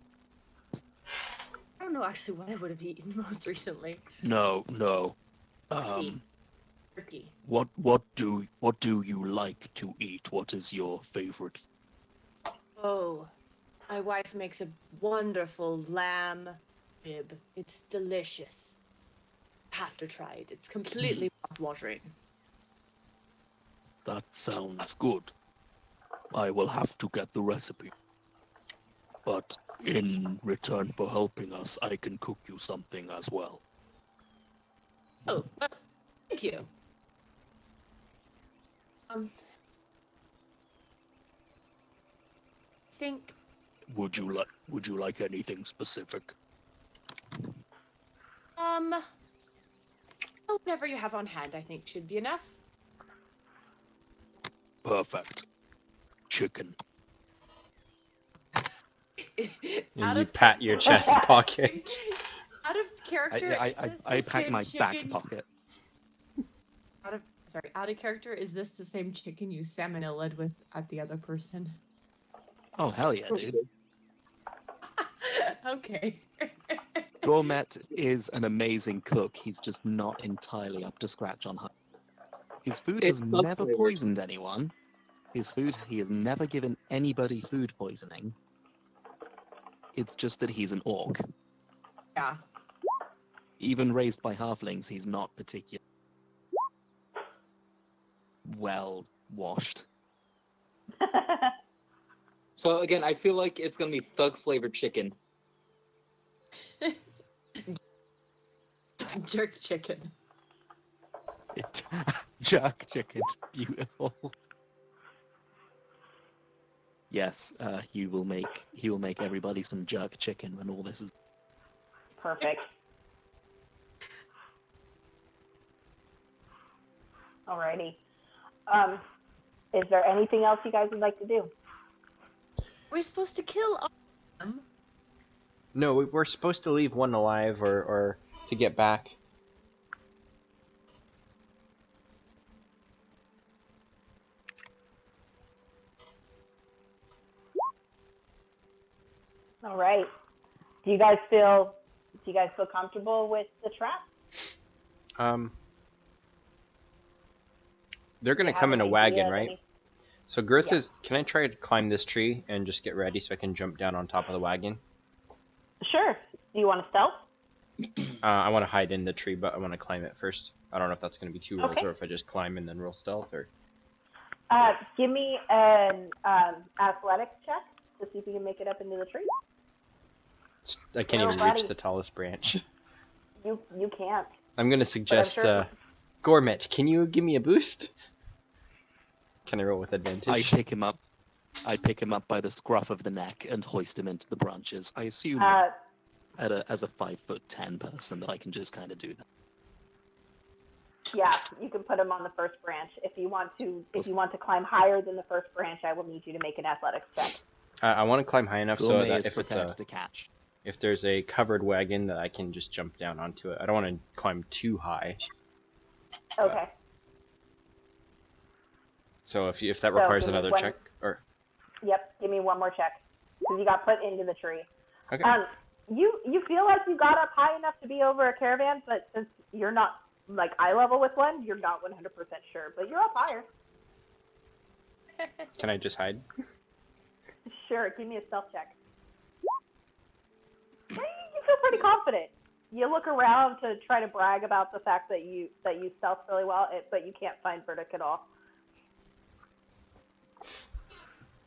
I don't know actually what I would have eaten most recently. No. Turkey. What do you like to eat? What is your favorite? Oh, my wife makes a wonderful lamb rib. It's delicious. Have to try it. It's completely mouth-watering. That sounds good. I will have to get the recipe. But in return for helping us, I can cook you something as well. Oh, thank you. I think. Would you like anything specific? Whatever you have on hand, I think should be enough. Perfect. Chicken. And you pat your chest pocket. Out of character. I pat my back pocket. Out of character, is this the same chicken you salmonella'd with at the other person? Oh, hell yeah, dude. Okay. Gourmet is an amazing cook. He's just not entirely up to scratch on her. His food has never poisoned anyone. He has never given anybody food poisoning. It's just that he's an orc. Yeah. Even raised by halflings, he's not particularly well washed. So again, I feel like it's gonna be thug flavored chicken. Jerk chicken. Jerk chicken, beautiful. Yes, he will make everybody some jerk chicken when all this is. Perfect. Alrighty. Is there anything else you guys would like to do? We're supposed to kill all of them. No, we're supposed to leave one alive or to get back. All right. Do you guys feel comfortable with the trap? They're gonna Have come in an a idea wagon, of right? any- So Gerth Yeah. is. Can I try to climb this tree and just get ready so I can jump down on top of the wagon? Sure. Do you want to stealth? I want to hide in the tree, but I want to climb it first. I don't know if that's gonna be 2 rolls Okay. or if I just climb and then roll stealth or. Give me an athletics check to see if you can make it up into the tree. I can't No, even reach buddy. the tallest branch. You can't. I'm gonna suggest sure- Gourmet. Can you give me a boost? Can I roll with I advantage? pick him up. I pick him up by the scruff of the neck and hoist him into the branches. I assume as a 5'10" person that I can just kind of do that. Yeah, you can put him on the first branch. If you want to climb higher than the first branch, I will need you to make an athletics check. I want to climb high enough so Gourmet that is if it's prepared to catch. if there's a covered wagon that I can just jump down onto it. I don't want to climb too high. Okay. So if that So requires give me another one- check, or Yep. Give me one more check because you got put into the tree. okay, You feel like you got up high enough to be over a caravan, but since you're not like eye level with one, you're not 100% sure. But you're up higher. can I just hide? Sure. Give me a stealth check. You feel pretty confident. You look around to try to brag about the fact that you stealth really well, but you can't find Vorduk at all.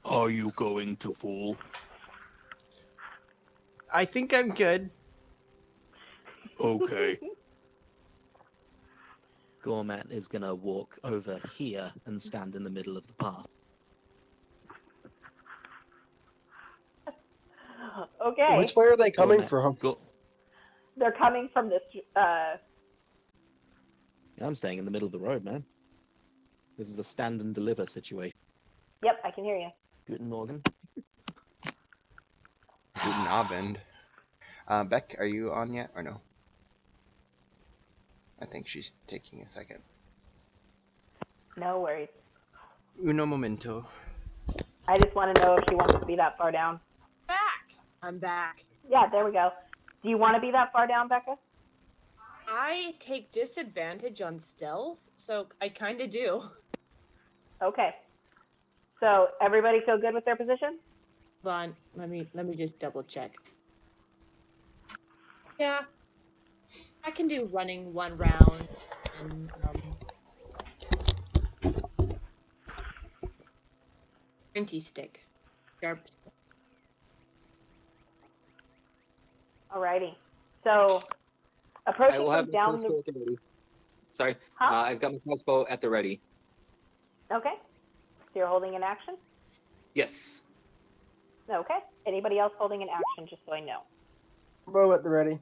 Are you going to fool? I think I'm good. Okay. Gourmet is gonna walk over here and stand in the middle of the path. Okay. Which way are they coming Gourmet- from? Go- They're coming from this. I'm staying in the middle of the road, man. This is a stand and deliver situation. Yep, I can hear you. Guten Morgen. Guten Abend. Beck, are you on yet or no? I think she's taking a second. No worries. Uno momento. I just want to know if she wants to be that far down. Back. I'm back. Yeah, there we go. Do you want to be that far down, Becca? I take disadvantage on stealth, so I kind of do. Okay. So everybody feel good with their position? Hold on, let me just double check. Yeah, I can do running one round and pointy stick, sharp. Alrighty. So I approaching will have from my down crossbow the. at the ready. Sorry, Huh? I've got my crossbow at the ready. Okay. So you're holding an action? Yes. Okay. Anybody else holding an action, just so I know. Bow at the ready.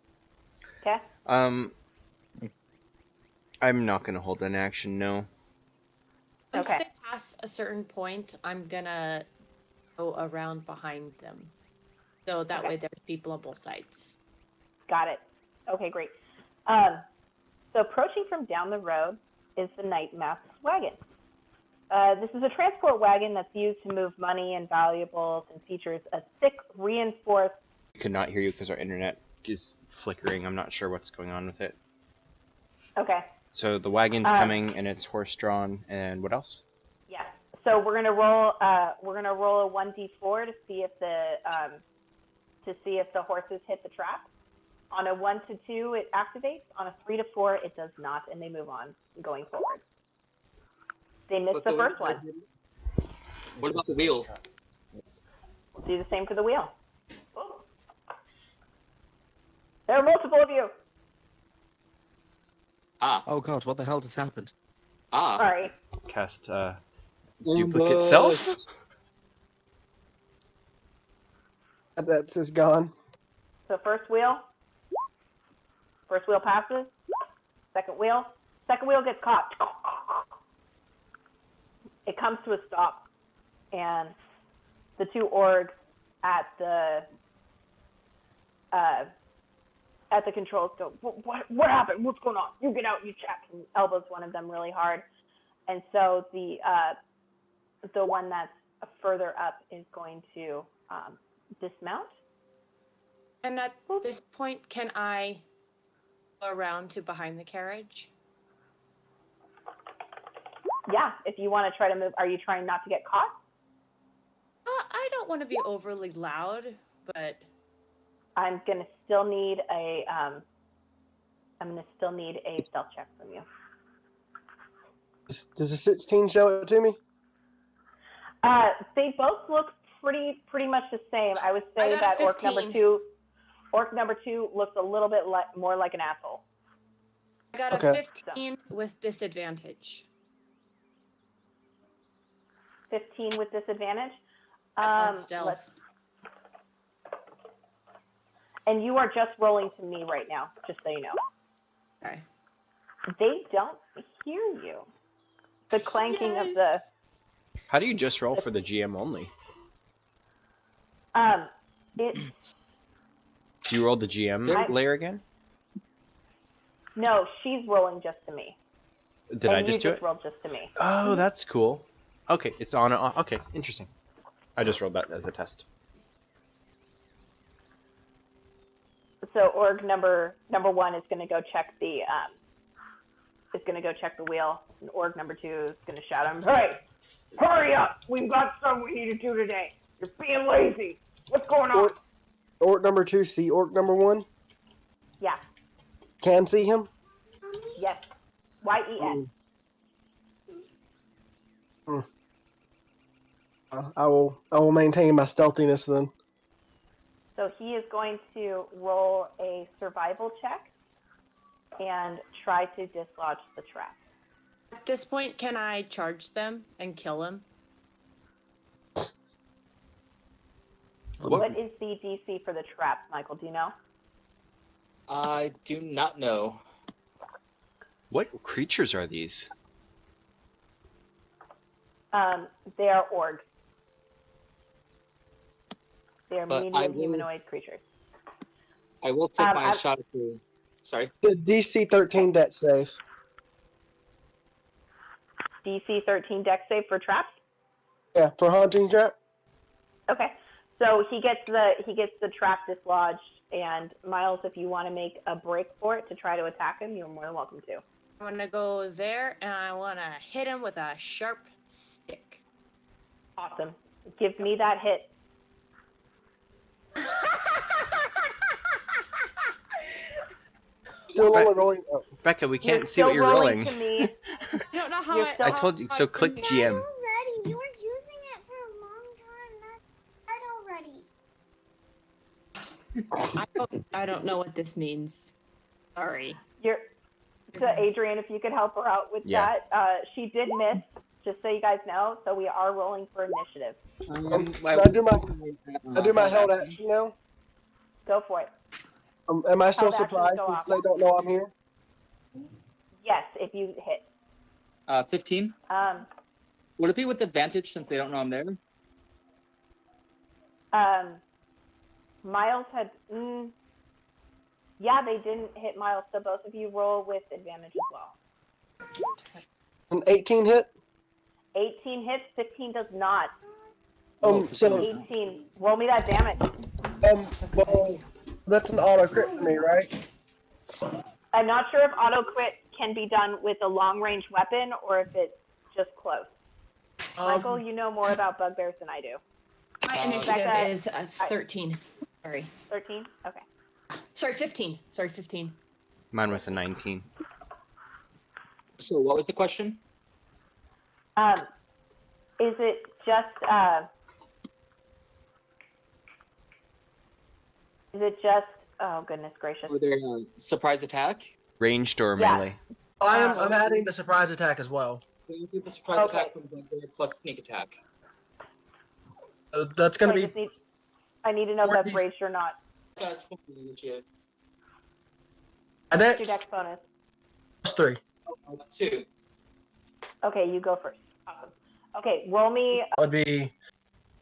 Okay. I'm not gonna hold an action, no. Once Okay. they pass a certain point, I'm gonna go around behind them, so that Okay. way there's people on both sides. Got it. Okay, great. So approaching from down the road is the Night Mask wagon. This is a transport wagon that's used to move money and valuables and features a thick, reinforced. I could not hear you because our internet is flickering. I'm not sure what's going on with it. Okay. So the wagon's coming and it's horse-drawn, and what else? Yes. So we're gonna roll. We're gonna roll a 1d4 to see if the horses hit the trap. On a 1 to 2, it activates. On a 3 to 4, it does not, and they move on going forward. They missed the first one. What about the wheel? Do the same for the wheel. Oh. There are multiple of you. Ah. Oh god, what the hell just happened? Ah. Sorry. Cast duplicate self? That's just gone. So first wheel passes. Second wheel gets caught. It comes to a stop, and the two orgs at the at the controls go, what happened? What's going on? You get out, you check, and elbows one of them really hard. And so the one that's further up is going to dismount. And at this point, can I go around to behind the carriage? Yeah, if you want to try to move. Are you trying not to get caught? I don't want to be overly loud, but I'm gonna still need a stealth check from you. Does a 16 show it to me? They both look pretty much the same. I would say that orc number two looks a little bit more like an asshole. I got a 15 with disadvantage. 15 with disadvantage. Stealth. And you are just rolling to me right now, just so you know. Okay. They don't hear you. The clanking of the. How do you just roll for the GM only? Do you roll the GM layer again? No, she's rolling just to me. Did I just do it? Rolled just to me. Oh, that's cool. Okay, it's on. Okay, interesting. I just rolled that as a test. So org number one is going to go check the wheel, and org number two is going to shout at him, "Hey, hurry up! We've got something we need to do today. You're being lazy. What's going on?" Orc number 2 see orc number 1? Yeah. Can see him? Yes. YEN. I will maintain my stealthiness then. So he is going to roll a survival check and try to dislodge the trap. At this point, can I charge them and kill him? What is the DC for the trap, Michael? Do you know? I do not know. What creatures are these? They are orgs. They are But medium humanoid creatures. I will take my shot at the. Sorry. The DC 13 dex save. DC 13 dex save for traps? Yeah, for haunting trap. Okay. So he gets the trap dislodged, and Miles, if you want to make a break for it to try to attack him, you're more than welcome to. I'm gonna go there, and I want to hit him with a sharp stick. Awesome. Give me that hit. Still only rolling. Oh. Becca, we can't see what you're rolling. To me. I don't know how I told you. So click GM. Already, you were using it for a long time. That's already. I don't know what this means. Sorry. So Adrian, if you could help her out with that. She did miss, just so you guys know. So we are rolling for initiative. I do my held action now. Go for it. Am I still surprised if they don't know I'm here? Yes, if you hit. 15. Would it be with advantage since they don't know I'm there? Miles had. Yeah, they didn't hit Miles, so both of you roll with advantage as well. An 18 hit? 18 hits, 15 does not. So 18. Roll me that damage. Well, that's an auto crit for me, right? I'm not sure if auto crit can be done with a long range weapon or if it's just close. Michael, you know more about bugbears than I do. My initiative is 13. Sorry. 13? Okay. Sorry, 15. Sorry, 15. Mine was a 19. So what was the question? Is it just oh goodness gracious. Were there a surprise attack? Ranged or melee? I'm adding the surprise attack as well. So you do the surprise attack from Bugbear plus sneak attack. That's going to be... I need to know if that's raged or not. That's from the initiative. And What's your dex bonus? +3. 2. Okay, you go first. Awesome. Okay, roll me. Would be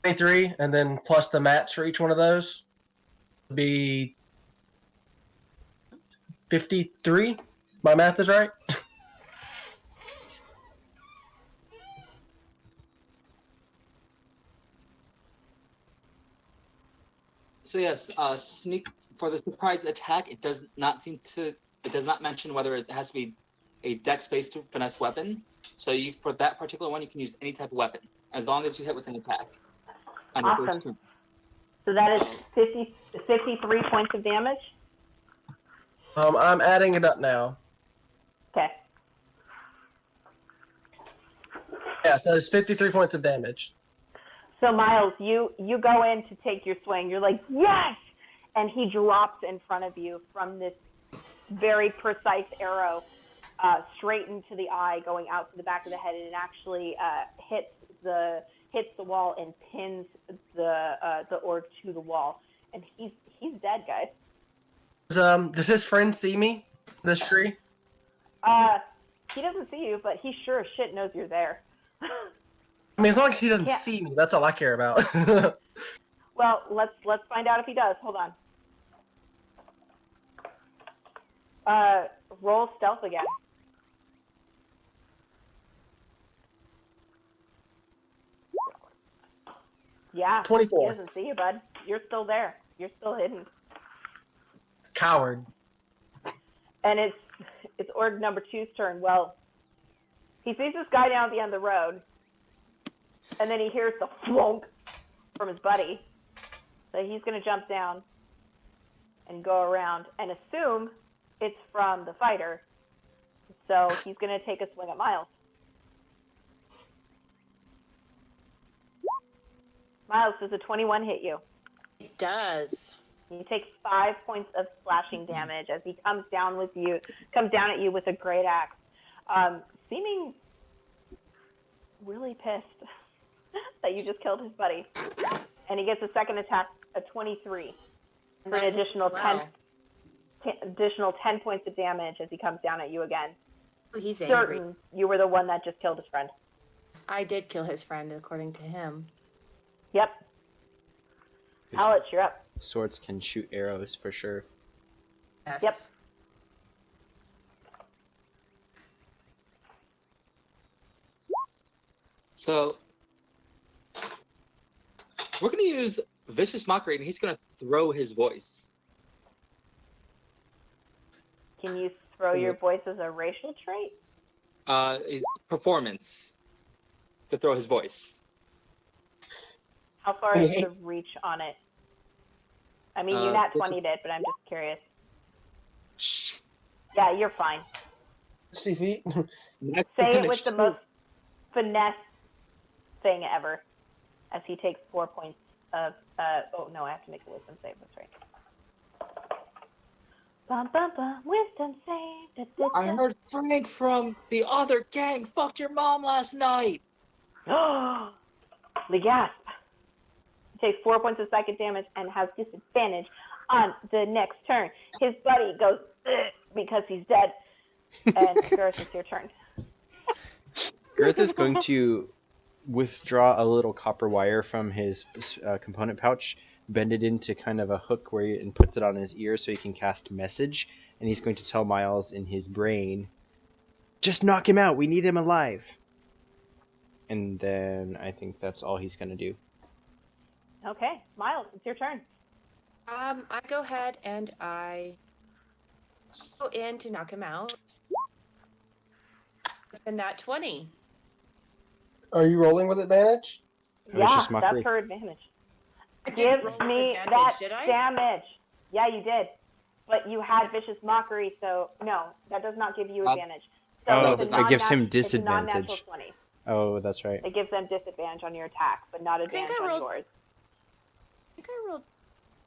23, and then plus the mats for each one of those would be 53. My math is right. So yes, sneak for the surprise attack. It does not mention whether it has to be a dex-based finesse weapon. So for that particular one, you can use any type of weapon as long as you hit with an attack. On your Awesome. first turn. So that is 53 points of damage. I'm adding it up now. Okay. Yes, that is 53 points of damage. So Miles, you go in to take your swing. You're like, yes! And he drops in front of you from this very precise arrow straight into the eye, going out to the back of the head, and it actually hits the wall and pins the orc to the wall. And he's dead, guys. Does his friend see me? This tree? He doesn't see you, but he sure as shit knows you're there. I mean, as long as he doesn't see me, that's all I care about. Well, let's find out if he does. Hold on. Roll stealth again. Yeah. 24. He doesn't see you, bud. You're still there. You're still hidden. Coward. And it's orc number 2's turn. Well, he sees this guy down at the end of the road, and then he hears the flonk from his buddy. So he's going to jump down and go around and assume it's from the fighter. So he's going to take a swing at Miles. Miles, does a 21 hit you? It does. You take 5 points of slashing damage as he comes down at you with a great axe, seeming really pissed that you just killed his buddy. And he gets a second attack, a 23, and then additional 10 points of damage as he comes down at you again. Oh, he's angry. Certain you were the one that just killed his friend. I did kill his friend, according to him. Yep. Alex, you're up. Swords can shoot arrows for sure. Yes. Yep. So we're going to use Vicious Mockery, and he's going to throw his voice. Can you throw your voice as a racial trait? His performance to throw his voice. How far is the reach on it? I mean, you nat 20'd it, but I'm just curious. Yeah, you're fine. See feet. Say it with the most finesse thing ever, as he takes 4 points of. Oh no, I have to make a wisdom save. That's right. Bum bum bum. Wisdom save. Da, da, da. I heard Frank from the other gang fucked your mom last night. Oh, the gasp. He takes 4 points of psychic damage and has disadvantage on the next turn. His buddy goes because he's dead. And Gerth, it's your turn. Gerth is going to withdraw a little copper wire from his component pouch, bend it into kind of a hook and puts it on his ear so he can cast message, and he's going to tell Miles in his brain, "Just knock him out, we need him alive." And then I think that's all he's going to do. Okay, Miles, it's your turn. I go ahead and I go in to knock him out. And that 20. Are you rolling with advantage? Yeah, that's her advantage. Give me that damage. Yeah, you did. But you had Vicious Mockery, so no, that does not give you advantage. So it gives him disadvantage. It's a non-natural 20. Oh, that's right. It gives them disadvantage on your attack, but not advantage on yours. I think I rolled.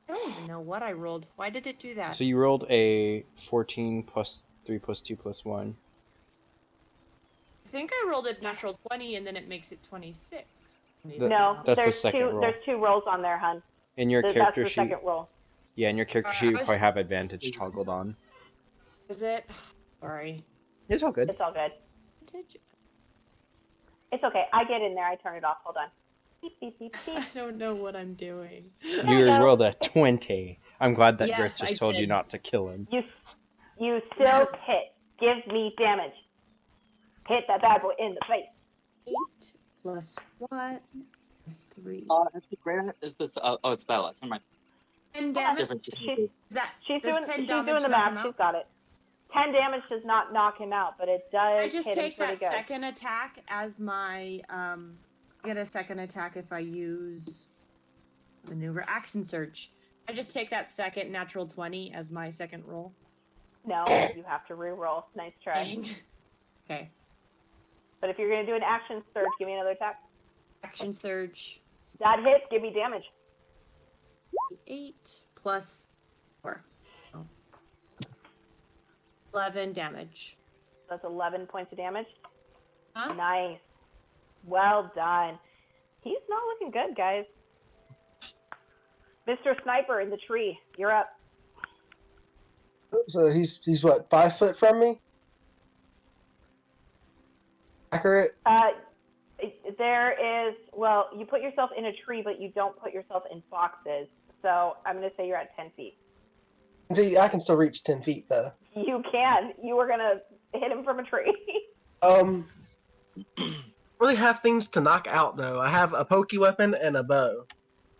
I don't even know what I rolled. Why did it do that? So you rolled a 14 plus 3 plus 2 plus 1. I think I rolled a natural 20, and then it makes it 26. No, that's the second roll. There's 2 rolls on there, hun. In your character sheet. That's the second roll. Yeah, in your character sheet, you probably have advantage toggled on. Is it? Sorry. It's all good. It's all good. It's okay. I get in there. I turn it off. Hold on. Beep, beep, beep, beep. I don't know what I'm doing. You rolled a 20. I'm glad that Yes, Gerth just told you not to kill him. You still hit. Give me damage. Hit that bad boy in the face. 8 plus 1 is 3. Actually, great is this? Oh, it's Bella. Never mind. 10 damage. Different. She's Does doing 10 she's damage doing the knock him math. out? She's got it. 10 damage does not knock him out, but it does I just hit him take pretty that good. second attack as my get a second attack if I use maneuver action search. I just take that second natural 20 as my second roll. No, you have to re-roll. Nice try. Okay. But if you're gonna do an action surge, give me another attack. Action surge. That hits. Give me damage. 8 plus 4. Oh. 11 damage. That's 11 points of damage. Huh? Nice. Well done. He's not looking good, guys. Mr. Sniper in the tree, you're up. So he's what, 5 foot from me? Accurate? There is, well, you put yourself in a tree, but you don't put yourself in boxes. So I'm going to say you're at 10 feet. I can still reach 10 feet, though. You can. You were going to hit him from a tree. Really have things to knock out, though. I have a pokey weapon and a bow.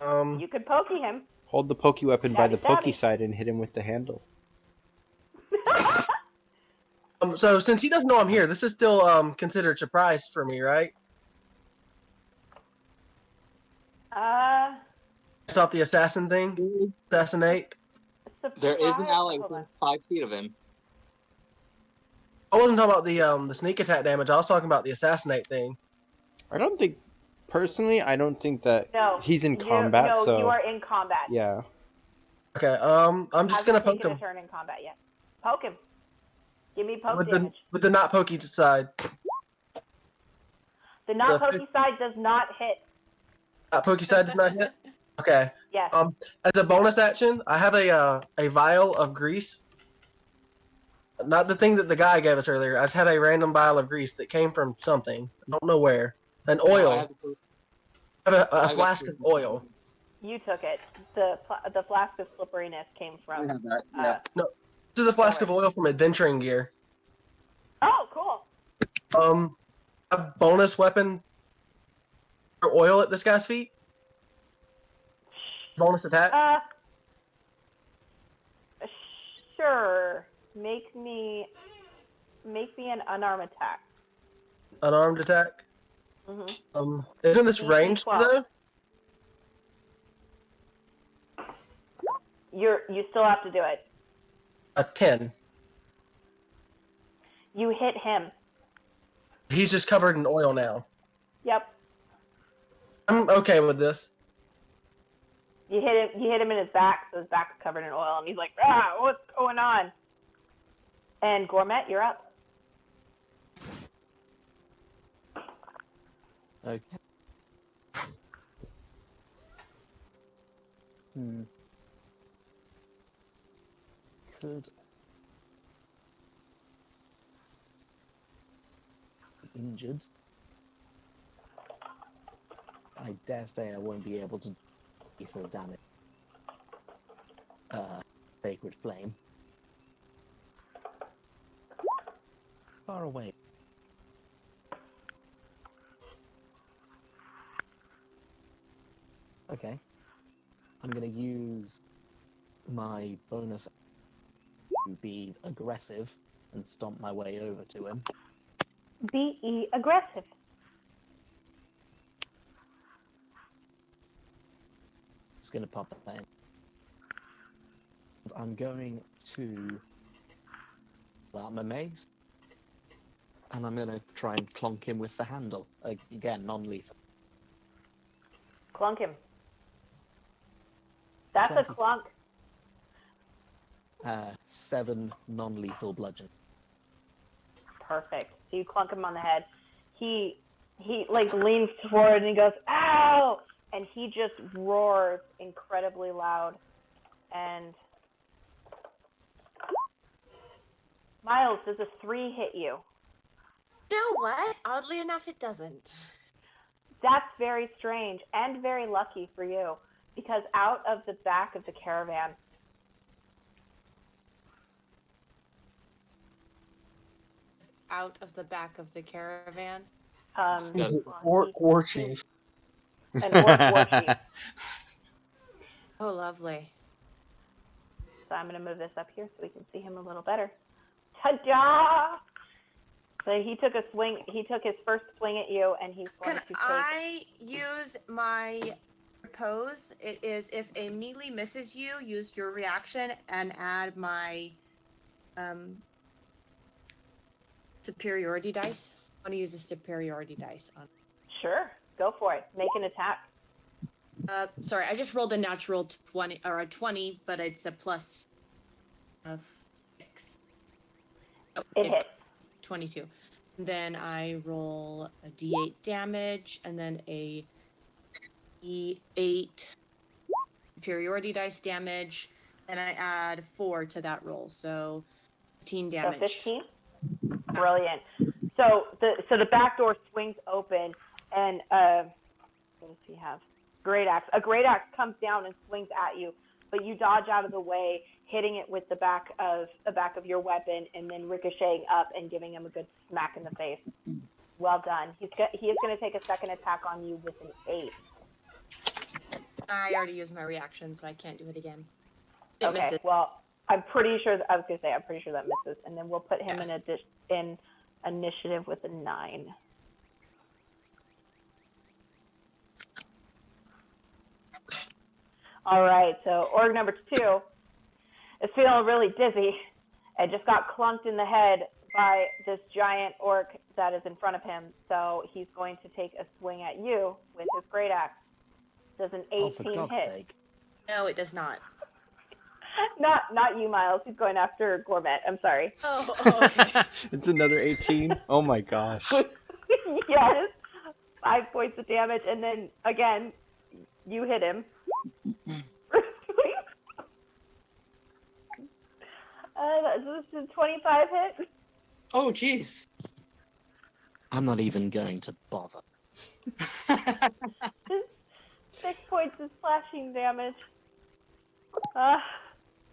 You could pokey him. Hold the pokey weapon by the Stabby, pokey stabby. side and hit him with the handle. So since he doesn't know I'm here, this is still considered surprise for me, right? It's off the assassin thing? Assassinate? There is an ally Hold within on. 5 feet of him. I wasn't talking about the sneak attack damage. I was talking about the assassinate thing. I don't think that No. he's in combat, No, so you are in combat. yeah. Okay, I'm just gonna poke taken him a turn in combat yet. Poke him. Give me poke with damage. the not pokey side. The not the- pokey side does not hit. Not pokey side did not hit. Okay. Yes. As a bonus action, I have a vial of grease. Not the thing that the guy gave us earlier. I just have a random vial of grease that came from something. I don't know where. An oil. I have a flask of oil. You took it. The flask of slipperiness came from. Yeah. No, this is a flask of oil from adventuring gear. Oh, cool. A bonus weapon for oil at this guy's feet. Bonus attack. Sure. Make me an unarmed attack. Unarmed attack. Mhm. Isn't this DC ranged 12. though? You still have to do it. A 10. You hit him. He's just covered in oil now. Yep. I'm okay with this. You hit him in his back, so his back's covered in oil, and he's like, what's going on? And Gourmet, you're up. Okay. Could be injured. I dare say I won't be able to do full damage. Sacred Flame. Far away. Okay. I'm going to use my bonus to be aggressive and stomp my way over to him. Be aggressive. Just going to pop that in. I'm going to pull out my mace. And I'm going to try and clonk him with the handle. Again, non-lethal. Clunk him. That's 20. a clunk. 7 non-lethal bludgeon. Perfect. So you clunk him on the head. He like leans forward and he goes, ow! And he just roars incredibly loud. And Miles, does a 3 hit you? You know what? Oddly enough, it doesn't. That's very strange and very lucky for you, because out of the back of the caravan out of the back of the caravan? He's an orc war chief. An orc war chief. Oh, lovely. So I'm going to move this up here so we can see him a little better. Ta-da! So he took a swing. He took his first swing at you, and he's going Can to take. I use my pose? It is if a melee misses you, use your reaction and add my superiority dice. I want to use a superiority dice on. Sure, go for it. Make an attack. Sorry, I just rolled a natural 20 or a 20, but it's a plus of 6. Oh, It hits. 22. Then I roll a d8 damage, and then a d8 superiority dice damage, and I add 4 to that roll, so 15 damage. So 15. Brilliant. So the back door swings open, and what does he have? Great axe. A great axe comes down and swings at you, but you dodge out of the way, hitting it with the back of your weapon, and then ricocheting up and giving him a good smack in the face. Well done. He is going to take a second attack on you with an 8. I already used my reaction, so I can't do it again. It Okay. misses. Well, I'm pretty sure that misses, and then we'll put him in initiative with a 9. All right, so org number 2 is feeling really dizzy and just got clunked in the head by this giant orc that is in front of him. So he's going to take a swing at you with his great axe. Does an 18 for God's hit? sake. No, it does not. Not you, Miles. He's going after Gourmet. I'm sorry. Oh, okay. It's another 18. Oh my gosh. Yes. 5 points of damage, and then again, you hit him. This is a 25 hit. Oh, jeez. I'm not even going to bother. 6 points of slashing damage.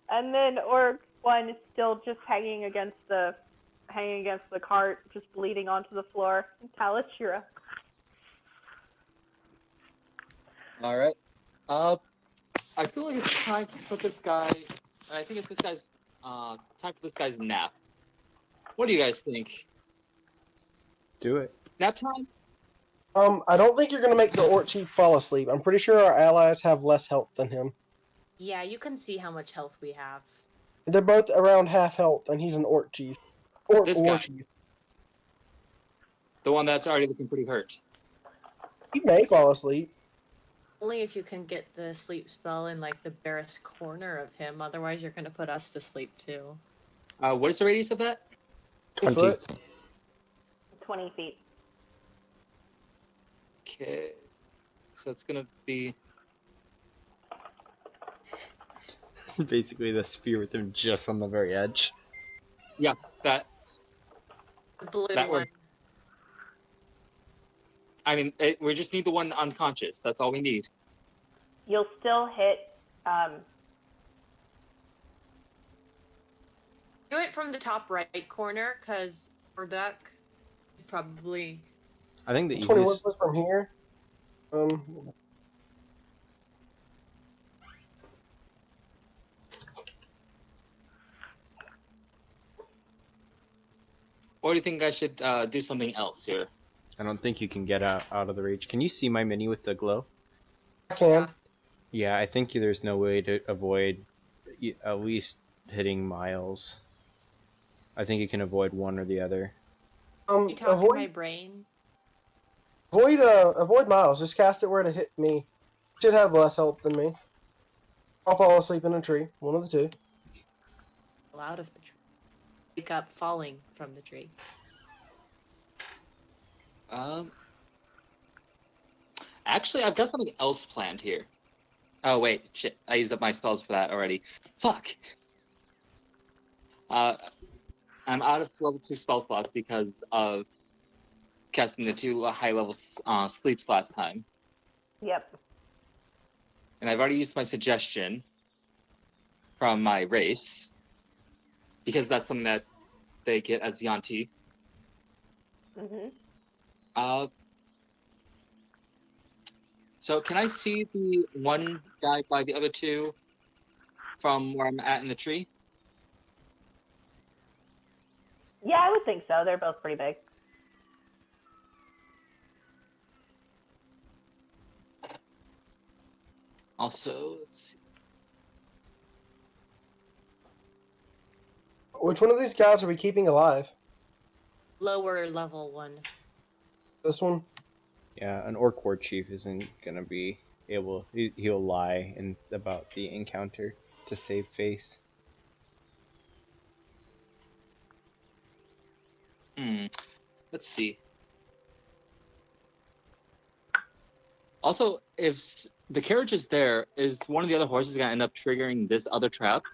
And then Orc 1 is still just hanging against the cart, just bleeding onto the floor. Talash, you're up. All right. I feel like it's time to put this guy. I think it's this guy's. Time for this guy's nap. What do you guys think? Do it. Nap time? I don't think you're gonna make the orc chief fall asleep. I'm pretty sure our allies have less health than him. Yeah, you can see how much health we have. They're both around half health, and he's an orc chief. This War guy. chief. The one that's already looking pretty hurt. He may fall asleep. Only if you can get the sleep spell in like the barest corner of him. Otherwise, you're gonna put us to sleep too. What is the radius of that? 20. 20 feet. Okay. So it's gonna be. Basically the sphere with him just on the very edge. Yeah, that. The blue That one. one. I mean, we just need the one unconscious. That's all we need. You'll still hit. Do it from the top right corner, because Vorduk is probably. I think the 21 easiest. was from here. Or do you think I should do something else here? I don't think you can get out of the reach. Can you see my mini with the glow? I can. Yeah, I think there's no way to avoid at least hitting Miles. I think you can avoid one or the other. You talk in my brain. Avoid Miles. Just cast it where to hit me. Should have less health than me. I'll fall asleep in a tree. One of the two. Fall out of the tree. Wake up falling from the tree. Actually, I've got something else planned here. Oh wait, shit! I used up my spells for that already. Fuck. I'm out of level 2 spell slots because of casting the 2 high-level sleeps last time. Yep. And I've already used my suggestion from my race because that's something that they get as Yuan-ti. Mm-hmm. So can I see the one guy by the other two from where I'm at in the tree? Yeah, I would think so. They're both pretty big. Also, let's see. Which one of these guys are we keeping alive? Lower level one. This one? Yeah, an orc war chief isn't gonna be able. He'll lie about the encounter to save face. Let's see. Also, if the carriage is there, is one of the other horses gonna end up triggering this other trap?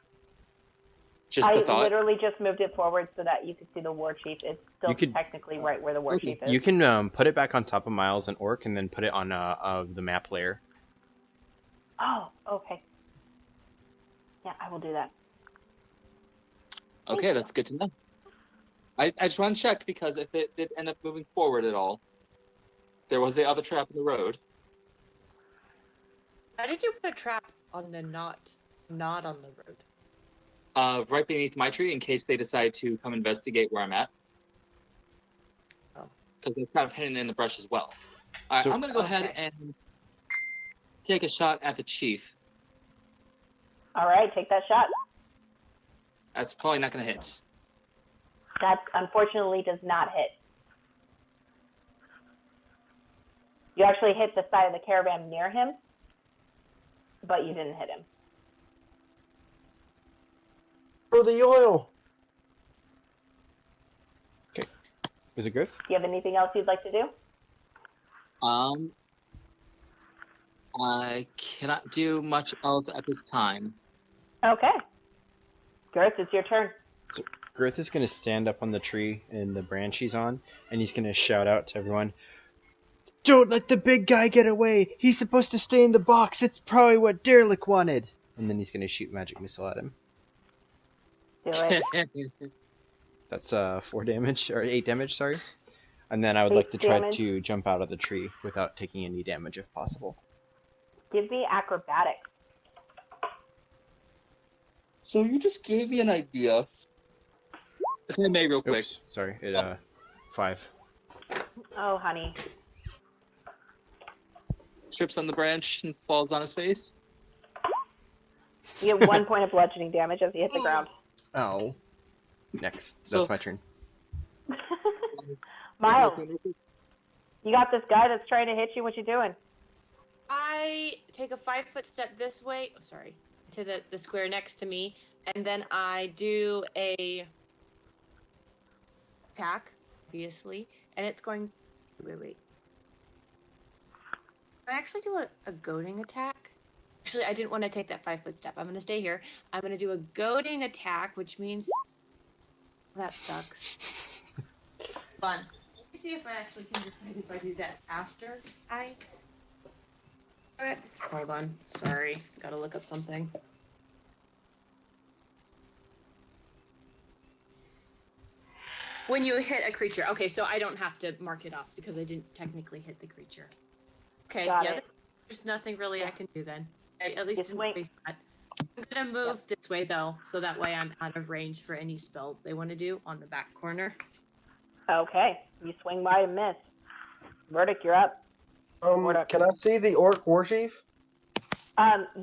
Just I the thought. literally just moved it forward so that you could see the war chief. It's still technically right where the war chief is. You can put it back on top of Miles and Orc, and then put it on the map layer. Oh, okay. Yeah, I will do that. Okay, that's good to know. I just want to check because if it did end up moving forward at all, there was the other trap in the road. How did you put a trap on the not on the road? Right beneath my tree in case they decide to come investigate where I'm at. Oh. Because they're kind of hidden in the brush as well. All right, So- I'm going to go ahead and take a shot at the chief. All right, take that shot. That's probably not going to hit. That unfortunately does not hit. You actually hit the side of the caravan near him, but you didn't hit him. For the oil! Is it Gerth? Do you have anything else you'd like to do? I cannot do much else at this time. Okay. Gerth, it's your turn. So Gerth is gonna stand up on the tree in the branch he's on, and he's gonna shout out to everyone, "Don't let the big guy get away! He's supposed to stay in the box! It's probably what Derelic wanted!" And then he's gonna shoot magic missile at him. Do it. That's 4 damage, or 8 damage, sorry. And then I would like to try damage. to jump out of the tree without taking any damage if possible. Give me acrobatics. So you just gave me an idea. If I may, real quick. Oops, sorry, 5. Oh, honey. Trips on the branch and falls on his face. You get 1 point of bludgeoning damage as you hit the ground. Oh. Next, So- that's my turn. Miles, you got this guy that's trying to hit you. What you doing? I take a 5-foot step this way. Oh, sorry, to the square next to me, and then I do a attack, obviously, and it's going. Wait. I actually do a goading attack. Actually, I didn't want to take that 5-foot step. I'm going to stay here. I'm going to do a goading attack, which means that sucks. Fun. Let me see if I actually can decide if I do that after I. Alright. Hold on. Sorry. Gotta look up something. When you hit a creature. Okay, so I don't have to mark it off because I didn't technically hit the creature. Okay, Got yeah. it. There's nothing really I can do then. At least Just didn't wait. waste that. I'm gonna move this way though, so that way I'm out of range for any spells they want to do on the back corner. Okay. You swing by and miss. Vorduk, you're up. Vorduk. Can I see the orc war chief?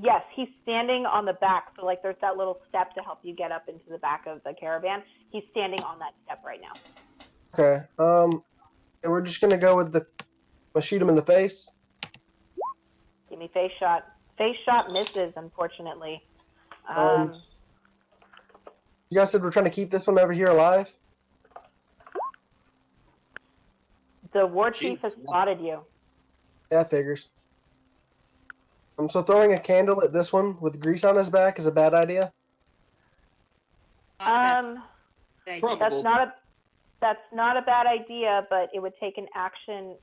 Yes, he's standing on the back. So, like, there's that little step to help you get up into the back of the caravan. He's standing on that step right now. Okay. And we're just gonna go with I'll shoot him in the face. Give me face shot. Face shot misses, unfortunately. You guys said we're trying to keep this one over here alive? The war chief has Jeez. spotted you. Yeah, figures. So throwing a candle at this one with grease on his back is a bad idea? Probable. That's not a bad idea, but it would take an action.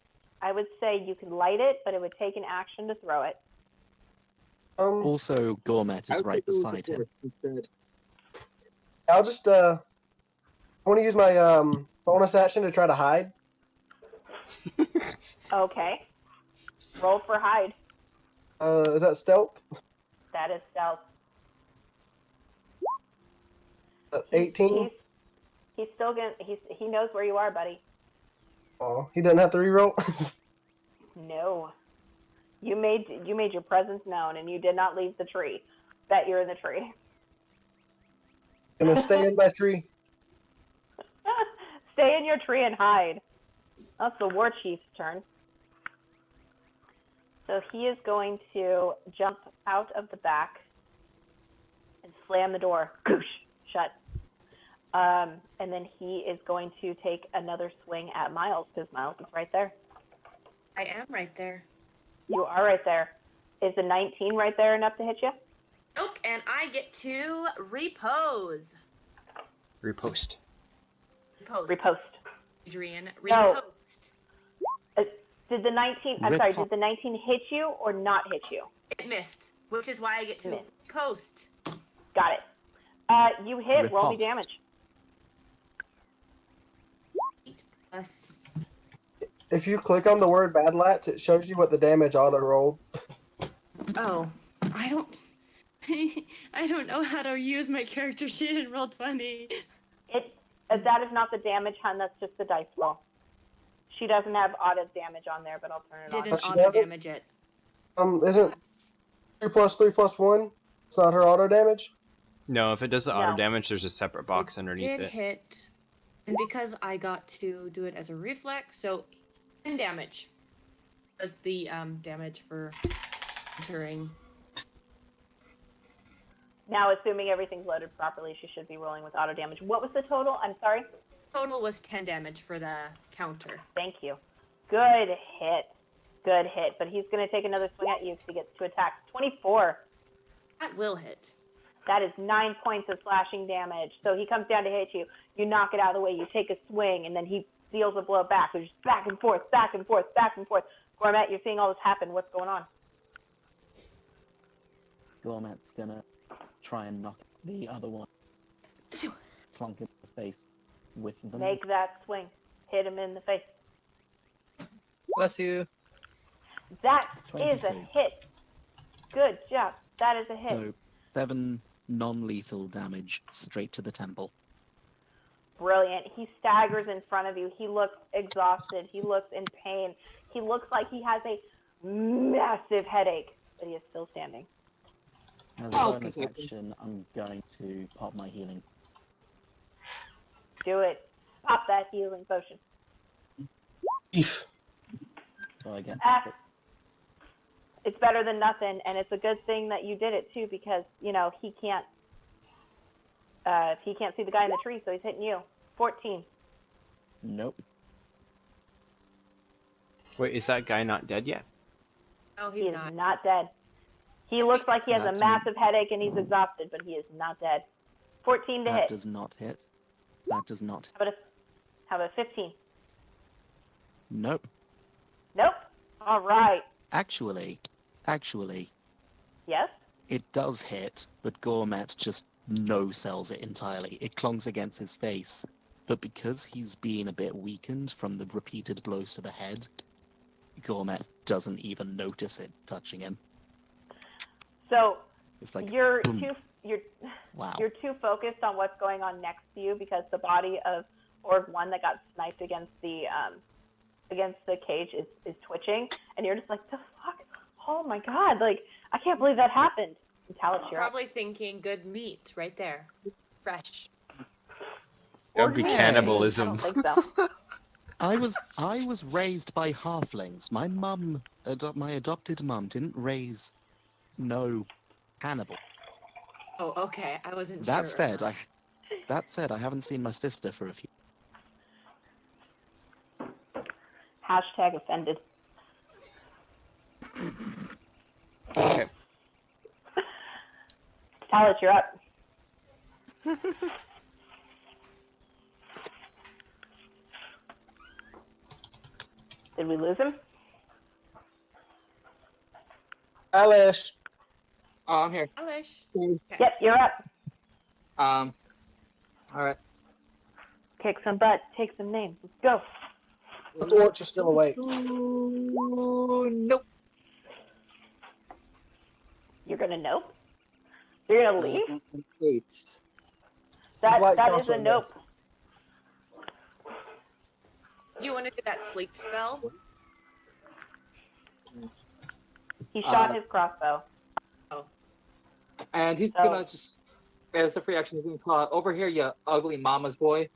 I would say you can light it, but it would take an action to throw it. Also, Gourmet is right beside him. I'll just I want to use my bonus action to try to hide. Okay. Roll for hide. Is that stealth? That is stealth. 18. He's still gonna. He knows where you are, buddy. Oh, he doesn't have to reroll. No. You made your presence known, and you did not leave the tree. Bet you're in the tree. Gonna stay in my tree. Stay in your tree and hide. That's the war chief's turn. So he is going to jump out of the back and slam the door. Goosh, shut. And then he is going to take another swing at Miles, because Miles is right there. I am right there. You are right there. Is the 19 right there enough to hit you? Nope, and I get to repose. Repost. Repost. Adrian, No. repost. Did the 19? I'm sorry. Did the 19 hit you or not hit you? It missed, which is why I get to Missed. post. Got it. You hit. Roll me Riposte. damage. 8 plus. If you click on the word Badlats, it shows you what the damage auto rolled. Oh, I don't. I don't know how to use my character sheet in Roll20. That is not the damage, hun. That's just the dice roll. She doesn't have auto damage on there, but I'll turn it on. Didn't she auto have it? damage it. Isn't 3 plus 3 plus 1? It's not her auto damage? No, if it does the auto No. damage, there's a separate box underneath Did it. hit, and because I got to do it as a reflex, so 10 damage. Does the damage for entering. Now, assuming everything's loaded properly, she should be rolling with auto damage. What was the total? I'm sorry. Total was 10 damage for the counter. Thank you. Good hit. Good hit. But he's going to take another swing at you because he gets to attack. 24. That will hit. That is 9 points of slashing damage. So he comes down to hit you. You knock it out of the way. You take a swing, and then he deals a blow back. So just back and forth, back and forth, back and forth. Gourmet, you're seeing all this happen. What's going on? Gourmet's gonna try and knock the other one. Clunk in the face with the Make that swing. Hit him in the face. Bless you. That is a 22. hit. Good job. That is a hit. So 7 non-lethal damage straight to the temple. Brilliant. He staggers in front of you. He looks exhausted. He looks in pain. He looks like he has a massive headache, but he is still standing. As a bonus action, I'm going to pop my healing. Do it. Pop that healing potion. Eef. So I get Ah. 6. It's better than nothing, and it's a good thing that you did it too, because he can't see the guy in the tree, so he's hitting you. 14. Nope. Wait, is that guy not dead yet? Oh, He he's is not. not dead. He looks like he has That's a massive headache and he's exhausted, but he is not dead. 14 to That hit. does not hit. That does not. How about 15? Nope. Nope. All right. Actually, Yes? it does hit, but Gourmet just no-sells it entirely. It clonks against his face, but because he's been a bit weakened from the repeated blows to the head, Gourmet doesn't even notice it touching him. So It's like, you're boom. you're Wow. too focused on what's going on next to you because the body of Org 1 that got sniped against the cage is twitching, and you're just like, the fuck? Oh my god! Like, I can't believe that happened. And Talash, you're up. Probably thinking good meat right there. Fresh. That would be Org meat? cannibalism. I don't think so. I was raised by halflings. My mum, my adopted mum, didn't raise no cannibal. Oh, okay. I wasn't sure. That said, I haven't seen my sister for a few. Hashtag offended. Okay. Talash, you're up. Did we lose him? Alish. Oh, I'm here. Alish. Yep, you're up. All right. Kick some butt, take some names. Let's go. The torch is still awake. Nope. You're gonna nope? You're gonna leave? Wait. That light is also a nope. missed. Do you want to do that sleep spell? He shot his crossbow. And he's gonna just, as a free action, he's gonna call out, "Over here, you ugly mama's boy."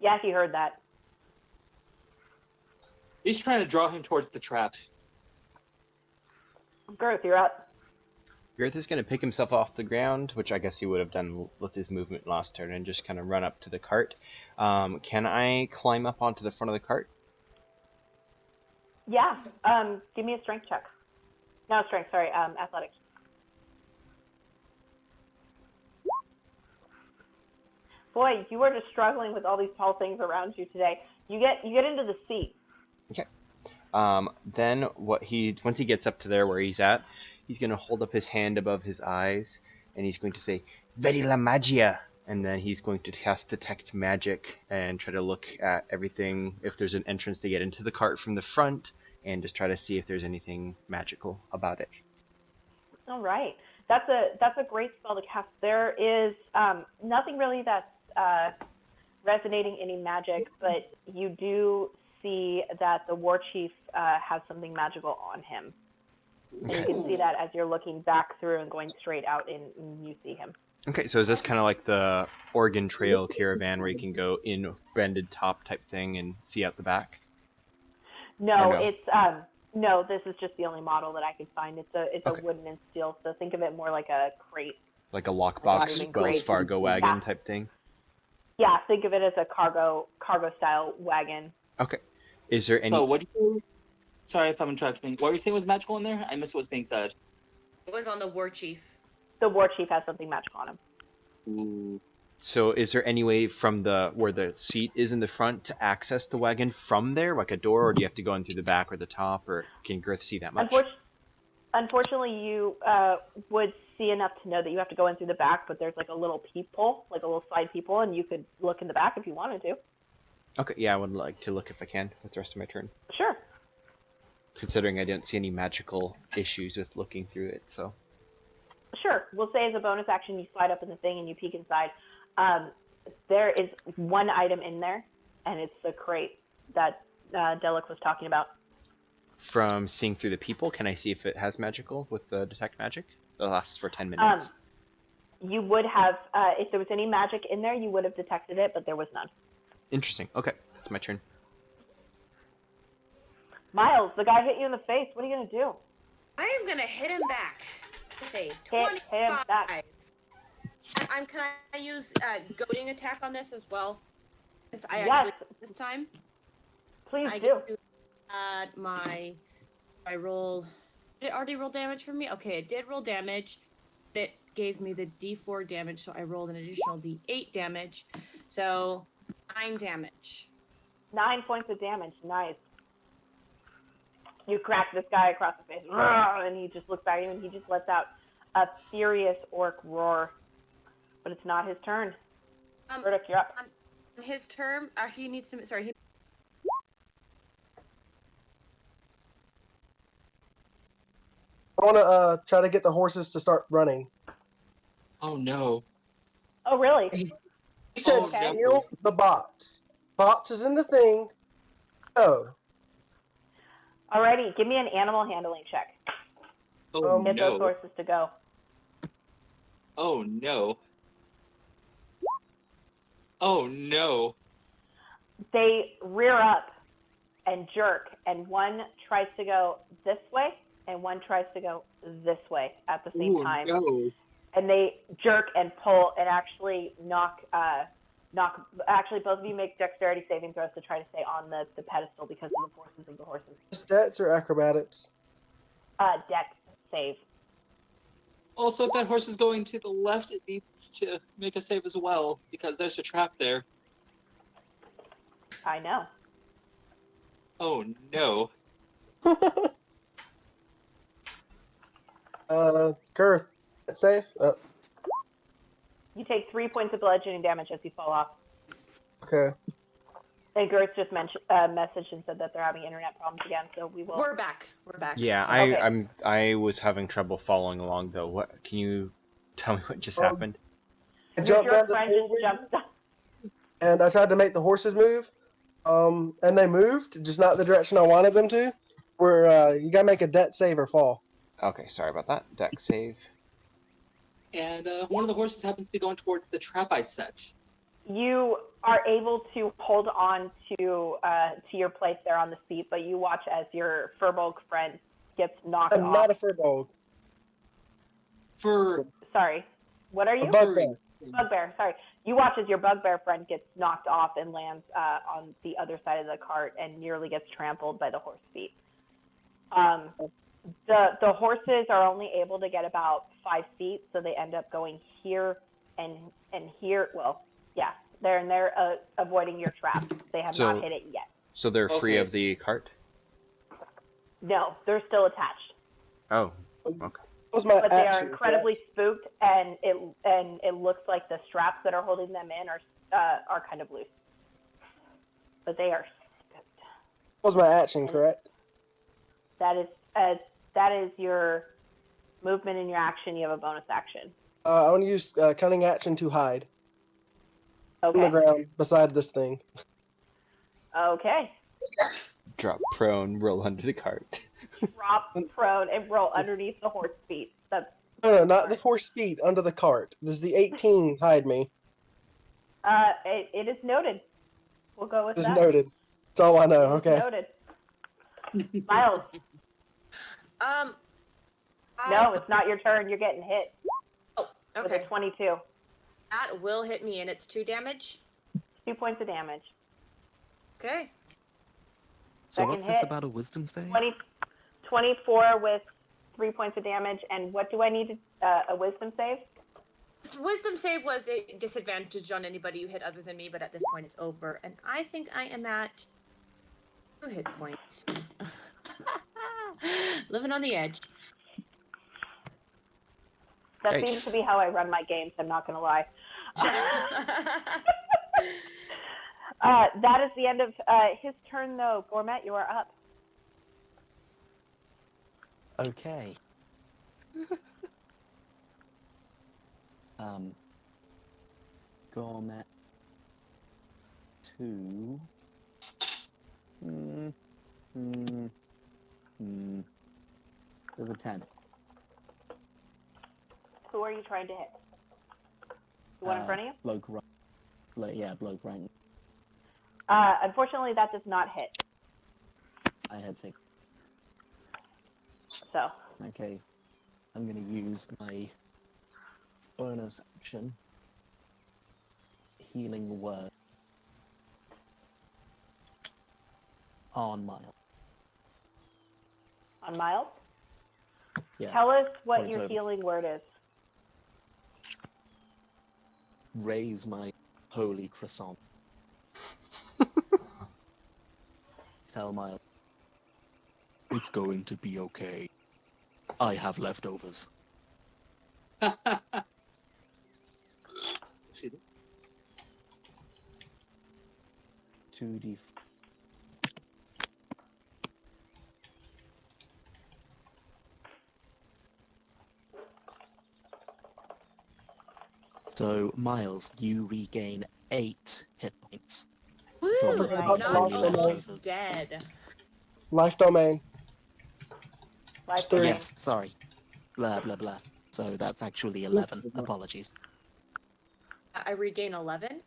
Yeah, he heard that. He's trying to draw him towards the trap. Gerth, you're up. Gerth is going to pick himself off the ground, which I guess he would have done with his movement last turn, and just kind of run up to the cart. Can I climb up onto the front of the cart? Yeah. Give me a strength check. No, strength, sorry, athletics. Boy, you are just struggling with all these tall things around you today. You get into the seat. Okay. Then once he gets up to there where he's at, he's going to hold up his hand above his eyes, and he's going to say, "Vedi la magia!" And then he's going to cast Detect Magic and try to look at everything, if there's an entrance to get into the cart from the front, and just try to see if there's anything magical about it. All right. That's a great spell to cast. There is nothing really that's resonating any magic, but you do see that the war chief has something magical on him. And you can see that as you're looking back through and going straight out, and you see him. Okay, so is this kind of like the Oregon Trail caravan where you can go in bended top type thing and see out the back? No, it's no. This is just the only model that I could find. It's a wooden and steel, so think of it more like a crate. Like a lockbox Wells Fargo wagon type thing? Yeah, think of it as a cargo style wagon. Okay. Is there any... So what do you... Sorry if I'm interrupting. What were you saying was magical in there? I missed what's being said. It was on the war chief. The war chief has something magical on him. Ooh. So is there any way from where the seat is in the front to access the wagon from there, like a door, or do you have to go in through the back or the top, or can Gerth see that much? Unfortunately, you would see enough to know that you have to go in through the back, but there's like a little peephole, like a little side peephole, and you could look in the back if you wanted to. Okay, yeah, I would like to look if I can with the rest of my turn. Sure. Considering I didn't see any magical issues with looking through it, so... Sure. We'll say as a bonus action, you slide up in the thing and you peek inside. There is one item in there, and it's the crate that Delic was talking about. From seeing through the people, can I see if it has magical with the Detect Magic? It lasts for 10 minutes. You would have, if there was any magic in there, you would have detected it, but there was none. Interesting. Okay, that's my turn. Miles, the guy hit you in the face. What are you going to do? I am going to hit him back. Okay, Hit him back. Can I use goading attack on this as well? Since I Yes. actually this time. Please I do. get to add I roll. Did it already roll damage for me? Okay, it did roll damage. It gave me the D4 damage, so I rolled an additional D8 damage. So 9 damage. 9 points of damage. Nice. You crack this guy across the face, and he just looks back at you, and he just lets out a furious orc roar. But it's not his turn. Vorduk, you're up. On his turn, he needs to. Sorry. I want to try to get the horses to start running. Oh no. Oh, really? He said, okay. Steal the box. Box is in the thing. Oh. Alrighty, give me an animal handling check. Oh Get no. those horses to go. Oh no. Oh no. They rear up and jerk, and one tries to go this way, and one tries to go this way at the same time. No. And they jerk and pull and actually knock. Actually, both of you make dexterity saving throws to try to stay on the pedestal because of the forces of the horses. Stats or acrobatics? Dex save. Also, if that horse is going to the left, it needs to make a save as well, because there's a trap there. I know. Oh no. Gerth, safe? You take 3 points of bludgeoning damage as you fall off. Okay. And Gerth just messaged and said that they're having internet problems again, so we will. We're back. We're back. Yeah, Okay. I was having trouble following along though. What can you tell me what just happened? I jumped Your down the friend just doorway, jumped. and I tried to make the horses move. And they moved, just not the direction I wanted them to. Where you gotta make a dex save or fall. Okay, sorry about that. Dex save. And one of the horses happens to be going towards the trap I set. You are able to hold on to your place there on the seat, but you watch as your Furbolg friend gets knocked I'm off. not a furbolg. Sorry, what are you? A bugbear. Bugbear. Sorry, you watch as your Bugbear friend gets knocked off and lands on the other side of the cart and nearly gets trampled by the horse feet. The horses are only able to get about 5 feet, so they end up going here and here. Well, yeah, they're avoiding your trap. They have not hit it yet. So they're free of the cart? No, they're still attached. Oh, okay. But they are incredibly spooked, and it looks like the straps that are holding them in are kind of loose. But they are spooked. That was my action, correct? That is your movement and your action. You have a bonus action. I want to use cunning action to hide. Okay. On the ground beside this thing. Okay. Drop prone, roll under the cart. Drop prone and roll underneath the horse feet. No, not the horse feet, under the cart. This is the 18 hide me. It is noted. We'll go with Just that. noted. That's all I know. Okay. Noted. Miles. No, it's not your turn. You're getting hit. Oh, okay. With a 22. That will hit me, and it's 2 damage. 2 points of damage. Okay. So Second what's this hit. about a wisdom save? 24 with 3 points of damage, and what do I need? A wisdom save? Wisdom save was a disadvantage on anybody you hit other than me, but at this point it's over, and I think I am at 2 hit points. Living on the edge. That seems to be how I run my games, I'm not going to lie. That is the end of his turn, though. Gourmet, you are up. Okay. Gourmet 2. There's a 10. Who are you trying to hit? The one in front of you? Bloke right. Bloke right. Unfortunately, that does not hit. I had think. So. Okay. I'm going to use my bonus action. Healing word. On Miles. On Miles? Yes. Tell us what Point your over. healing word is. Raise my holy croissant. Tell Miles. It's going to be okay. I have leftovers. 2d. So, Miles, you regain 8 hit points. Woo! From I'm not only almost leftovers. dead. Life domain. Life domain. Yes, sorry. Blah, blah, blah. So that's actually 11. Apologies. I regain 11?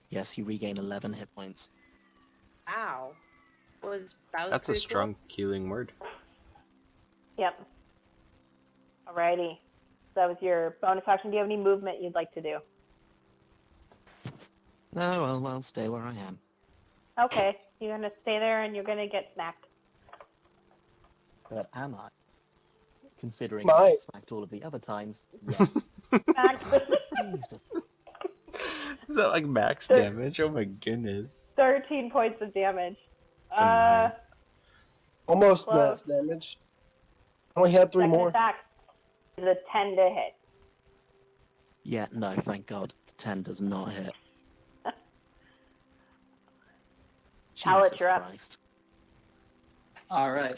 Yes, you regain 11 hit points. Wow. That was That's a pretty strong healing word. Yep. Alrighty. So that was your bonus action. Do you have any movement you'd like to do? No, I'll stay where I am. Okay. You're going to stay there and you're going to get snacked. But am I? Considering Might. I smacked all of the other times, yes. Snacked. Is that like max damage? Oh my goodness. 13 points of damage. It's a 9. Almost Close. max damage. Only had 3 Second more. attack is a 10 to hit. Yeah, no, thank God. The 10 does not hit. Talash, Jesus you're up. Christ. All right.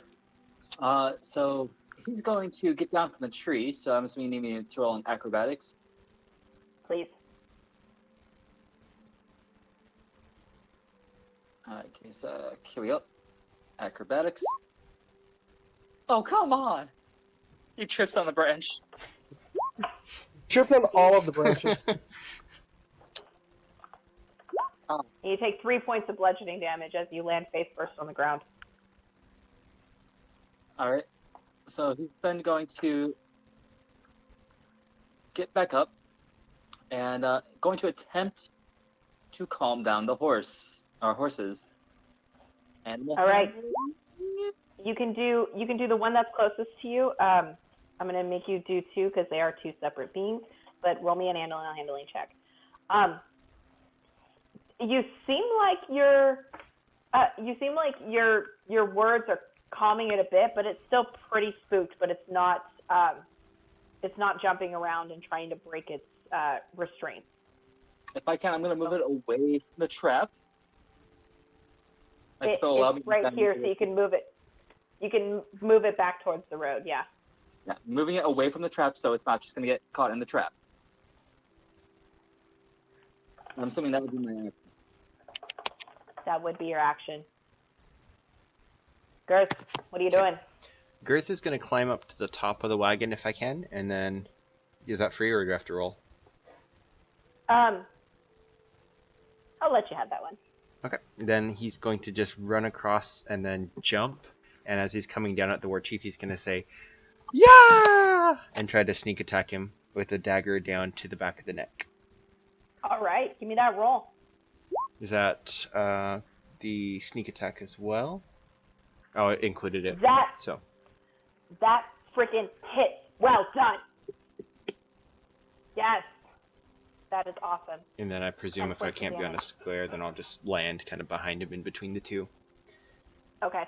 So he's going to get down from the tree. So I'm assuming you need me to roll in acrobatics. Please. All right. Okay. So here we go. Acrobatics. Oh, come on! He trips on the branch. Tripped on all of the branches. You take 3 points of bludgeoning damage as you land face first on the ground. All right. So he's then going to get back up and going to attempt to calm down the horses. And All right. You can do the one that's closest to you. I'm gonna make you do 2 because they are 2 separate beings. But roll me an animal handling check. You seem like your words are calming it a bit, but it's still pretty spooked. But it's not jumping around and trying to break its restraints. If I can, I'm going to move it away from the trap. It's right here, so you can move it. You can move it back towards the road. Yeah. Yeah, moving it away from the trap so it's not just going to get caught in the trap. I'm assuming that would be my action. That would be your action. Gerth, what are you doing? Gerth is going to climb up to the top of the wagon if I can, and then is that free or do you have to roll? I'll let you have that one. Okay. Then he's going to just run across and then jump, and as he's coming down at the war chief, he's going to say, "Yeah!" and try to sneak attack him with a dagger down to the back of the neck. All right, give me that roll. Is that the sneak attack as well? Oh, it included it. That freaking hit. Well done. Yes. That is awesome. And then I presume if I can't be on a square, then I'll just land kind of behind him in between the two. Okay.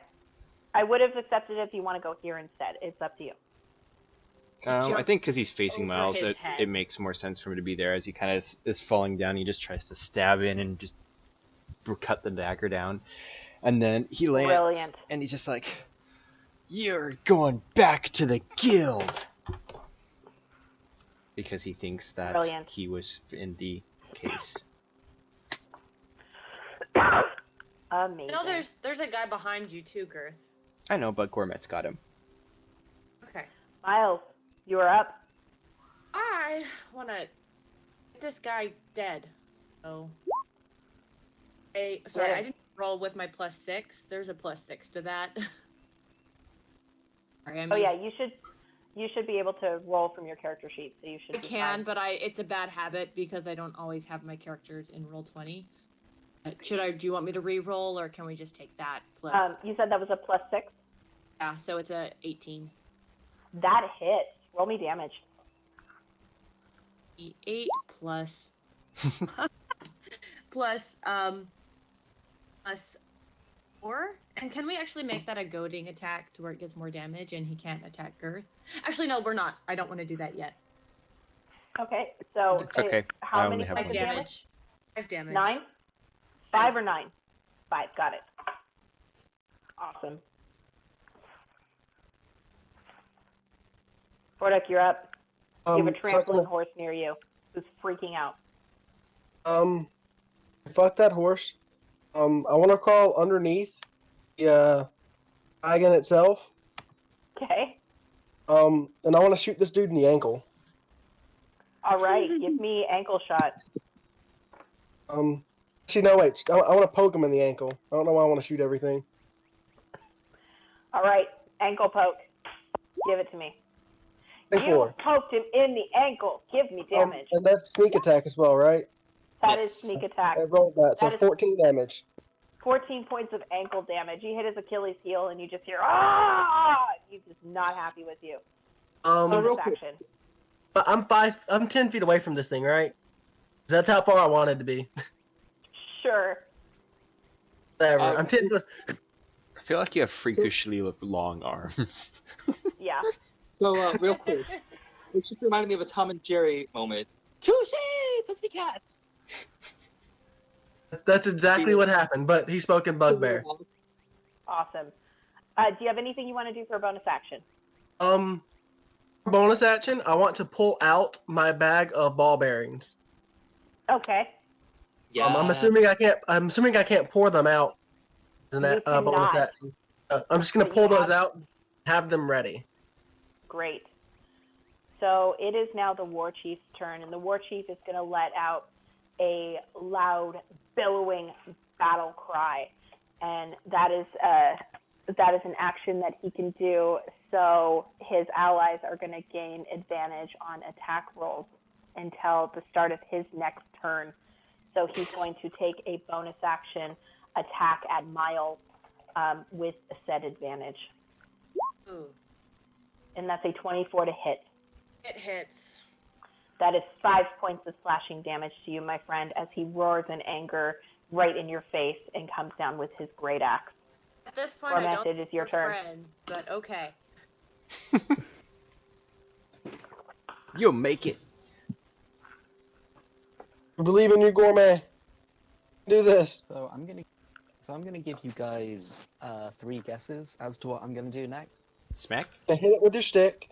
I would have accepted it if you want to go here instead. It's up to you. I think because he's facing over Miles, his it head. makes more sense for him to be there. As he kind of is falling down, he just tries to stab in and just cut the dagger down. And then he lands, Brilliant. and he's just like, "You're going back to the guild!" Because he thinks that Brilliant. he was in the case. Amazing. You know, there's a guy behind you too, Gerth. I know, but Gourmet's got him. Okay. Miles, you are up. I want to get this guy dead. Oh. Sorry, I didn't roll with my +6. There's a +6 to that. Sorry, Oh yeah, you should be able to roll from your character sheet, so you should. I can, but it's a bad habit because I don't always have my characters in Roll20. Do you want me to re-roll, or can we just take that plus? You said that was a +6. Yeah, so it's a 18. That hits. Roll me damage. 8 plus plus 4. And can we actually make that a goading attack to where it gets more damage and he can't attack Gerth? Actually, no, we're not. I don't want to do that yet. Okay, so It's okay. I how only many have points one. of damage? 5 damage. 9? 5 or 9? 5. Got it. Awesome. Vorduk, you're up. You have a trampling horse near you who's freaking out. Fuck that horse. I want to crawl underneath the wagon itself. Okay. And I want to shoot this dude in the ankle. All right. Give me ankle shot. Actually, no, wait. I want to poke him in the ankle. I don't know why I want to shoot everything. All right. Ankle poke. Give it to me. 24. You poked him in the ankle. Give me damage. And that's sneak attack as well, right? That is sneak attack. I rolled that, so That is 14 damage. 14 points of ankle damage. You hit his Achilles heel, and you just hear, "Ah!" He's just not happy with you. Real quick, Action. I'm 10 feet away from this thing, right? That's how far I wanted to be. Sure. Whatever. I'm 10 foot. I feel like you have freakishly long arms. Yeah. So, real quick, it just reminded me of a Tom and Jerry moment. Touche, pussycat. That's exactly what happened, but he spoke in Bugbear. Awesome. Do you have anything you want to do for a bonus action? Bonus action, I want to pull out my bag of ball bearings. Okay. Yeah. I'm assuming I can't pour them out as You a bonus cannot. action. I'm just gonna But you pull those have- out, have them ready. Great. So it is now the war chief's turn, and the war chief is going to let out a loud, billowing battle cry, and that is an action that he can do. So his allies are going to gain advantage on attack rolls until the start of his next turn. So he's going to take a bonus action attack at Miles with a set advantage. Ooh, And that's a 24 to hit. it hits. That is 5 points of slashing damage to you, my friend, as he roars in anger right in your face and comes down with his great axe. At this point, Gormat, I don't it is your think turn. we're friends, but okay. You'll make it. I believe in you, Gourmet. Do this. So I'm gonna give you guys 3 guesses as to what I'm gonna do next. Smack. Now hit it with your stick.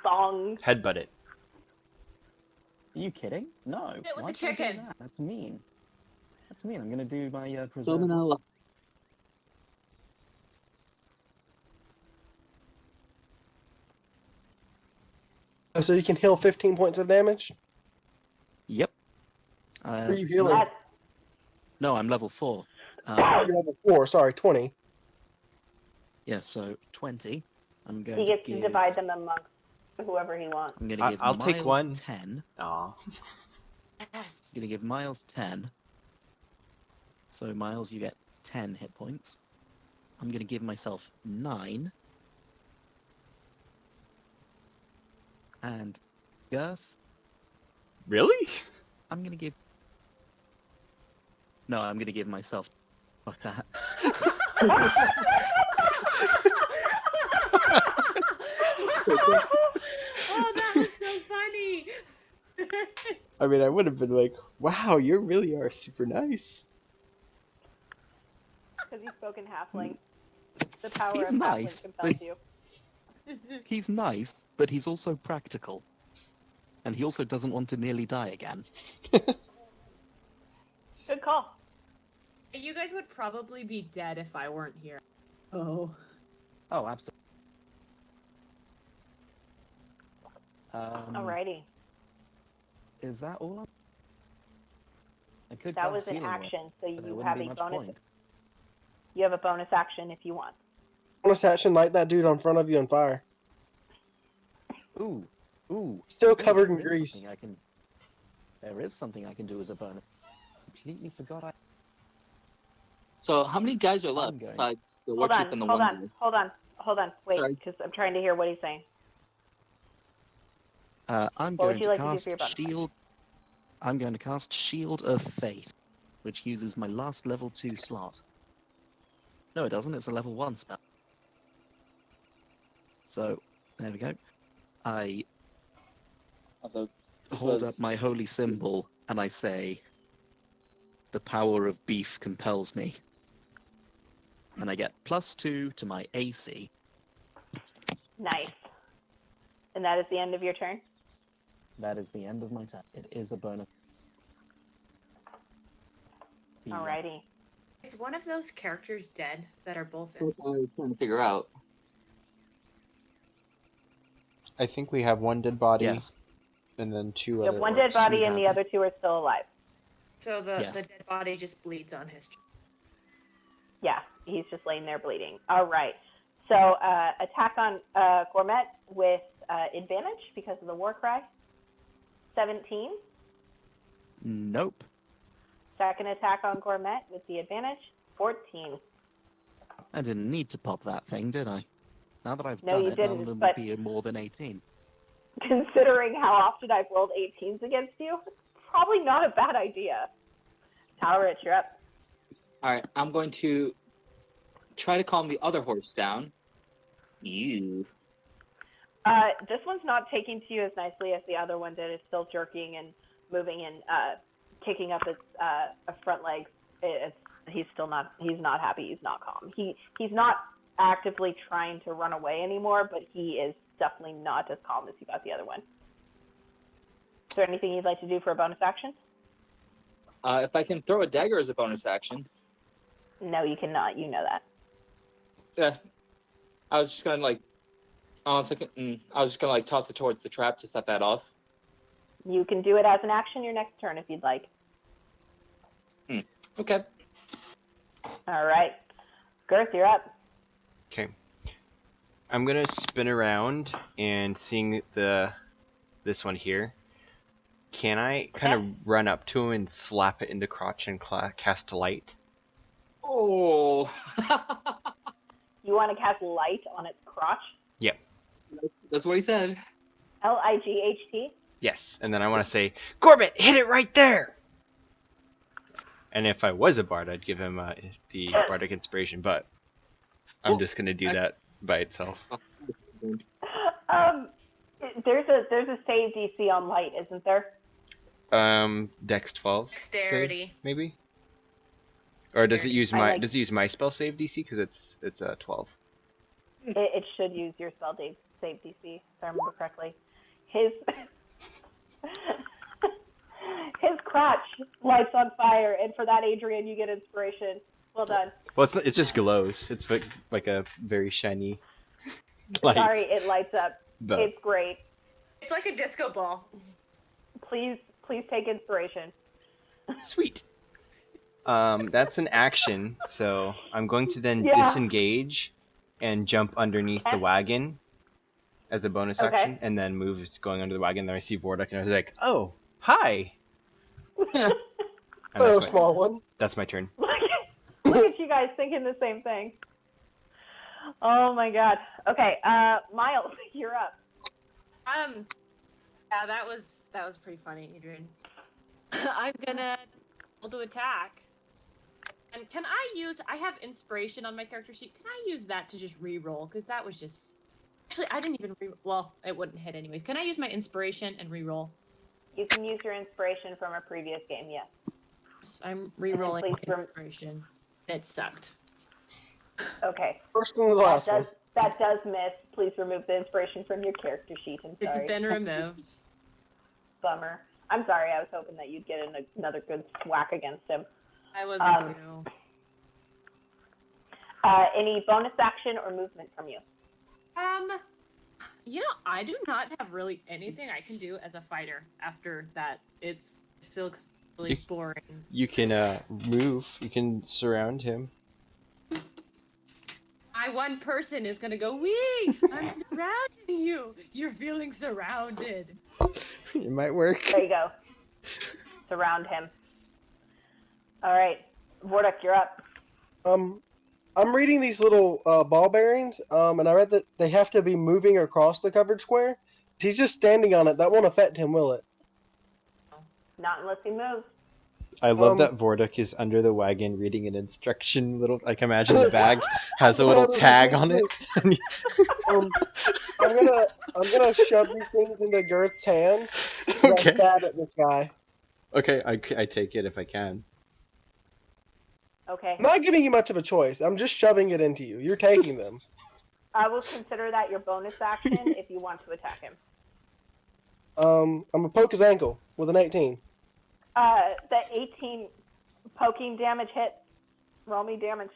Song. Headbutt it. Are you kidding? No. Hit it with Why the would I do chicken. that? That's mean. That's mean. I'm gonna do my preserve. Salmonella. So you can heal 15 points of damage. Yep. Are you healing? That's No, I'm level 4. You're level 4. Sorry, 20. Yeah, so 20. I'm going he gets to to give. divide them amongst whoever he wants. I'm gonna give I'll Miles take one. 10. Aw. Yes. I'm gonna give Miles 10. So Miles, you get 10 hit points. I'm gonna give myself 9. And Gerth, Really? I'm gonna give. No, I'm gonna give myself. Fuck that. Oh, that was so funny. I mean, I would have been like, wow, you really are super nice. Because he's spoken halfling. The power He's of nice, halfling compels but- you. He's nice, but he's also practical. And he also doesn't want to nearly die again. Good call. You guys would probably be dead if I weren't here. Oh. Oh, absolutely. Alrighty. Is that all? I could That cast was an Healing Word, action, so but there you wouldn't have be a much bonus. point. You have a bonus action if you want. Bonus action, light that dude on front of you on fire. Ooh, ooh. Still Ooh, covered in there is grease. something I can. There is something I can do as a bonus. Completely forgot I. So how many guys are I'm left going. besides the Hold warship on, and the hold one on, guy? hold on. Wait, Sorry. because I'm trying to hear what he's saying. I'm What would going you to like to do cast for your bonus Shield. I'm going to cast Shield of Faith, which uses my last level 2 slot. No, it doesn't. It's a level 1 spell. So, there we go. I Although this hold was- up my holy symbol and I say, "The power of beef compels me." And I get +2 to my AC. Nice. And that is the end of your turn? That is the end of my turn. It is a bonus. Yeah. Alrighty. Is one of those characters dead that are both That's in? what I was trying to figure out. I think we have one dead body Yes. and then 2 You other have one dead orcs. body we and the have- other 2 are still alive. So the Yes. dead body just bleeds on his. Yeah, he's just laying there bleeding. All right. So attack on Gourmet with advantage because of the war cry. 17. Nope. Second attack on Gourmet with the advantage. 14. I didn't need to pop that thing, did I? Now that I've No, done you it, didn't, none of them but- would be more than 18. Considering how often I've rolled 18s against you, probably not a bad idea. Talash, you're up. All right, I'm going to try to calm the other horse down. You. This one's not taking to you as nicely as the other one did. It's still jerking and moving and kicking up its front legs. He's not happy. He's not calm. He's not actively trying to run away anymore, but he is definitely not as calm as he got the other one. Is there anything you'd like to do for a bonus action? If I can throw a dagger as a bonus action. No, you cannot. You know that. Yeah. I was just gonna toss it towards the trap to set that off. You can do it as an action your next turn if you'd like. Okay. All right. Gerth, you're up. Okay. I'm gonna spin around and seeing this one here. Can I kind of run up to him and slap it into crotch and cast light? Oh. You want to cast light on its crotch? Yep. That's what he said. Light? Yes. And then I want to say, Corbett, hit it right there! And if I was a bard, I'd give him the bardic inspiration, but I'm just gonna do that by itself. There's a save DC on light, isn't there? Dex 12. Dexterity. Save, maybe. Or does it use Dexterity. my use my spell save DC because it's 12? It should use your spell save DC, if I remember correctly. His crotch lights on fire, and for that, Adrian, you get inspiration. Well done. Well, it just glows. It's like a very shiny light. Sorry, it lights up. But It's great. It's like a disco ball. Please take inspiration. sweet. That's an action, so I'm going to then Yeah. disengage and jump underneath the wagon as a bonus Okay. action, and then move going under the wagon. Then I see Vorduk, and I was like, "Oh, hi!" And Hello, that's small one. That's my turn. Look at you guys thinking the same thing. Oh my god. Okay, Miles, you're up. Yeah, that was pretty funny, Adrian. I'm gonna roll to attack. And can I have inspiration on my character sheet. Can I use that to just re-roll? Because that was just... Actually, I didn't even well, it wouldn't hit anyway. Can I use my inspiration and re-roll? You can use your inspiration from a previous game, yes. I'm re-rolling please inspiration. It sucked. Okay. First and the last one. That does miss. Please remove the inspiration from your character sheet. I'm sorry. It's been removed. Bummer. I'm sorry. I was hoping that you'd get another good whack against him. I was too. Any bonus action or movement from you? I do not have really anything I can do as a fighter after that. It feels really boring. You can move. You can surround him. My one person is gonna go, wee! I'm surrounding you! You're feeling surrounded. It might work. There you go. Surround him. All right. Vorduk, you're up. I'm reading these little ball bearings, and I read that they have to be moving across the covered square. If he's just standing on it, that won't affect him, will it? Not unless he moves. I love that Vorduk is under the wagon reading an instruction. Imagine the bag has a little tag on it. I'm gonna shove these things into Gerth's hands. Okay. And stab at this guy. Okay, I take it if I can. Okay. I'm not giving you much of a choice. I'm just shoving it into you. You're taking them. I will consider that your bonus action if you want to attack him. I'm gonna poke his ankle with an 18. The 18 poking damage hit. Roll me damage.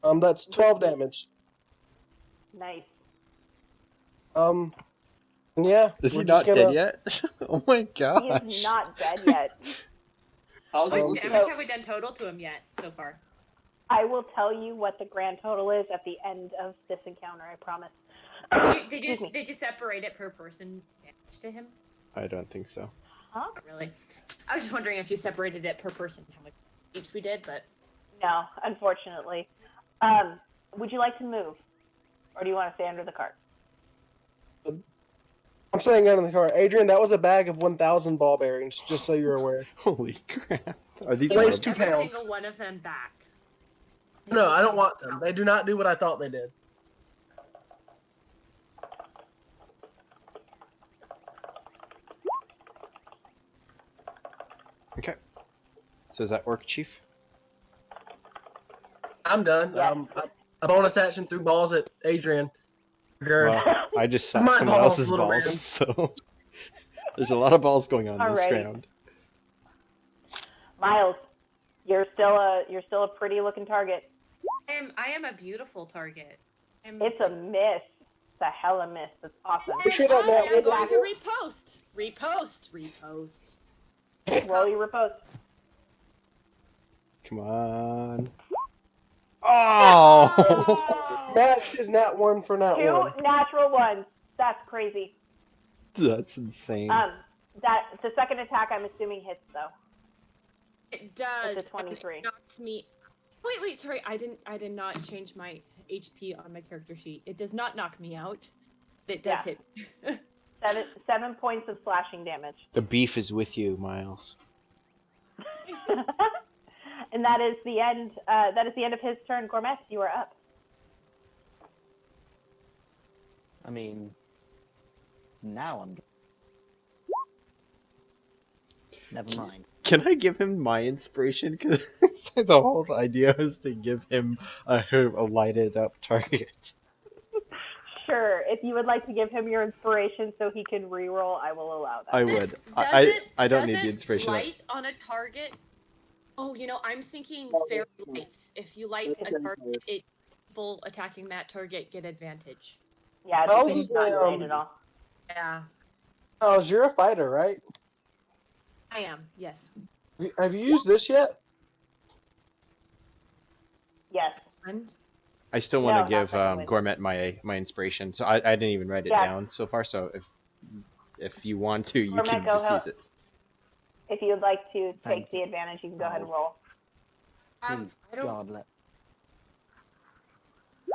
That's 12 damage. Nice. Yeah. Is he not dead yet? Oh my gosh. He is not dead yet. What damage have we done total to him yet so far? I will tell you what the grand total is at the end of this encounter, I promise. Did you separate it per person damage to him? I don't think so. Huh? Not really. I was just wondering if you separated it per person, how much each we did, but... No, unfortunately. Would you like to move? Or do you want to stay under the cart? I'm staying under the car. Adrian, that was a bag of 1,000 ball bearings, just so you're aware. Holy crap. Are these Weighs good? 2 Every pounds. single one of them back. No, I don't want them. They do not do what I thought they did. Okay. So is that Orc Chief? I'm done. Yeah. A bonus action threw balls at Adrian. Gerth. Well, I just saw My someone balls, else's little balls, man. so there's a lot of balls going on this Alrighty. round. Miles, you're still a pretty looking target. I am a beautiful target. It's a miss. It's a hella miss. That's awesome. You sure that Matt I'm would going to repost. Repost. Roll your repose. Come on. Oh! Matt is not one for not Two one. natural ones. That's crazy. That's insane. That the second attack I'm assuming hits though. It does. It's a 23. It knocks me. Wait, sorry. I did not change my HP on my character sheet. It does not knock me out. It does hit. 7 points of slashing damage. The beef is with you, Miles. And that is the end. That is the end of his turn. Gourmet, you are up. I mean, now I'm. Never mind. Can I give him my inspiration? Because the whole idea is to give him a lighted up target. Sure. If you would like to give him your inspiration so he can reroll, I will allow that. I would. Does I don't need it the inspiration. Light on a target. Oh, I'm thinking fairy lights. If you light a target, people attacking that target get advantage. Yeah, Oh, it's he's, not insane at all. Yeah, Oh, you're a fighter, right? I am. Yes. Have you used this yet? Yes. And I still No, want not to give that way. Gourmet my inspiration, so I didn't even write it Yeah. down so far. So if you want to, you Gourmet, can go just ahead. use it. If you would like to Thank take the advantage, you can go ahead and roll. Please, I don't. God, let.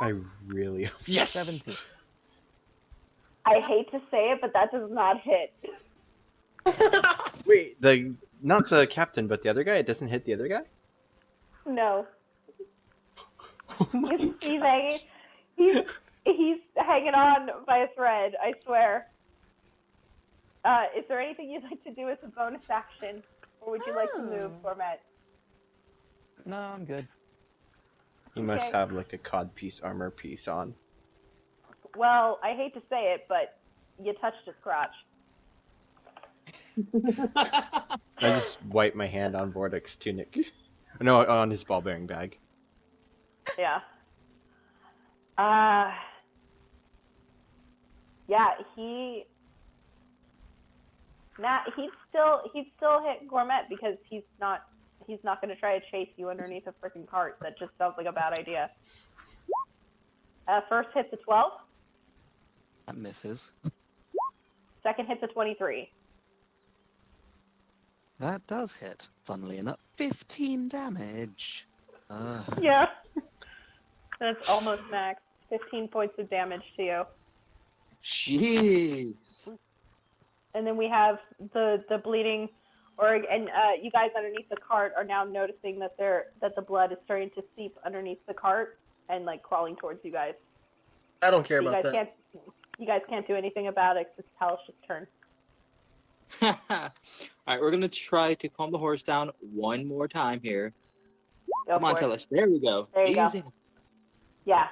I really hope. Yes. 17. I hate to say it, but that does not hit. Wait, not the captain, but the other guy. It doesn't hit the other guy. No. Oh my He's God. hanging. He's hanging on by a thread. I swear. Is there anything you'd like to do as a bonus action, or would you like to move, Gourmet? No, I'm good. He must Okay. have like a codpiece armor piece on. Well, I hate to say it, but you touched his crotch. I just wipe my hand on Vorduk's tunic. No, on his ball-bearing bag. Yeah. Yeah, he'd still hit Gourmet because he's not going to try to chase you underneath a freaking cart. That just sounds like a bad idea. First hits a 12. That misses. Second hits a 23. That does hit. Funnily enough, 15 damage. Yeah. That's almost max. 15 points of damage to you. Jeez. And then we have the bleeding org, and you guys underneath the cart are now noticing that the blood is starting to seep underneath the cart and like crawling towards you guys. I don't care You about guys that. you guys can't do anything about it. It's Talash's turn. Alright, we're gonna try to calm the horse down one more time here. Go Come on, for it. Talash. There we go. There you go. Easy. Yeah.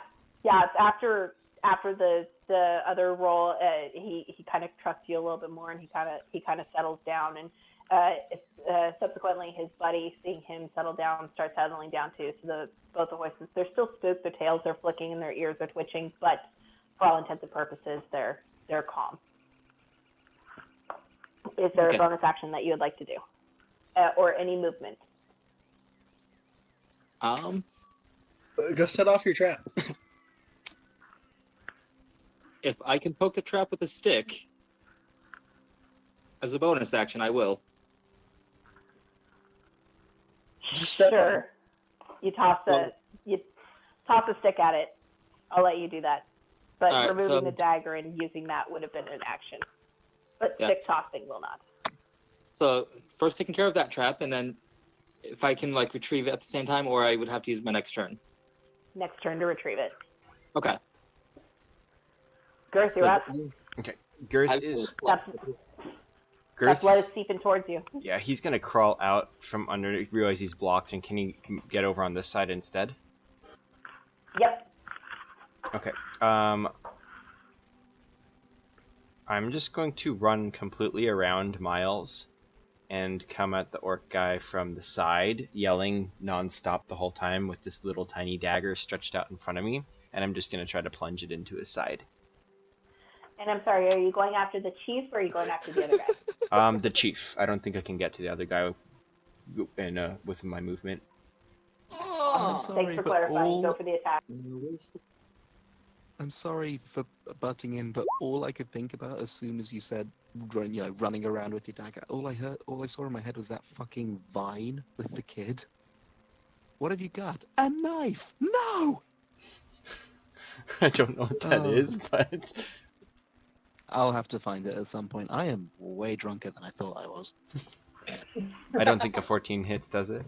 It's after the other roll, he kind of trusts you a little bit more, and he kind of settles down, and subsequently his buddy, seeing him settle down, starts settling down too. So both the horses, they're still spooked, their tails are flicking, and their ears are twitching, but for all intents and purposes, they're calm. Is there Okay. a bonus action that you would like to do, or any movement? Go set off your trap. If I can poke the trap with a stick, as a bonus action, I will. Just step Sure. You toss a stick at it. I'll let you do that. But All right, removing so- the dagger and using that would have been an action. But Yeah. stick tossing will not. So first taking care of that trap, and then if I can like retrieve it at the same time, or I would have to use my next turn. Next turn to retrieve it. Okay. Gerth, you're up. Okay. Gerth I is will- That blood is Gerth's, seeping towards you. yeah, he's gonna crawl out from under, realize he's blocked, and can he get over on this side instead? Yep. Okay. I'm just going to run completely around Miles and come at the orc guy from the side, yelling nonstop the whole time with this little tiny dagger stretched out in front of me, and I'm just going to try to plunge it into his side. And I'm sorry, are you going after the chief or are you going after the other guy? The chief. I don't think I can get to the other guy with my movement. I'm sorry, Thanks for but clarifying. Go for the attack. I'm sorry for butting in, but all I could think about as soon as you said, running around with your dagger, all I saw in my head was that fucking vine with the kid. What have you got? A knife? No! I don't know what that is, but I'll have to find it at some point. I am way drunker than I thought I was. I don't think a 14 hits, does it?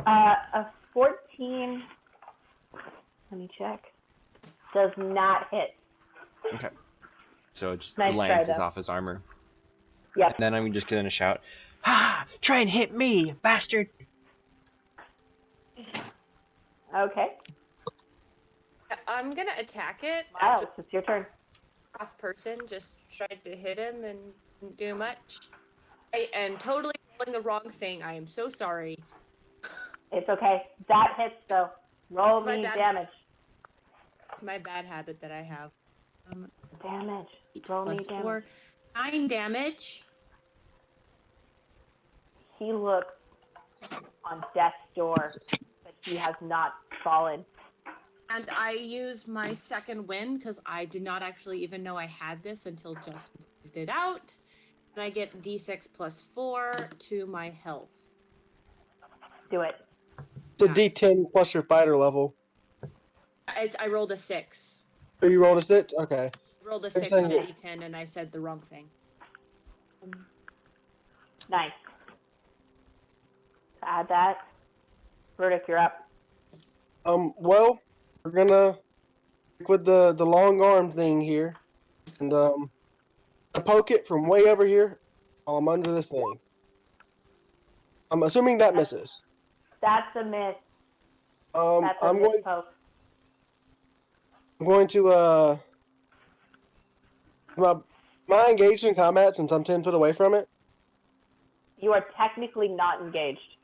A 14, let me check, does not hit. Okay. So it just Nice try, glances though. off his armor. Yep. And then I'm just going to shout, "Ah! Try and hit me, bastard!" Okay. I'm gonna attack it. Miles, it's your turn. Half person just tried to hit him and didn't do much. I am totally rolling the wrong thing. I am so sorry. It's okay. That hits, though. Roll It's my me bad. damage. It's my bad habit that I have. Damage. 8 Roll me plus damage. 4. 9 damage. He looks on death's door, but he has not fallen. And I use my second win because I did not actually even know I had this until just figured it out. And I get d6 plus 4 to my health. Do it. It's a D10 plus your fighter level. I rolled a 6. Oh, you rolled a 6? Okay. I rolled a You're 6 on a saying d10 and I said the wrong thing. Nice. To add that, Vorduk, you're up. Well, we're gonna stick with the long arm thing here, and poke it from way over here while I'm under this thing. I'm assuming that misses. That's a miss. That's a I'm miss poke. going to am I engaged in combat since I'm 10 foot away from it? You are technically not engaged.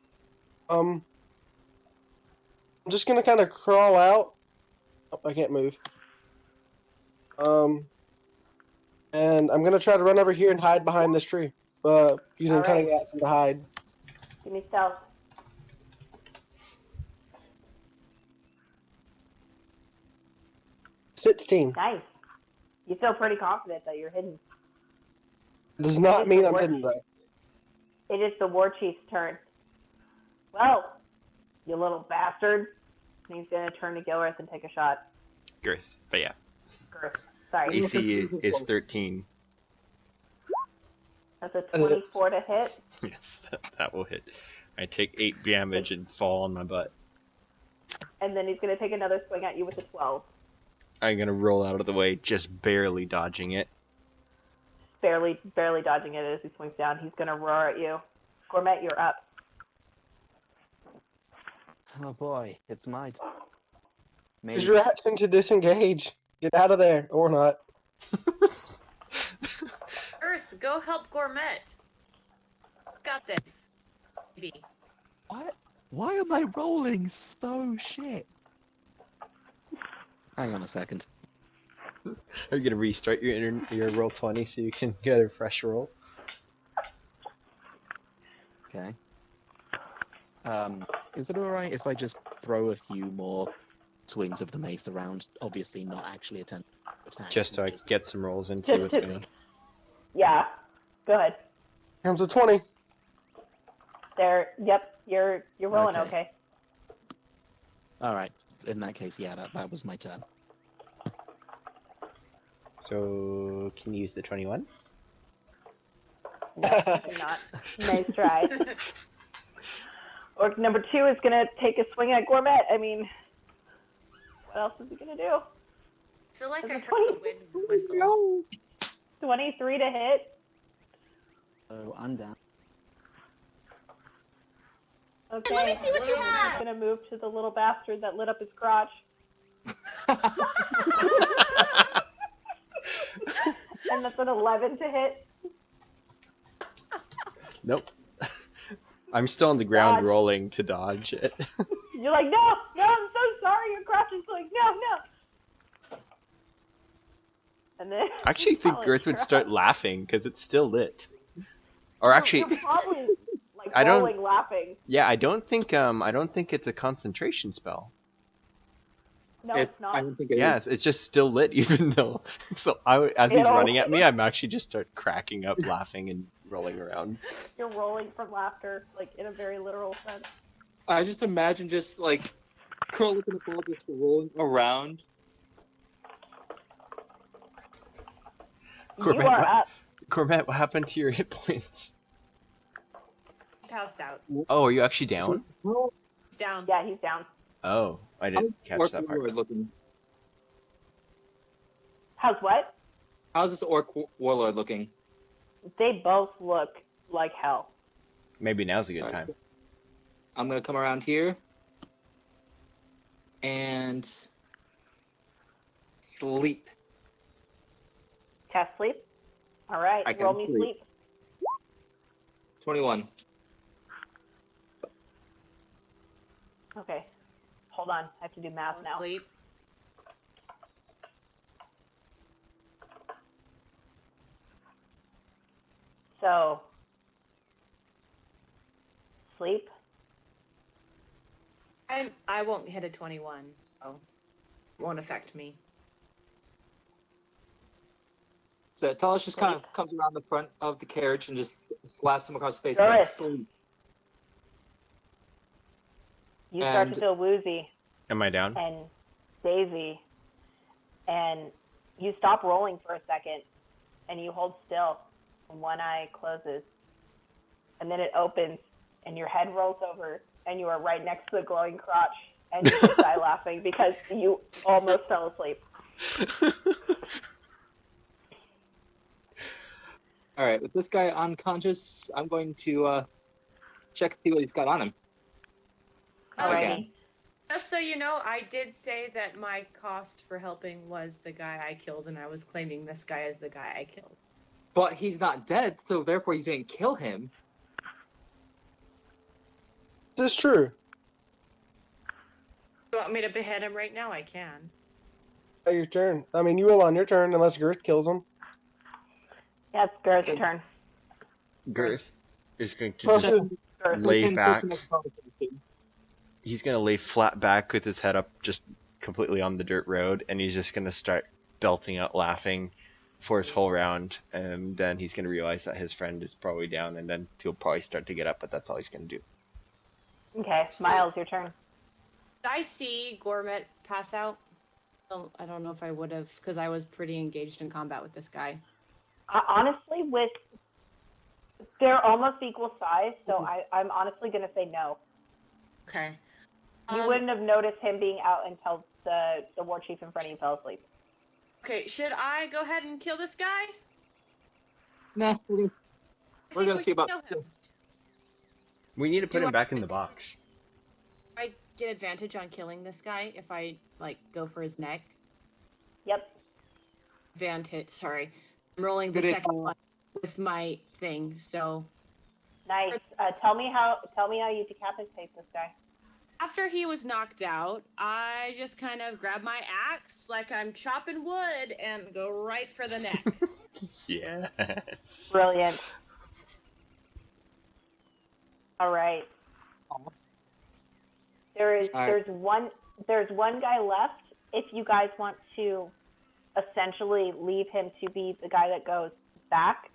I'm just gonna kind of crawl out. Oh, I can't move. And I'm gonna try to run over here and hide behind this tree. Using All right. cunning action to hide. Give me stealth. 16. Nice. You feel pretty confident that you're hidden. Does not mean I'm hidden though. It is the war chief's turn. Well, you little bastard. He's gonna turn to Gerth and take a shot. Gerth, but yeah. Gerth. Sorry. AC is 13. That's a 24 to hit. Yes, that will hit. I take 8 damage and fall on my butt. And then he's gonna take another swing at you with a 12. I'm gonna roll out of the way, just barely dodging it. Barely dodging it as he swings down. He's gonna roar at you. Gourmet, you're up. Oh boy, it's my turn. Use your action to disengage. Get out of there, or not. Earth, go help Gourmet. Got this. Maybe. What? Why am I rolling so shit? Hang on a second. Are you gonna restart your roll 20 so you can get a fresh roll? Okay. Is it alright if I just throw a few more swings of the mace around? Obviously not actually attempt to attack. Just to get some rolls and see what's going on. Yeah. Go ahead. Here comes a 20. There. Yep. You're rolling okay. Alright. In that case, yeah, that was my turn. So, can you use the 21? No, you're not. Nice try. Orc number 2 is gonna take a swing at Gourmet. I mean, what else is he gonna do? I feel like I heard the wind whistle. 23 to hit. So I'm down. Okay. Let me see what you I'm have. gonna move to the little bastard that lit up his crotch. And that's an 11 to hit. Nope. I'm still on the ground Dodge. rolling to dodge it. You're like, no, I'm so sorry. Your crotch is like, no. And then I actually think Talash, Gerth would you're start up. laughing because it's still lit. Or actually, You're probably like I don't- rolling, laughing. yeah, I don't think it's a concentration spell. No, it's I not. don't think it Yeah, is. it's just still lit even though. So as he's Ew. running at me, I'm actually just start cracking up, laughing and rolling around. You're rolling from laughter, like in a very literal sense. I just imagine just like curl up in a ball, just rolling around. Corvette, You are what? up. Corvette, what happened to your hit points? He passed out. Oh, are you actually down? He's down. Yeah, he's down. Oh, I didn't catch that part. Warlord looking? How's what? How's this orc warlord looking? They both look like hell. Maybe now's a good time. I'm gonna come around here and leap. Cast sleep. All right, I can roll me sleep. sleep. 21. Okay, hold on. I have to do math now. Sleep. So, sleep. I won't hit a 21, so it won't affect me. So Talash just kind of comes around the front of the carriage and just slaps him across the face. Gerth. Like, sleep. You start to And- feel woozy Am I down? and daisy, and you stop rolling for a second, and you hold still, and one eye closes, and then it opens, and your head rolls over, and you are right next to the glowing crotch, and you just die laughing because you almost fell asleep. All right, with this guy unconscious, I'm going to check to see what he's got on him. Alrighty. Just so you know, I did say that my cost for helping was the guy I killed, and I was claiming this guy as the guy I killed. But he's not dead, so therefore you didn't kill him. This is true. You want me to behead him right now? I can. Your turn. I mean, you will on your turn unless Gerth kills him. Yeah, it's Gerth's turn. Girth is going to Plus, just Gerth. lay Within back. 15 conversation. He's going to lay flat back with his head up just completely on the dirt road, and he's just going to start belting out laughing for his whole round, and then he's going to realize that his friend is probably down, and then he'll probably start to get up, but that's all he's going to do. Okay, Miles, your turn. Did I see Gourmet pass out? I don't know if I would have, because I was pretty engaged in combat with this guy. Honestly, they're almost equal size, so I'm honestly going to say no. Okay. You wouldn't have noticed him being out until the war chief in front of you fell asleep. Okay, should I go ahead and kill this guy? Nah, we're think gonna we see can about. kill him. We need to put Do him I- back in the box. I get advantage on killing this guy if I go for his neck. Yep. Advantage. Sorry, I'm rolling the Did it- second one with my thing. So Nice. Tell me how you decapitate this guy. after he was knocked out, I just kind of grab my axe like I'm chopping wood and go right for the neck. Yes. Brilliant. All right. There's one guy left. If you guys want to essentially leave him to be the guy that goes back,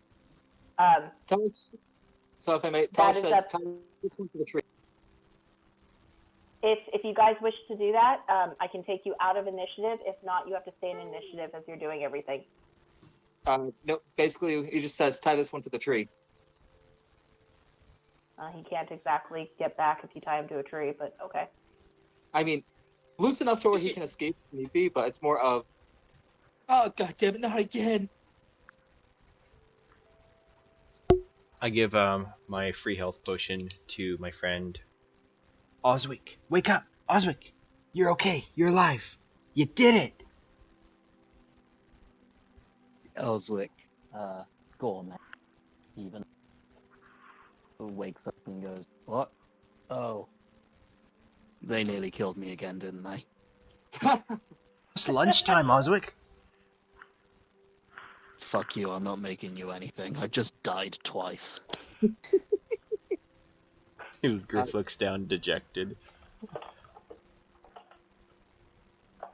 So if I may, That Talash is says, up- tie this one to the tree. if you guys wish to do that, I can take you out of initiative. If not, you have to stay in initiative as you're doing everything. No, basically he just says tie this one to the tree. He can't exactly get back if you tie him to a tree, but okay. I mean, loose enough to where he can escape if need be, but it's more of, oh god damn it, not again. I give my free health potion to my friend Oswick. Wake up, Oswick! You're okay. You're alive. You did it. Oswick, Gourmet, even wakes up and goes, "What? Oh, they nearly killed me again, didn't they?" It's lunchtime, Oswick. Fuck you, I'm not making you anything. I just died twice. Gerth looks down, dejected.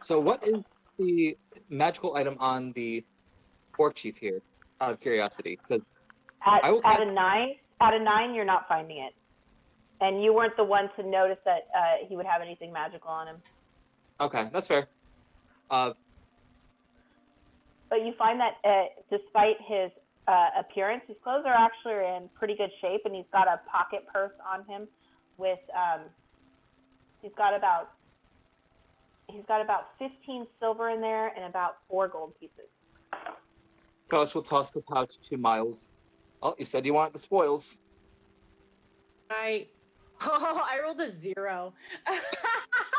So what is the magical item on the orc chief here? Out of curiosity, because At, I will at a 9, you're not finding it, and you weren't the one to notice that he would have anything magical on him. okay, that's fair. But you find that despite his appearance, his clothes are actually in pretty good shape, and he's got a pocket purse on him with he's got about 15 silver in there and about 4 gold pieces. Talash will toss the pouch to Miles. Oh, you said you want the spoils. I rolled a 0.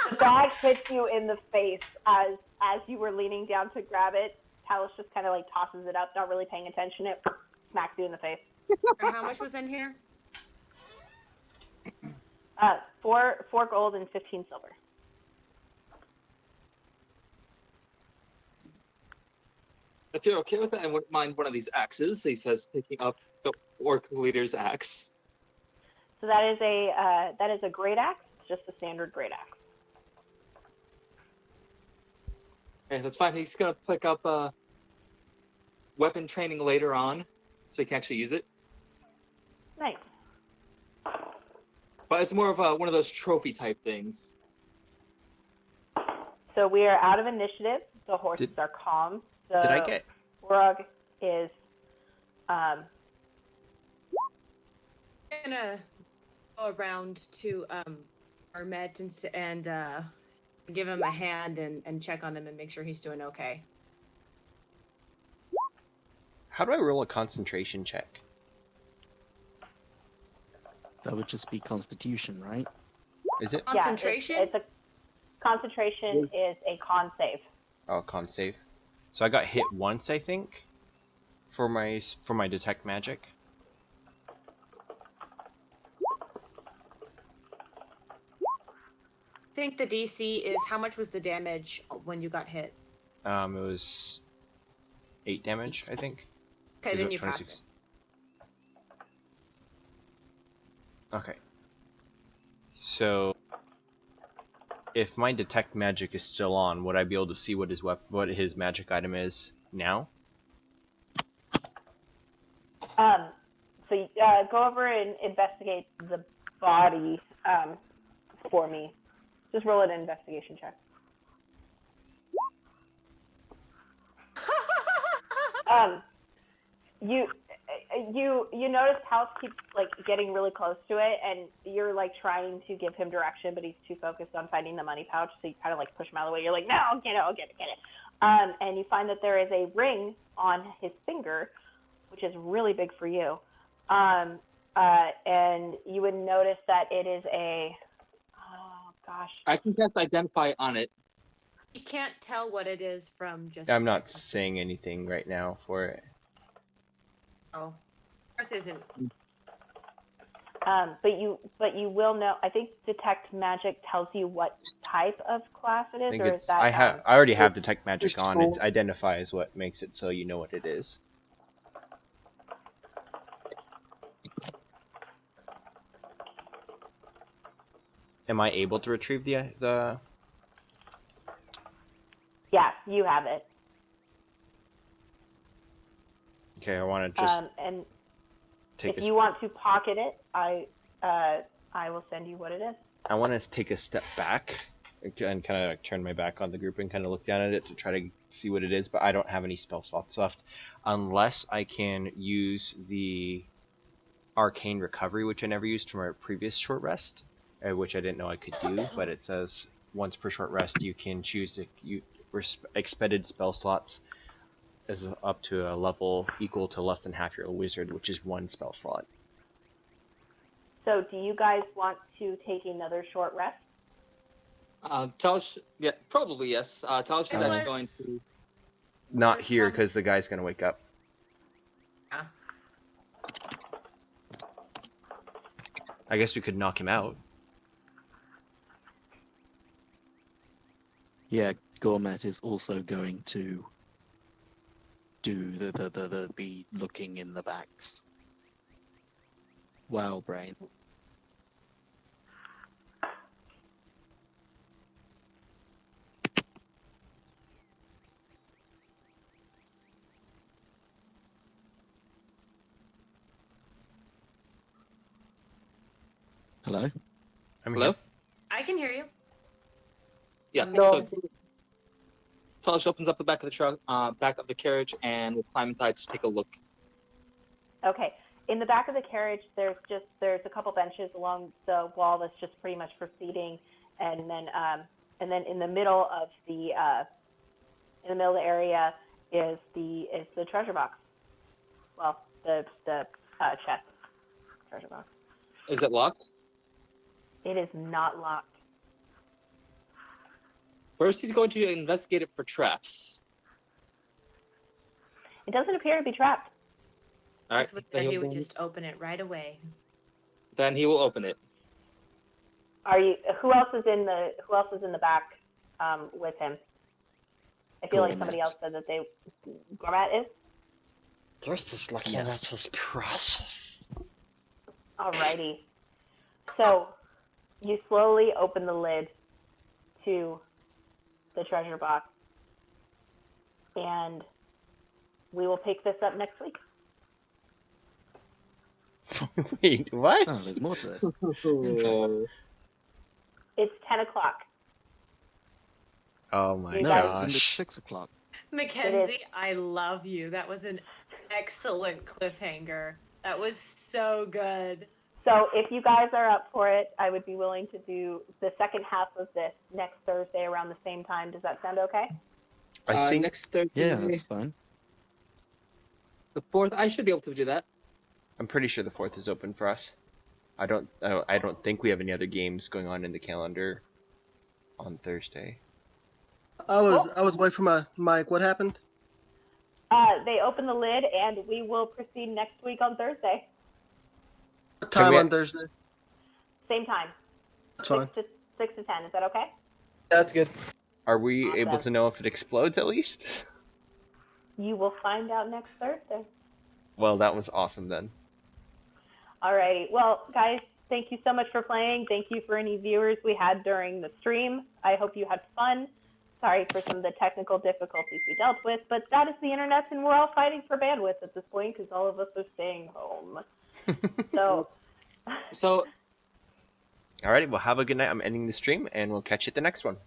The bag hits you in the face as you were leaning down to grab it. Talash just kind of like tosses it up, not really paying attention. It smacks you in the face. How much was in here? 4 gold and 15 silver. If you're okay with it, I wouldn't mind one of these axes. He says, picking up the orc leader's axe. So that is a great axe. It's just a standard great axe. Okay, that's fine. He's gonna pick up weapon training later on, so he can actually use it. Nice. But it's more of one of those trophy type things. So we are out of initiative. The horses are calm. So Did I get? Burrows is I'm gonna go around to Armet and give him a hand and check on him and make sure he's doing okay. How do I roll a concentration check? That would just be Constitution, right? Is it? Concentration? Yeah, it's a concentration is a con save. Oh, con save. So I got hit once, I think, for my detect magic. I think the DC is how much was the damage when you got hit? It was 8 damage, I think. Okay, Is then it you pass 26? it. Okay. So, if my detect magic is still on, would I be able to see what his magic item is now? So go over and investigate the body for me. Just roll an investigation check. You notice House keeps like getting really close to it, and you're like trying to give him direction, but he's too focused on finding the money pouch, so you kind of like push him out of the way. You're like, no, I'll get it. And you find that there is a ring on his finger, which is really big for you. And you would notice that it is a, oh gosh. I can cast Identify on it. You can't tell what it is from just. I'm not saying anything right now for it. Oh, Earth isn't. But you will know. I think detect magic tells you what type of class it is, I think or it's. is that? I already have detect magic It's on. cool. It's identify is what makes it so you know what it is. Am I able to retrieve the? Yeah, you have it. Okay, I want to just And take if a. you want to pocket it, I will send you what it is. I want to take a step back and kind of turn my back on the group and kind of look down at it to try to see what it is, but I don't have any spell slots left unless I can use the arcane recovery, which I never used from our previous short rest, which I didn't know I could do, but it says once per short rest you can choose expended spell slots is up to a level equal to less than half your wizard, which is 1 spell slot. So do you guys want to take another short rest? Talash, yeah, probably yes. Talash is It actually was- going to. Not There's here, one- because the guy's gonna wake up. Yeah. I guess we could knock him out. Yeah, Gourmet is also going to do the looking in the backs. Wow, brain. Hello? I'm Hello? here. I can hear you. Yeah. No. So Talash opens up the back of the truck, back of the carriage, and will climb inside to take a look. Okay. In the back of the carriage, there's a couple benches along the wall that's just pretty much for seating, and then in the middle of the area is the treasure box. Well, the chest treasure box. Is it locked? It is not locked. First, he's going to investigate it for traps. It doesn't appear to be trapped. All right. That's what Then he would just open it right away. he will open it. Are you? Who else is in the back with him? I feel like somebody Gourmet. else said that they. Gourmet is. Gerth is looking Yes. at his precious. Alrighty. So, you slowly open the lid to the treasure box, and we will pick this up next week. Wait, what? Oh, there's more to this. Interesting. It's 10 o'clock. Oh my You No, guys- it's gosh. 6 o'clock. Mackenzie, I love you. That was an excellent cliffhanger. That was so good. So, if you guys are up for it, I would be willing to do the second half of this next Thursday around the same time. Does that sound okay? I think Next Thursday, Yeah, that's fine. the 4th, I should be able to do that. I'm pretty sure the 4th is open for us. I don't think we have any other games going on in the calendar on Thursday. I was away from my mic. What happened? They open the lid, and we will proceed next week on Thursday. What Can time we- on Thursday? Same time. That's fine. 6 to 10. Is that okay? That's good. Are we Awesome. able to know if it explodes at least? You will find out next Thursday. Well, that was awesome then. Alrighty. Well, guys, thank you so much for playing. Thank you for any viewers we had during the stream. I hope you had fun. Sorry for some of the technical difficulties we dealt with, but that is the internet, and we're all fighting for bandwidth at this point because all of us are staying home. So, So Alrighty, well have a good night. I'm ending the stream and we'll catch you at the next one.